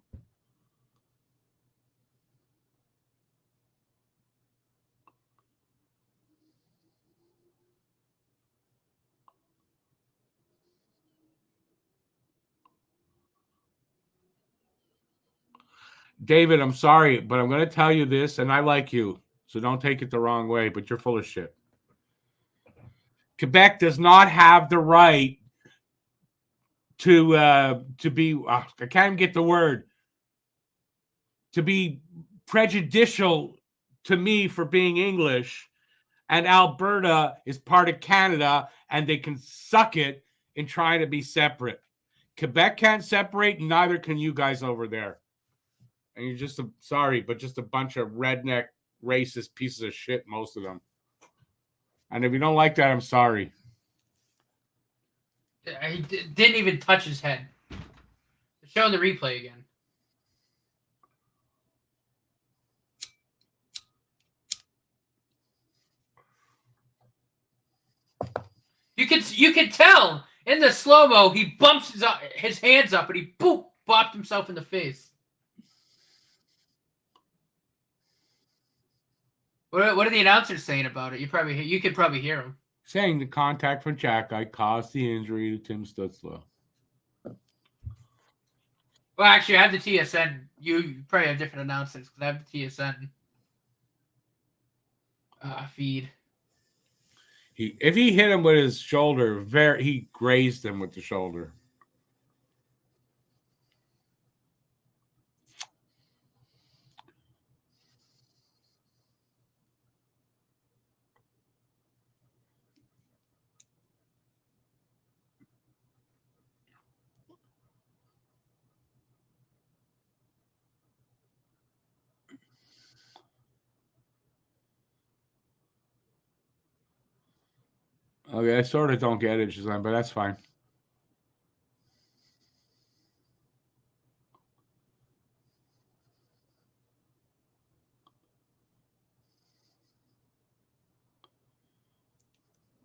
David, I'm sorry, but I'm going to tell you this, and I like you, so don't take it the wrong way, but you're full of shit. Quebec does not have the right to be, I can't even get the word, to be prejudicial to me for being English, and Alberta is part of Canada, and they can suck it in trying to be separate. Quebec can't separate, neither can you guys over there. And you're just just a bunch of redneck, racist pieces of shit, most of them. And if you don't like that, I'm sorry. He didn't even touch his head. They're showing the replay again. You can tell in the slow-mo he bumps his hands up and he bopped himself in the face. What are the announcers saying about it? You could probably hear them. Saying the contact from Jackeye caused the injury to Tim Stutzla. Well, actually, I have the TSN. You probably have different announcers because I have the TSN feed. If he hit him with his shoulder, he grazed him with the shoulder. Okay, I sort of don't get it, Shazam, but that's fine.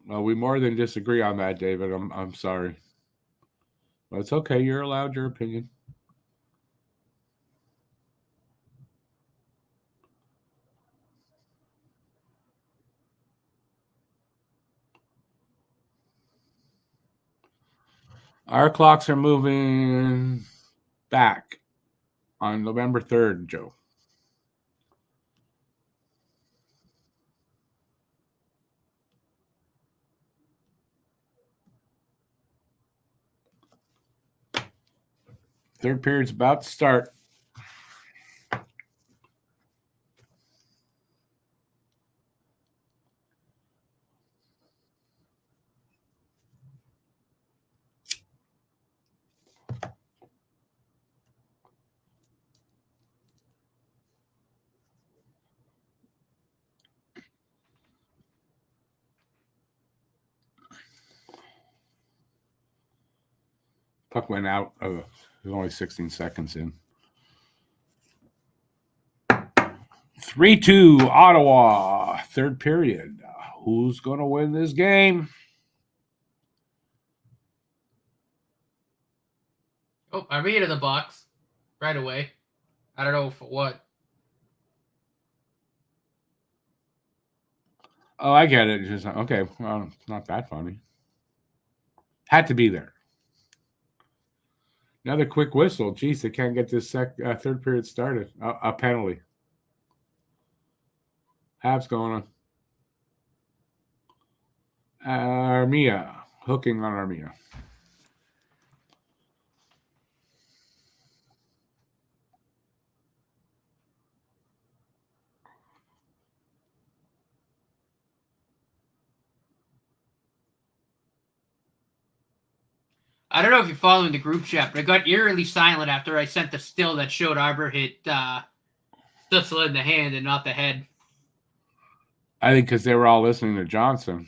Well, we more than disagree on that, David. I'm sorry. But it's okay. You're allowed your opinion. Our clocks are moving back on November 3rd, Joe. Third period's about to start. Puck went out. There's only 16 seconds in. 3-2 Ottawa. Third period. Who's going to win this game? Oh, I read in the box right away. I don't know for what. Oh, I get it. Just okay. Well, it's not that funny. Had to be there. Another quick whistle. Jeez, they can't get this third period started. A penalty. Habs going on. Armia. Hooking on Armia. I don't know if you're following the group chat, but I got eerily silent after I sent the still that showed Arbor hit Stutzla in the hand and not the head. I think because they were all listening to Johnson.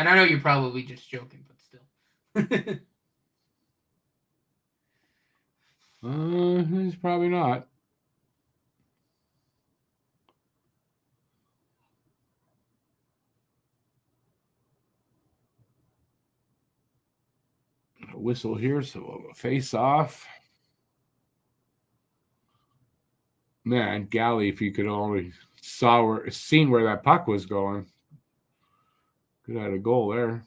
And I know you're probably just joking, but still. He's probably not. A whistle here, so a face off. Man, Galley, if you could only seen where that puck was going. Could have had a goal there.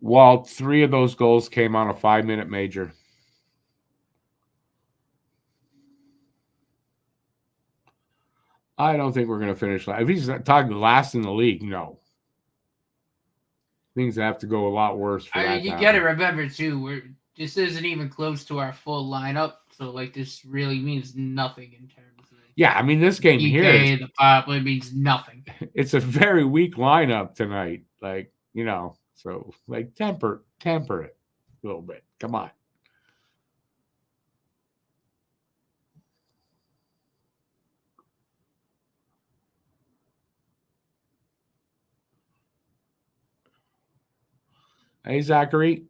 Well, 3 of those goals came on a 5-minute major. I don't think we're going to finish. If he's talking last in the league, no. Things have to go a lot worse for that. You got to remember too, this isn't even close to our full lineup, so like this really means nothing in terms of. Yeah, I mean this game here, the pop, it means nothing. It's a very weak lineup tonight, like so like temper it a little bit. Come on. Hey, Zachary.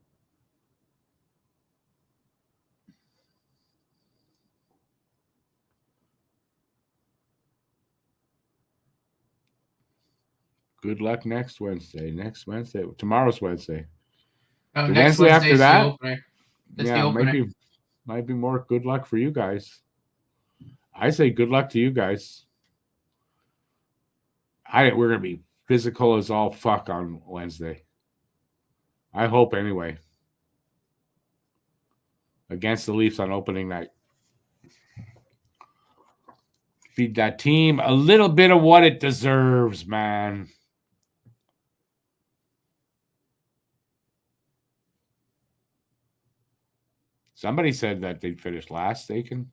Good luck next Wednesday. Tomorrow's Wednesday. Oh, the next Wednesday after that? That's the opener. Might be more good luck for you guys. I say good luck to you guys. We're going to be physical as all fuck on Wednesday. I hope anyway. Against the Leafs on opening night. Feed that team a little bit of what it deserves, man. Somebody said that they'd finish last. They can.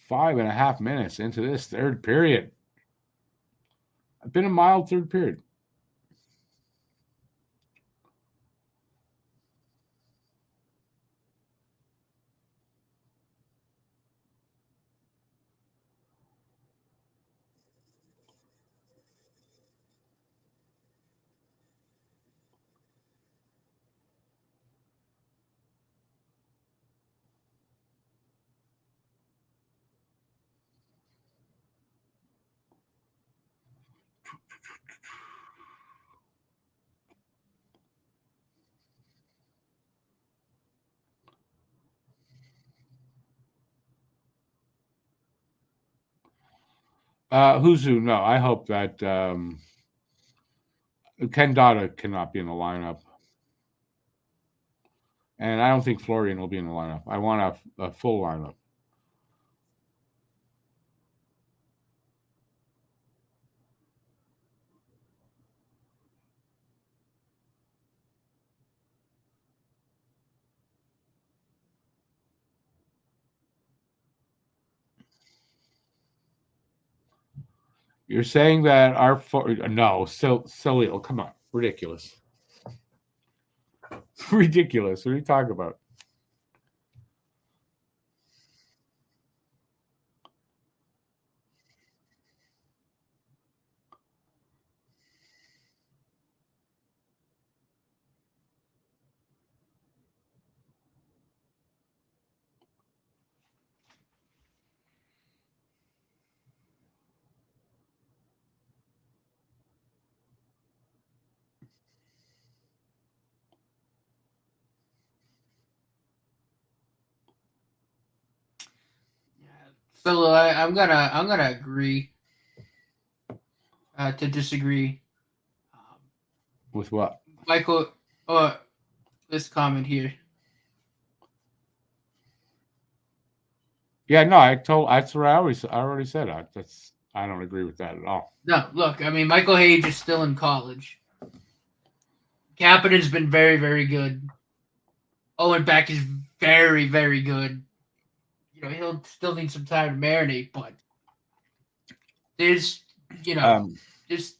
Five and a half minutes into this third period. It's been a mild third period. Who's who? No, I hope that Ken Dada cannot be in the lineup. And I don't think Florian will be in the lineup. I want a full lineup. You're saying that Salil, come on, ridiculous. Ridiculous. What are you talking about? So I'm gonna agree to disagree. With what? Michael, this comment here. Yeah, no, that's what I already said. I don't agree with that at all. No, look, I mean, Michael Hage is still in college. Kapanen's been very, very good. Owen Beck is very, very good. You know, he'll still need some time to marinate, but there's, there's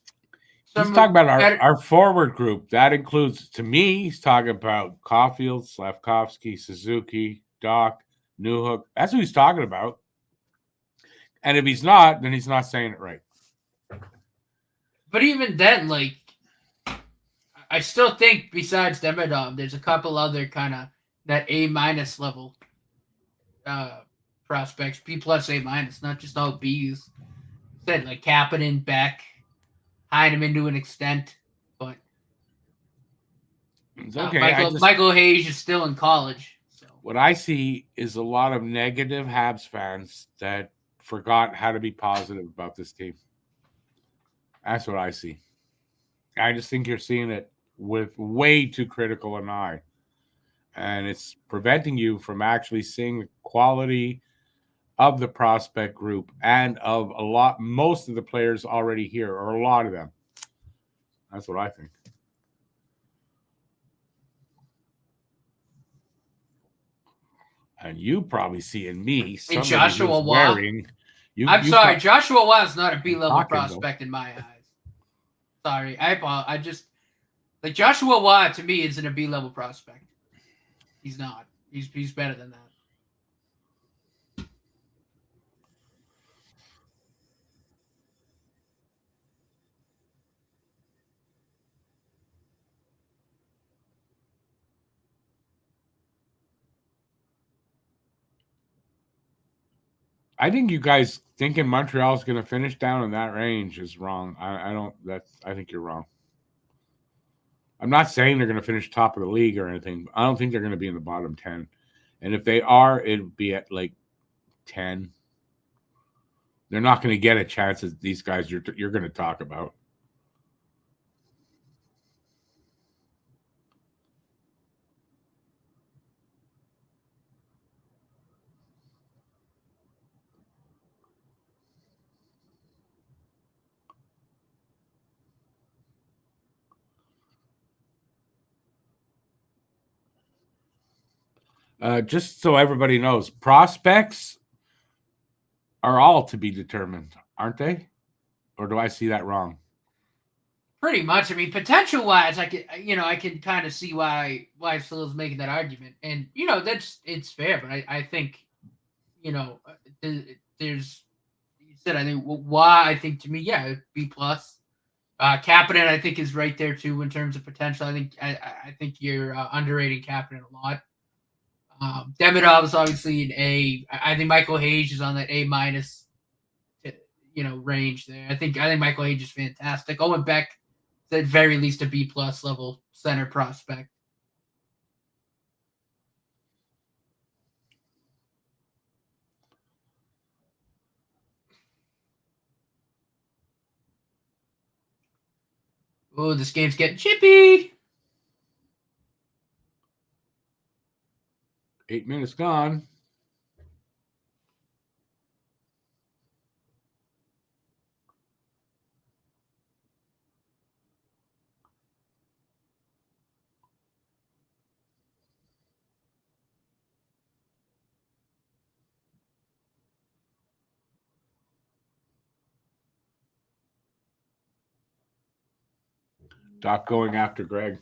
he's talking about our forward group. That includes, to me, he's talking about Caulfield, Slavkovsky, Suzuki, Doc, Newhook. That's who he's talking about. And if he's not, then he's not saying it right. But even then, like, I still think besides Demidov, there's a couple other kind of that A- level prospects, B+, A-, not just all Bs. Said like Kapanen, Beck, Heineman to an extent, but it's okay. Michael Hage is still in college. So what I see is a lot of negative Habs fans that forgot how to be positive about this team. That's what I see. I just think you're seeing it with way too critical an eye. And it's preventing you from actually seeing the quality of the prospect group and of most of the players already here, or a lot of them. That's what I think. And you probably see in me somebody Joshua who's wearing. I'm sorry, Joshua Watt is not a B-level prospect in my eyes. Sorry, I just like Joshua Watt to me isn't a B-level prospect. He's not. He's better than that. I think you guys thinking Montreal's going to finish down in that range is wrong. I think you're wrong. I'm not saying they're going to finish top of the league or anything. I don't think they're going to be in the bottom 10. And if they are, it'll be at like 10. They're not going to get a chance as these guys you're going to talk about. Just so everybody knows, prospects are all to be determined, aren't they? Or do I see that wrong? Pretty much. I mean, potential-wise, I can kind of see why Phil's making that argument, and it's fair. But I think, there's you said I think why I think to me, yeah, B+. Kapanen I think is right there too in terms of potential. I think you're underrating Kapanen a lot. Demidov is obviously an A. I think Michael Hage is on that A-, range there. I think Michael Hage is fantastic. Owen Beck is at very least a B+ level center prospect. Oh, this game's getting chippy. 8 minutes gone. Doc going after Greg.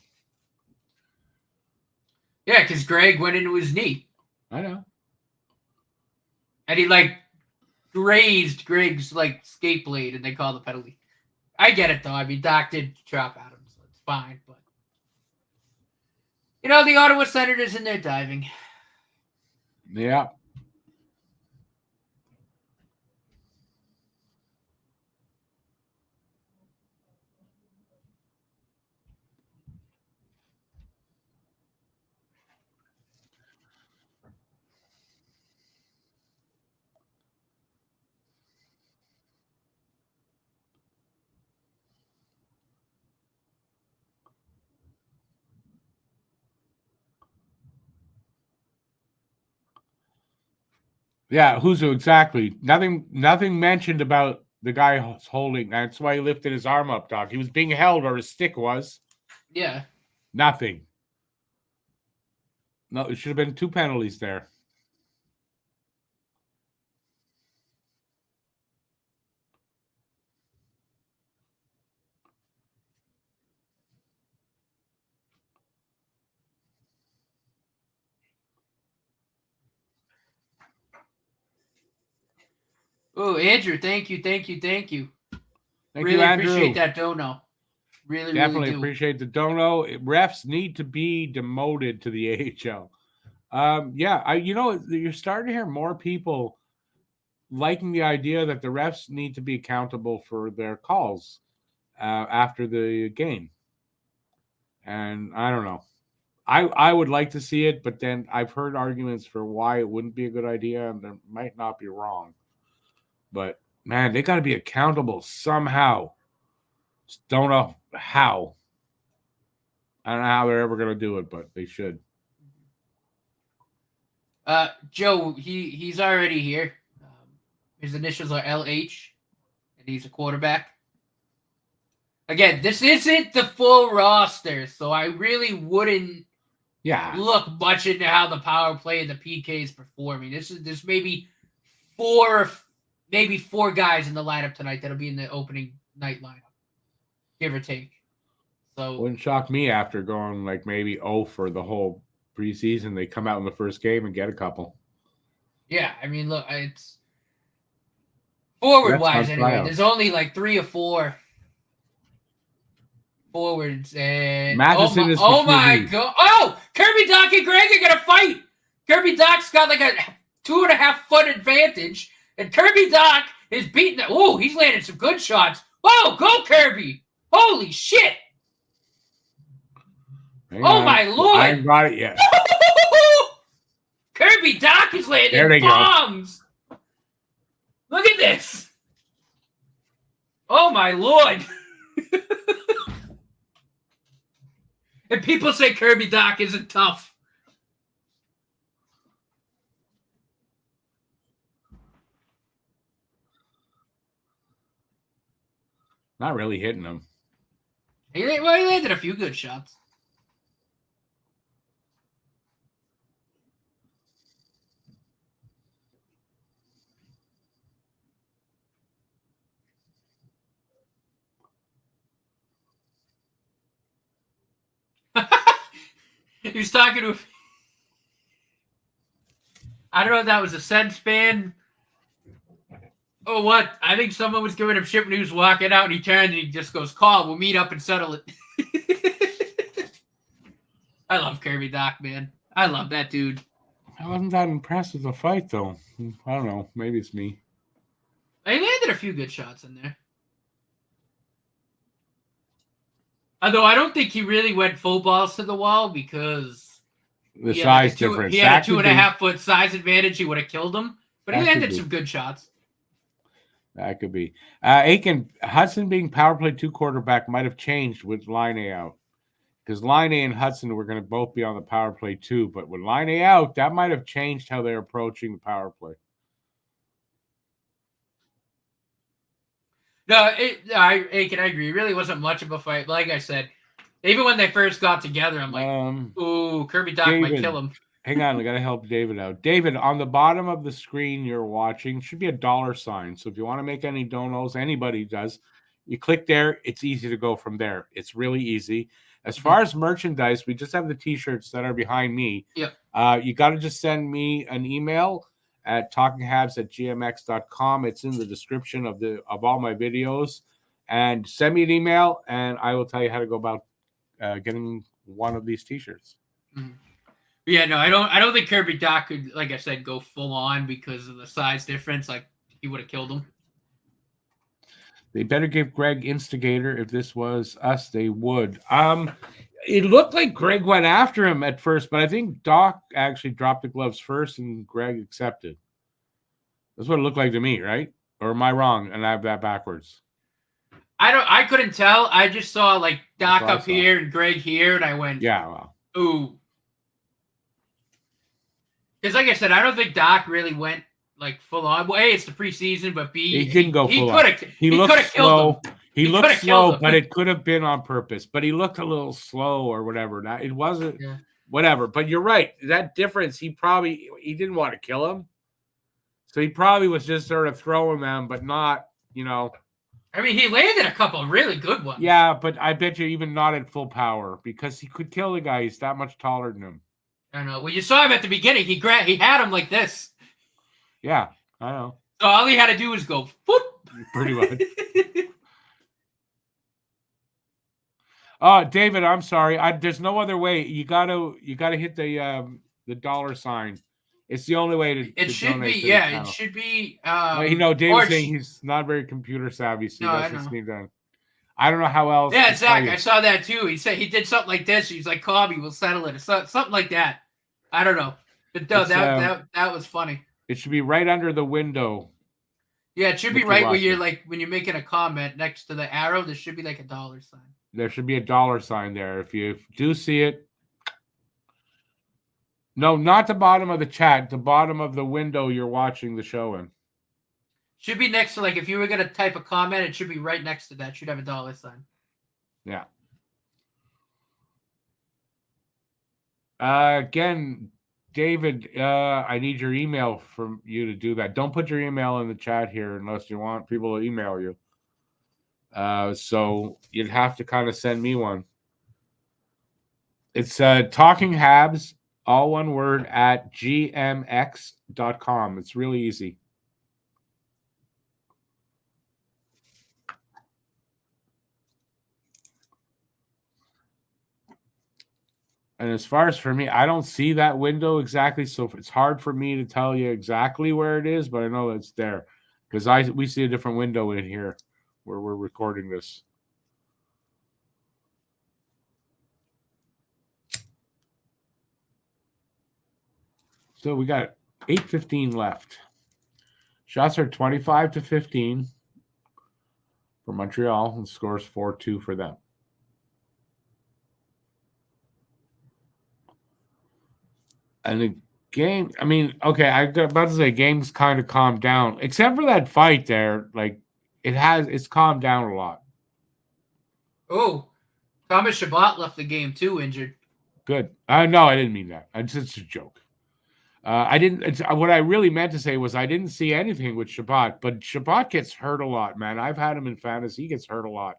Yeah, because Greg went into his knee. I know. And he grazed Greg's skate blade, and they call the penalty. I get it though. I mean, Doc did chop at him, so it's fine. But the Ottawa Senators in there diving. Yeah. Yeah, who's exactly? Nothing mentioned about the guy holding. That's why he lifted his arm up, Doc. He was being held, or his stick was. Yeah. Nothing. No, it should have been 2 penalties there. Oh, Andrew, thank you. Thank Really you, Andrew. Appreciate that dono. Really Definitely do. Appreciate the dono. Refs need to be demoted to the AHL. Yeah, you're starting to hear more people liking the idea that the refs need to be accountable for their calls after the game. And I don't know. I would like to see it, but then I've heard arguments for why it wouldn't be a good idea, and they might not be wrong. But man, they got to be accountable somehow. Just don't know how. I don't know how they're ever going to do it, but they should. Joe, he's already here. His initials are LH, and he's a quarterback. Again, this isn't the full roster, so I really wouldn't look much into how the power play and the PKs performing. There's maybe four guys in the lineup tonight that'll be in the opening night lineup, give or take. So wouldn't shock me after going like maybe 0 for the whole preseason. They come out in the first game and get a couple. Yeah, I mean, look, it's forward-wise anyway. There's only like 3 or 4 forwards, and Matheson is oh my god! Oh, Kirby Doc and Greg are gonna fight. Kirby Doc's got like a 2.5-foot advantage, and Kirby Doc is beating. Oh, he's landing some good shots. Oh, go Kirby! Holy shit! Hang on. My lord! I haven't got it yet. Kirby Doc is landing bombs. Go. Look at this! Oh my lord! And people say Kirby Doc isn't tough. Not really hitting him. He landed a few good shots. He was talking to I don't know if that was a Sens fan or what. I think someone was giving him shit when he was walking out, and he turned and he just goes, "Call, we'll meet up and settle it." I love Kirby Doc, man. I love that dude. I wasn't that impressed with the fight, though. I don't know. Maybe it's me. He landed a few good shots in there. Although I don't think he really went full balls to the wall because the size difference. He had a 2.5-foot size advantage. He would have killed him, but he landed some good shots. That could be. Aiken, Hudson being power play 2 quarterback might have changed with Line out, because Line and Hudson were going to both be on the power play 2, but with Line out, that might have changed how they're approaching the power play. No, Aiken, I agree. It really wasn't much of a fight. Like I said, even when they first got together, I'm like, ooh, Kirby Doc might kill him. Hang on, I got to help David out. David, on the bottom of the screen you're watching should be a $sign. So if you want to make any donos, anybody does, you click there. It's easy to go from there. It's really easy. As far as merchandise, we just have the T-shirts that are behind me. Yep. You got to just send me an email at talkinghabs@gmx.com. It's in the description of all my videos, and send me an email, and I will tell you how to go about getting one of these T-shirts. Mm-hmm. Yeah, no, I don't think Kirby Doc could, like I said, go full on because of the size difference. Like, he would have killed him. They better give Greg instigator. If this was us, they would. It looked like Greg went after him at first, but I think Doc actually dropped the gloves first and Greg accepted. That's what it looked like to me, right? Or am I wrong? And I have that backwards. I couldn't tell. I just saw like Doc up here and Greg here, and I went, yeah, well. Ooh. Because like I said, I don't think Doc really went like full on. Well, A, it's the preseason, but B, he didn't go full on. He looked slow. He looked slow, but it could have been on purpose. But he looked a little slow or whatever. It wasn't whatever. But you're right. That difference, he didn't want to kill him. So he probably was just sort of throwing them, but not, I mean, he landed a couple really good ones. Yeah, but I bet you even not at full power because he could kill the guy. He's that much taller than him. I know. Well, you saw him at the beginning. He had him like this. Yeah, I know. So all he had to do was go, whoop. Pretty much. Oh, David, I'm sorry. There's no other way. You gotta hit the $. It's the only way to. It should be. It should be. David's saying he's not very computer savvy, so that's just me done. I don't know how else. Yeah, Zach, I saw that too. He said he did something like this. He's like, "Call me, we'll settle it," or something like that. I don't know. But that was funny. It should be right under the window. Yeah, it should be right where you're like when you're making a comment next to the arrow. There should be like a $. There should be a $sign there. If you do see it. No, not the bottom of the chat. The bottom of the window you're watching the show in. Should be next to, like, if you were going to type a comment, it should be right next to that. It should have a $. Yeah. Again, David, I need your email from you to do that. Don't put your email in the chat here unless you want people to email you. So you'd have to kind of send me one. It's talkinghabs, all one word, at gmx.com. It's really easy. And as far as for me, I don't see that window exactly, so it's hard for me to tell you exactly where it is, but I know it's there because we see a different window in here where we're recording this. So we got 8:15 left. Shots are 25-15 for Montreal and scores 4-2 for them. And the game, I mean, okay, I got about to say game's kind of calmed down, except for that fight there. Like, it's calmed down a lot. Oh, Thomas Chabot left the game too, injured. Good. No, I didn't mean that. It's just a joke. I didn't. What I really meant to say was I didn't see anything with Chabot, but Chabot gets hurt a lot, man. I've had him in fantasy. He gets hurt a lot.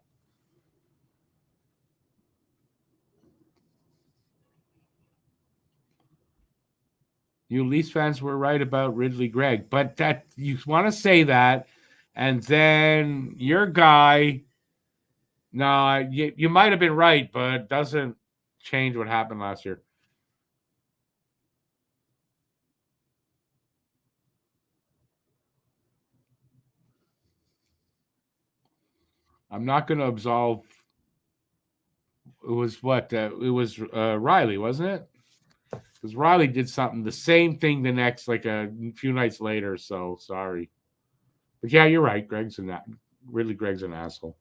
You Leafs fans were right about Ridley Gregg, but that you want to say that, and then your guy. No, you might have been right, but it doesn't change what happened last year. I'm not going to absolve. It was what? It was Riley, wasn't it? Because Riley did something, the same thing the next, like a few nights later. So sorry, but yeah, you're right. Ridley Gregg's an asshole.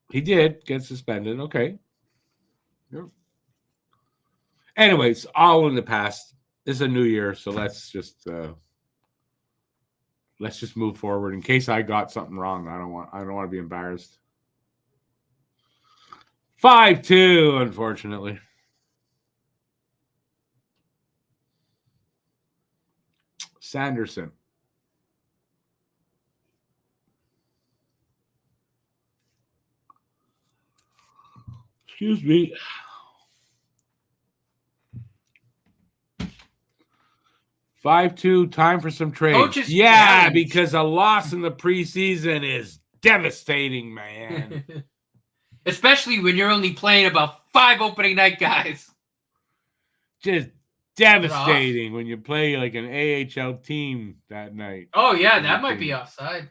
He did get suspended. Okay. Yep. Anyways, all in the past. It's a new year, so let's just move forward. In case I got something wrong, I don't want to be embarrassed. 5-2, unfortunately. Sanderson. Excuse me. 5-2, time for some trades. Yeah, because a loss in the preseason is devastating, man. Especially when you're only playing about 5 opening night guys. Just devastating when you play like an AHL team that night. Oh, yeah, that might be offside.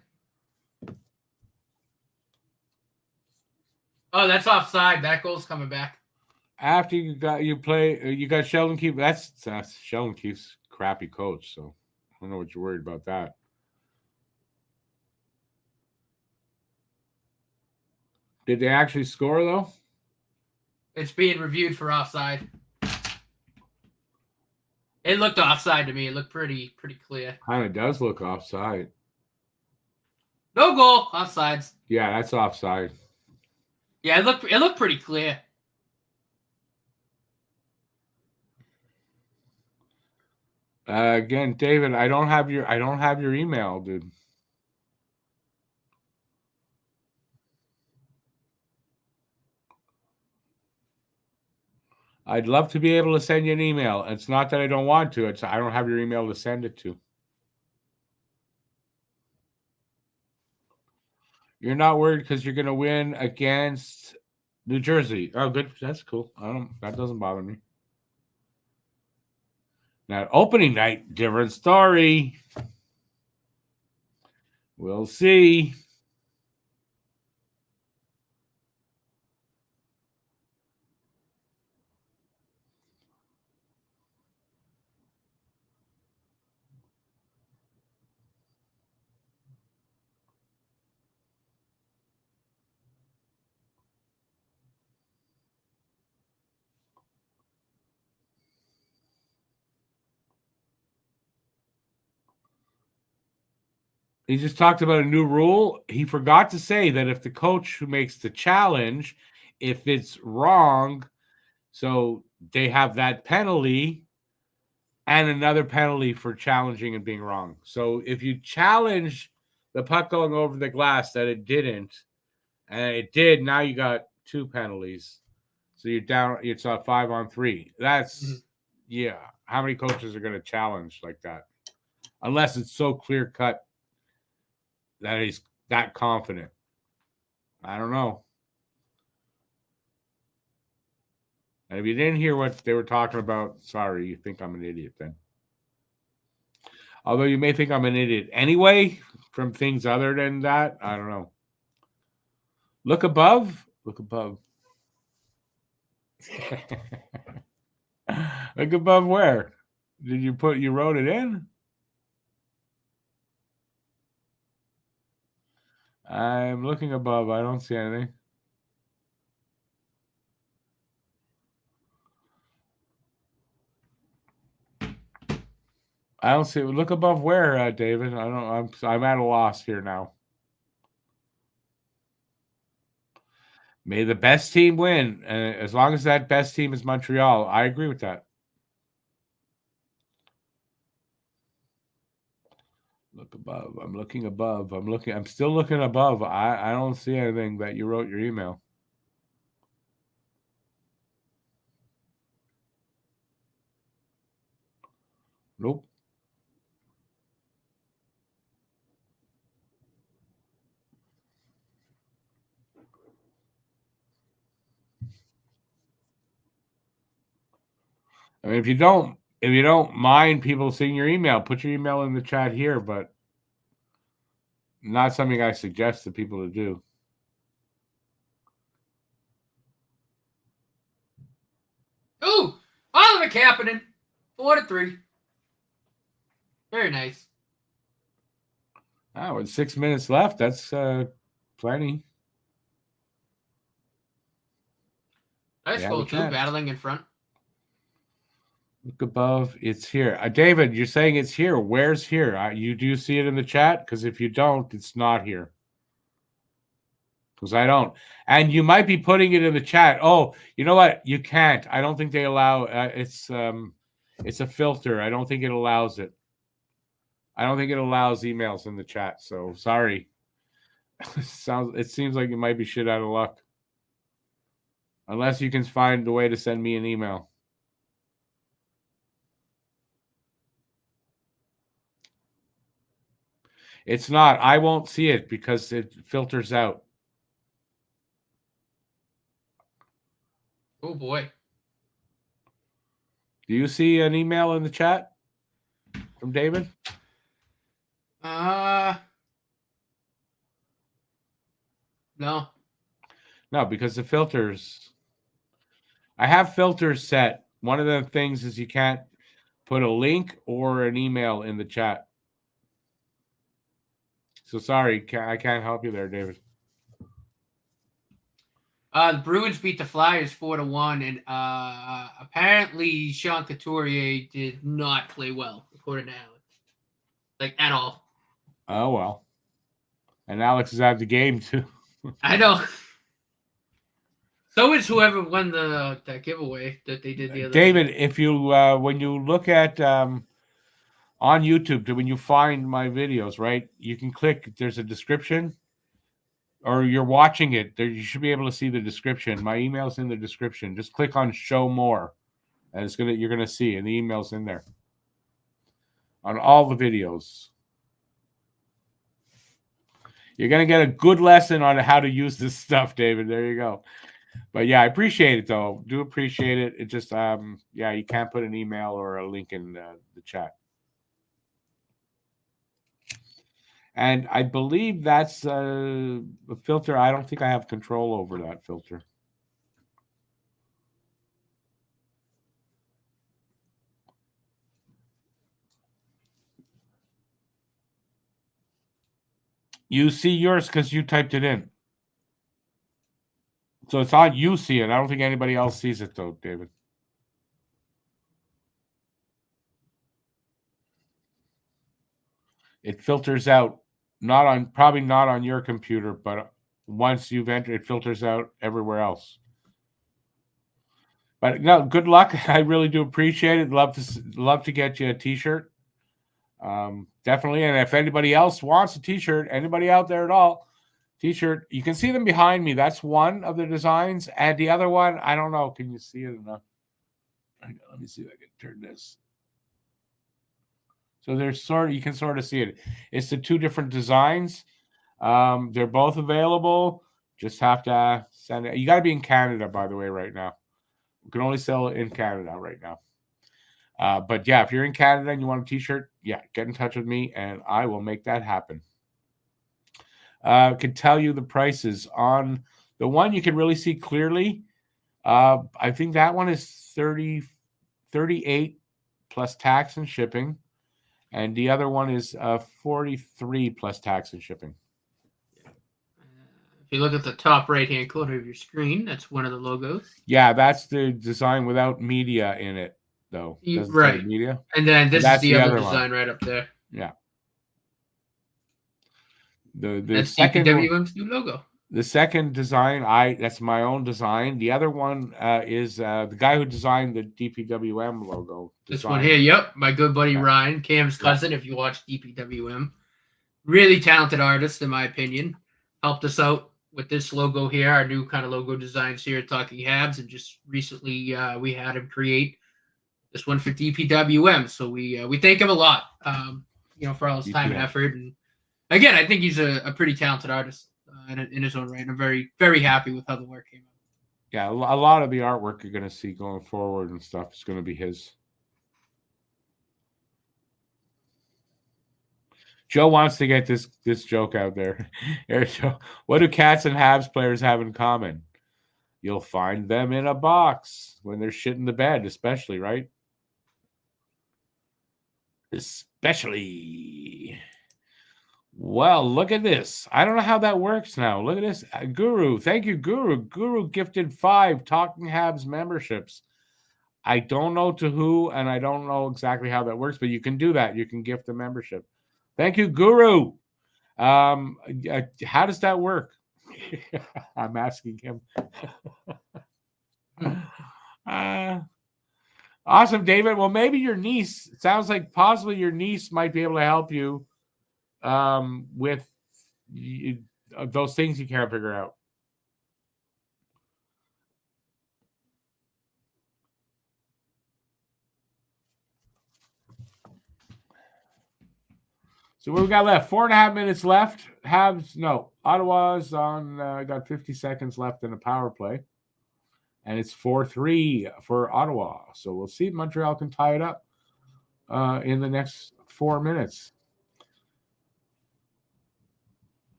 Oh, that's offside. That goal's coming back. After you got Sheldon Keefe. That's Sheldon Keefe's crappy coach. So don't know what you're worried about that. Did they actually score, though? It's being reviewed for offside. It looked offside to me. It looked pretty clear. Kind of does look offside. No goal. Offsides. Yeah, that's offside. Yeah, it looked pretty clear. Again, David, I don't have your email, dude. I'd love to be able to send you an email. It's not that I don't want to. It's I don't have your email to send it to. You're not worried because you're going to win against New Jersey. Oh, good. That's cool. That doesn't bother me. Now, opening night, different story. We'll see. He just talked about a new rule. He forgot to say that if the coach who makes the challenge, if it's wrong, so they have that penalty and another penalty for challenging and being wrong. So if you challenge the puck going over the glass that it didn't, and it did, now you got 2 penalties. So you're down, it's a 5-on-3. That's, yeah. How many coaches are going to challenge like that? Unless it's so clear cut that he's that confident. I don't know. And if you didn't hear what they were talking about, sorry, you think I'm an idiot then. Although you may think I'm an idiot anyway from things other than that. I don't know. Look above. Look above. Look above where? Did you wrote it in? I'm looking above. I don't see anything. I don't see. Look above where, David? I don't. I'm at a loss here now. May the best team win, as long as that best team is Montreal. I agree with that. Look above. I'm looking above. I'm still looking above. I don't see anything that you wrote your email. Nope. I mean, if you don't mind people seeing your email, put your email in the chat here, but not something I suggest to people to do. Ooh, Oliver Kapanen, 4-3. Very nice. Oh, with 6 minutes left, that's plenty. Nice goal too, battling in front. Look above. It's here. David, you're saying it's here. Where's here? You do see it in the chat? Because if you don't, it's not here. Because I don't. And you might be putting it in the chat. Oh, you know what? You can't. I don't think they allow. It's a filter. I don't think it allows it. I don't think it allows emails in the chat. So sorry. It seems like you might be shit out of luck. Unless you can find a way to send me an email. It's not. I won't see it because it filters out. Oh boy. Do you see an email in the chat from David? No. No, because the filters. I have filters set. One of the things is you can't put a link or an email in the chat. So sorry, I can't help you there, David. The Bruins beat the Flyers 4-1, and apparently Sean Couturier did not play well, according to Alex, like at all. Oh well. And Alex is out the game too. I know. So is whoever won that giveaway that they did the other David, day. if you when you look at on YouTube, when you find my videos, right, you can click. There's a description, or you're watching it. There, you should be able to see the description. My email's in the description. Just click on Show More, and you're gonna see, and the email's in there on all the videos. You're going to get a good lesson on how to use this stuff, David. There you go. But yeah, I appreciate it, though. Do appreciate it. It just, yeah, you can't put an email or a link in the chat. And I believe that's a filter. I don't think I have control over that filter. You see yours because you typed it in. So it's on you see it. I don't think anybody else sees it, though, David. It filters out, probably not on your computer, but once you've entered, it filters out everywhere else. But no, good luck. I really do appreciate it. Love to get you a T-shirt. Definitely. And if anybody else wants a T-shirt, anybody out there at all, T-shirt, you can see them behind me. That's one of the designs. And the other one, I don't know. Can you see it enough? Let me see if I can turn this. So there's you can sort of see it. It's the two different designs. They're both available. Just have to send it. You got to be in Canada, by the way, right now. We can only sell it in Canada right now. But yeah, if you're in Canada and you want a T-shirt, yeah, get in touch with me and I will make that happen. Can tell you the prices on the one you can really see clearly. I think that one is $38 plus tax and shipping, and the other one is $43 plus tax and shipping. If you look at the top right-hand corner of your screen, that's one of the logos. Yeah, that's the design without media in it, though. Right. Media. And then this is the other design right up there. Yeah. That's second TPWM's new logo. The second design, that's my own design. The other one is the guy who designed the DPWM logo. This one here, yep, my good buddy Ryan, Cam's cousin. If you watch DPWM, really talented artist in my opinion. Helped us out with this logo here, our new kind of logo designs here at Talking Habs, and just recently we had him create this one for DPWM. So we thank him a lot, for all his time and effort. And again, I think he's a pretty talented artist in his own right. And I'm very, very happy with how the work came out. Yeah, a lot of the artwork you're going to see going forward and stuff is going to be his. Joe wants to get this joke out there. Joe, what do Cats and Habs players have in common? You'll find them in a box when they're shit in the bed, especially, right? Especially. Well, look at this. I don't know how that works now. Look at this. Guru. Thank you, Guru. Guru gifted 5 Talking Habs memberships. I don't know to who, and I don't know exactly how that works, but you can do that. You can gift a membership. Thank you, Guru. How does that work? I'm asking him. Awesome, David. Well, maybe your niece, it sounds like possibly your niece might be able to help you with those things you can't figure out. So what we got left? 4.5 minutes left. Ottawa's on. Got 50 seconds left in a power play, and it's 4-3 for Ottawa. So we'll see if Montreal can tie it up in the next 4 minutes.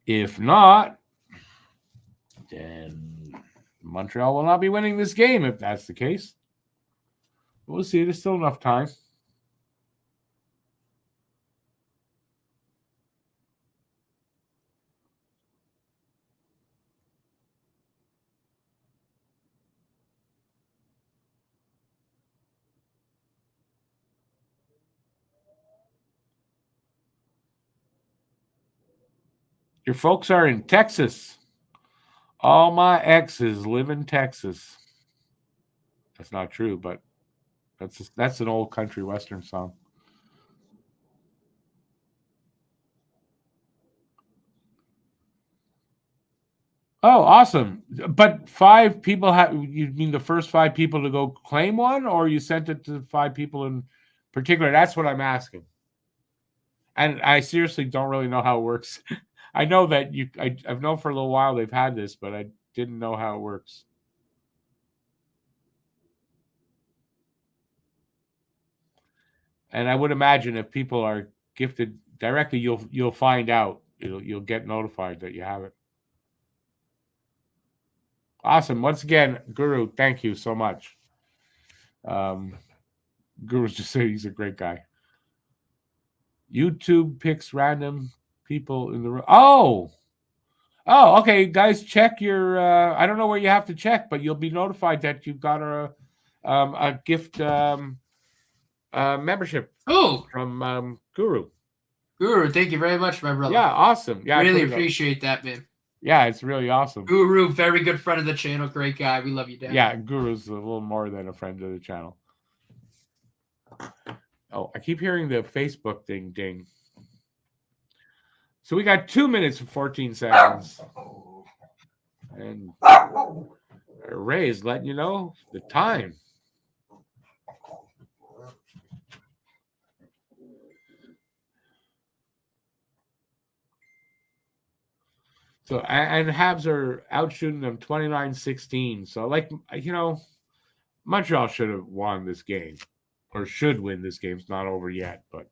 If not, then Montreal will not be winning this game. If that's the case, we'll see. There's still enough time. Your folks are in Texas. All my exes live in Texas. That's not true, but that's an old country western song. Oh, awesome. But 5 people you mean the first 5 people to go claim one, or you sent it to 5 people in particular? That's what I'm asking. And I seriously don't really know how it works. I know that I've known for a little while they've had this, but I didn't know how it works. And I would imagine if people are gifted directly, you'll find out. You'll get notified that you have it. Awesome. Once again, Guru, thank you so much. Guru's just saying he's a great guy. YouTube picks random people in the room. Oh, okay, guys, check your. I don't know where you have to check, but you'll be notified that you've got a gift membership. Oh, from Guru. Guru, thank you very much, my brother. Yeah, awesome. Yeah, really appreciate that, man. Yeah, it's really awesome. Guru, very good friend of the channel, great guy. We love you, Dad. Yeah, Guru's a little more than a friend of the channel. Oh, I keep hearing the Facebook ding. So we got 2 minutes and 14 seconds. And Ray is letting you know the time. So, and Habs are outshooting them 29-16. So, Montreal should have won this game, or should win this game. It's not over yet, but.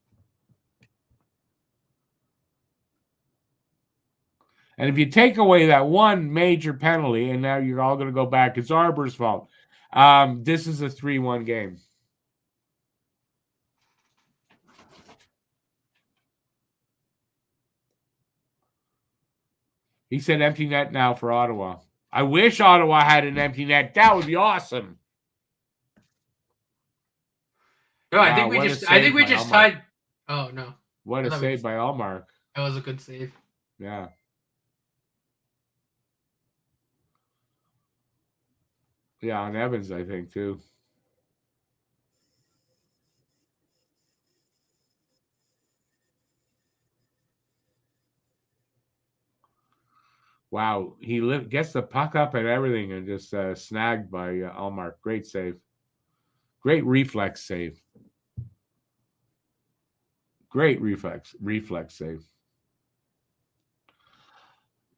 And if you take away that one major penalty, and now you're all going to go back, it's Arbor's fault. This is a 3-1 game. He said empty net now for Ottawa. I wish Ottawa had an empty net. That would be awesome. No, I think we just tied. Oh no! What a save by Allmark. That was a good save. Yeah. Yeah, on Evans, I think too. Wow, he gets the puck up and everything and just snagged by Allmark. Great save. Great reflex save. Great reflex save.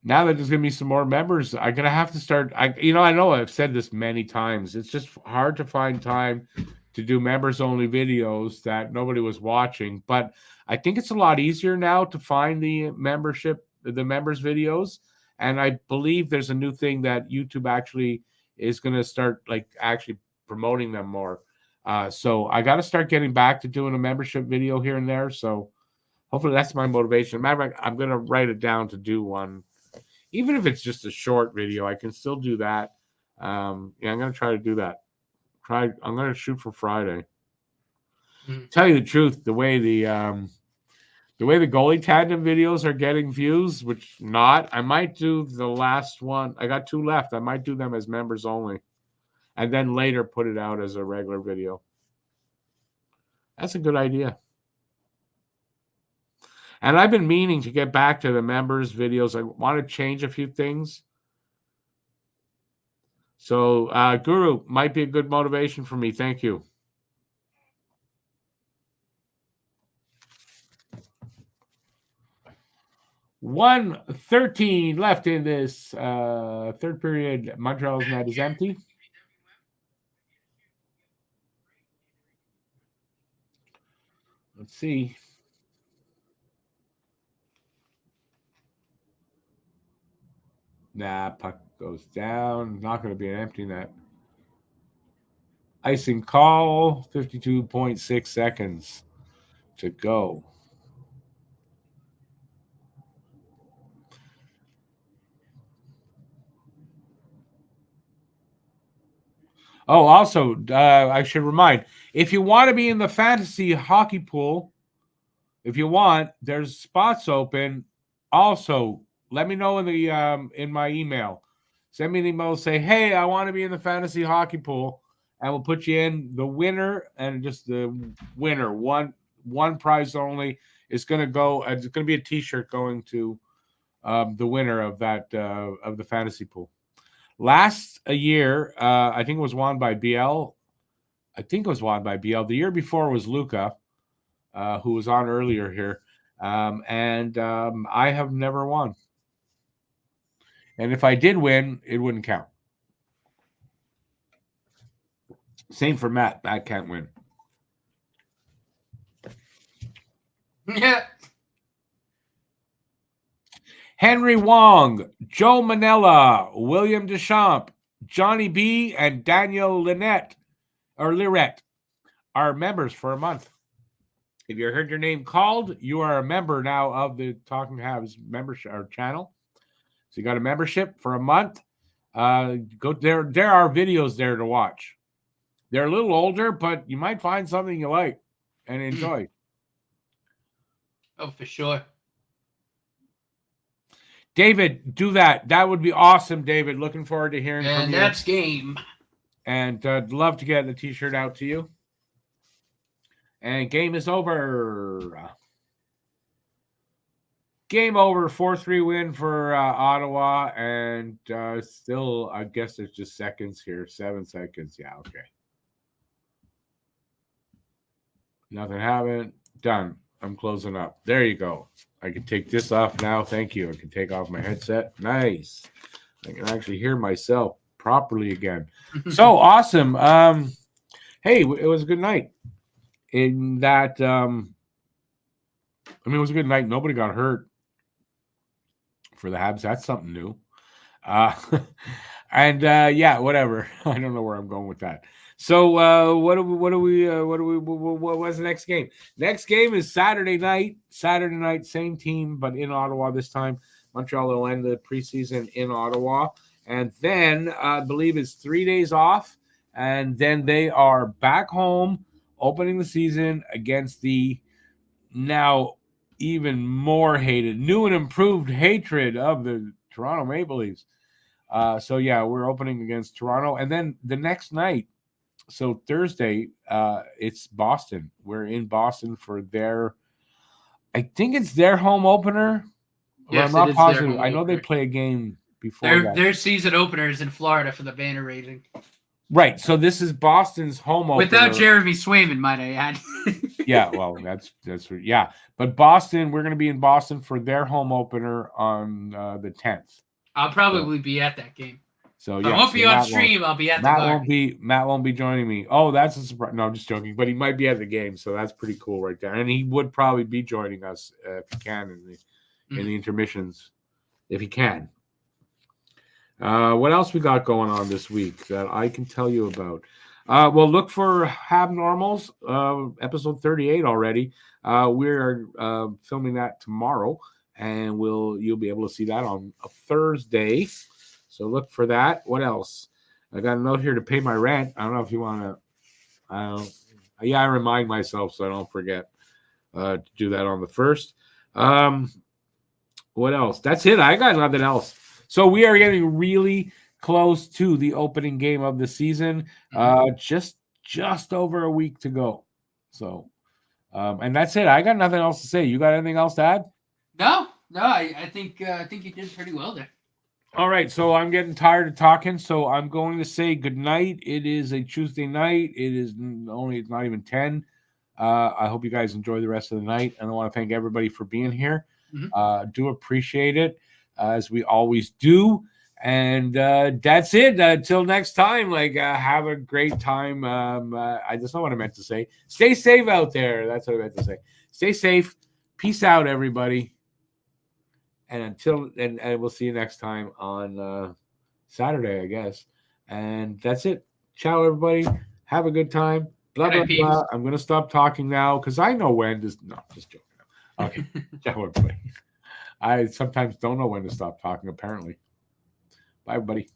Now that there's going to be some more members, I'm going to have to start. I know I've said this many times. It's just hard to find time to do members-only videos that nobody was watching. But I think it's a lot easier now to find the members videos. And I believe there's a new thing that YouTube actually is going to start actually promoting them more. So I got to start getting back to doing a membership video here and there. So hopefully that's my motivation. Matter of fact, I'm going to write it down to do one. Even if it's just a short video, I can still do that. I'm going to try to do that. I'm going to shoot for Friday. Tell you the truth, the way the goalie tandem videos are getting views, I might do the last one. I got 2 left. I might do them as members only, and then later put it out as a regular video. That's a good idea. And I've been meaning to get back to the members videos. I want to change a few things. So Guru might be a good motivation for me. Thank you. $1:13 left in this third period. Montreal's net is empty. Let's see. Nah, puck goes down. Not going to be an empty net. Icing call. 52.6 seconds to go. Oh, also, I should remind, if you want to be in the fantasy hockey pool, if you want, there's spots open. Also, Let me know in my email. Send me an email. Say, hey, I want to be in the fantasy hockey pool, and we'll put you in. The winner and just the winner, one prize only. It's gonna go. It's gonna be a T-shirt going to the winner of that of the fantasy pool. Last year, I think it was won by BL. The year before was Luca, who was on earlier here. I have never won. And if I did win, it wouldn't count. Same for Matt. Matt can't win. Yeah. Henry Wong, Joe Manella, William Deschamps, Johnny B, and Daniel Lirette are members for a month. If you heard your name called, you are a member now of the Talking Habs membership or channel. So you got a membership for a month. Go there. There are videos there to watch. They're a little older, but you might find something you like and enjoy. Oh, for sure. David, do that. That would be awesome, David. Looking forward to hearing from you. And that's game. And I'd love to get the T-shirt out to you. And game is over. Game over. 4-3 win for Ottawa. And still, I guess there's just seconds here. 7 seconds. Yeah, okay. Nothing happened. Done. I'm closing up. There you go. I can take this off now. Thank you. I can take off my headset. Nice. I can actually hear myself properly again. So awesome. Hey, it was a good night. In that, it was a good night. Nobody got hurt for the Habs. That's something new. Yeah, whatever. I don't know where I'm going with that. So what's the next game? Next game is Saturday night. Saturday night, same team, but in Ottawa this time. Montreal will end the preseason in Ottawa. And then I believe it's 3 days off. And then they are back home opening the season against the now even more hated, new and improved hatred of the Toronto Maple Leafs. So yeah, we're opening against Toronto. And then the next night, so Thursday, it's Boston. We're in Boston for I think it's their home opener. Yes, I'm not positive. I know opener. they play a game before their season opener is in Florida for the banner raising. Right. So this is Boston's home opener. Without Jeremy Swayman, might I add. Yeah, well, that's yeah. But Boston, we're going to be in Boston for their home opener on the 10th. I'll probably be at that game. So I won't be on stream. I'll be at the bar. Matt won't be joining me. Oh, that's a surprise. No, I'm just joking. But he might be at the game, so that's pretty cool right there. And he would probably be joining us if he can in the intermissions, if he can. What else we got going on this week that I can tell you about? Well, look for Habnormals, episode 38 already. We're filming that tomorrow, and you'll be able to see that on a Thursday. So look for that. What else? I got a note here to pay my rent. I don't know if you want to. I remind myself so I don't forget to do that on the 1st. What else? That's it. I got nothing else. So we are getting really close to the opening game of the season. Just over a week to go. So, and that's it. I got nothing else to say. You got anything else to add? No. I think you did pretty well there. All right. So I'm getting tired of talking. So I'm going to say good night. It is a Tuesday night. It's not even 10. I hope you guys enjoy the rest of the night. And I want to thank everybody for being here. Do appreciate it, as we always do. And that's it. Until next time, have a great time. That's not what I meant to say. Stay safe out there. That's what I meant to say. Stay safe. Peace out, everybody. And we'll see you next time on Saturday, I guess. And that's it. Ciao, everybody. Have a good time. Blah, blah, blah. I'm going to stop talking now because I know when to. No, just joking. Okay. Ciao, everybody. I sometimes don't know when to stop talking, apparently. Bye, everybody.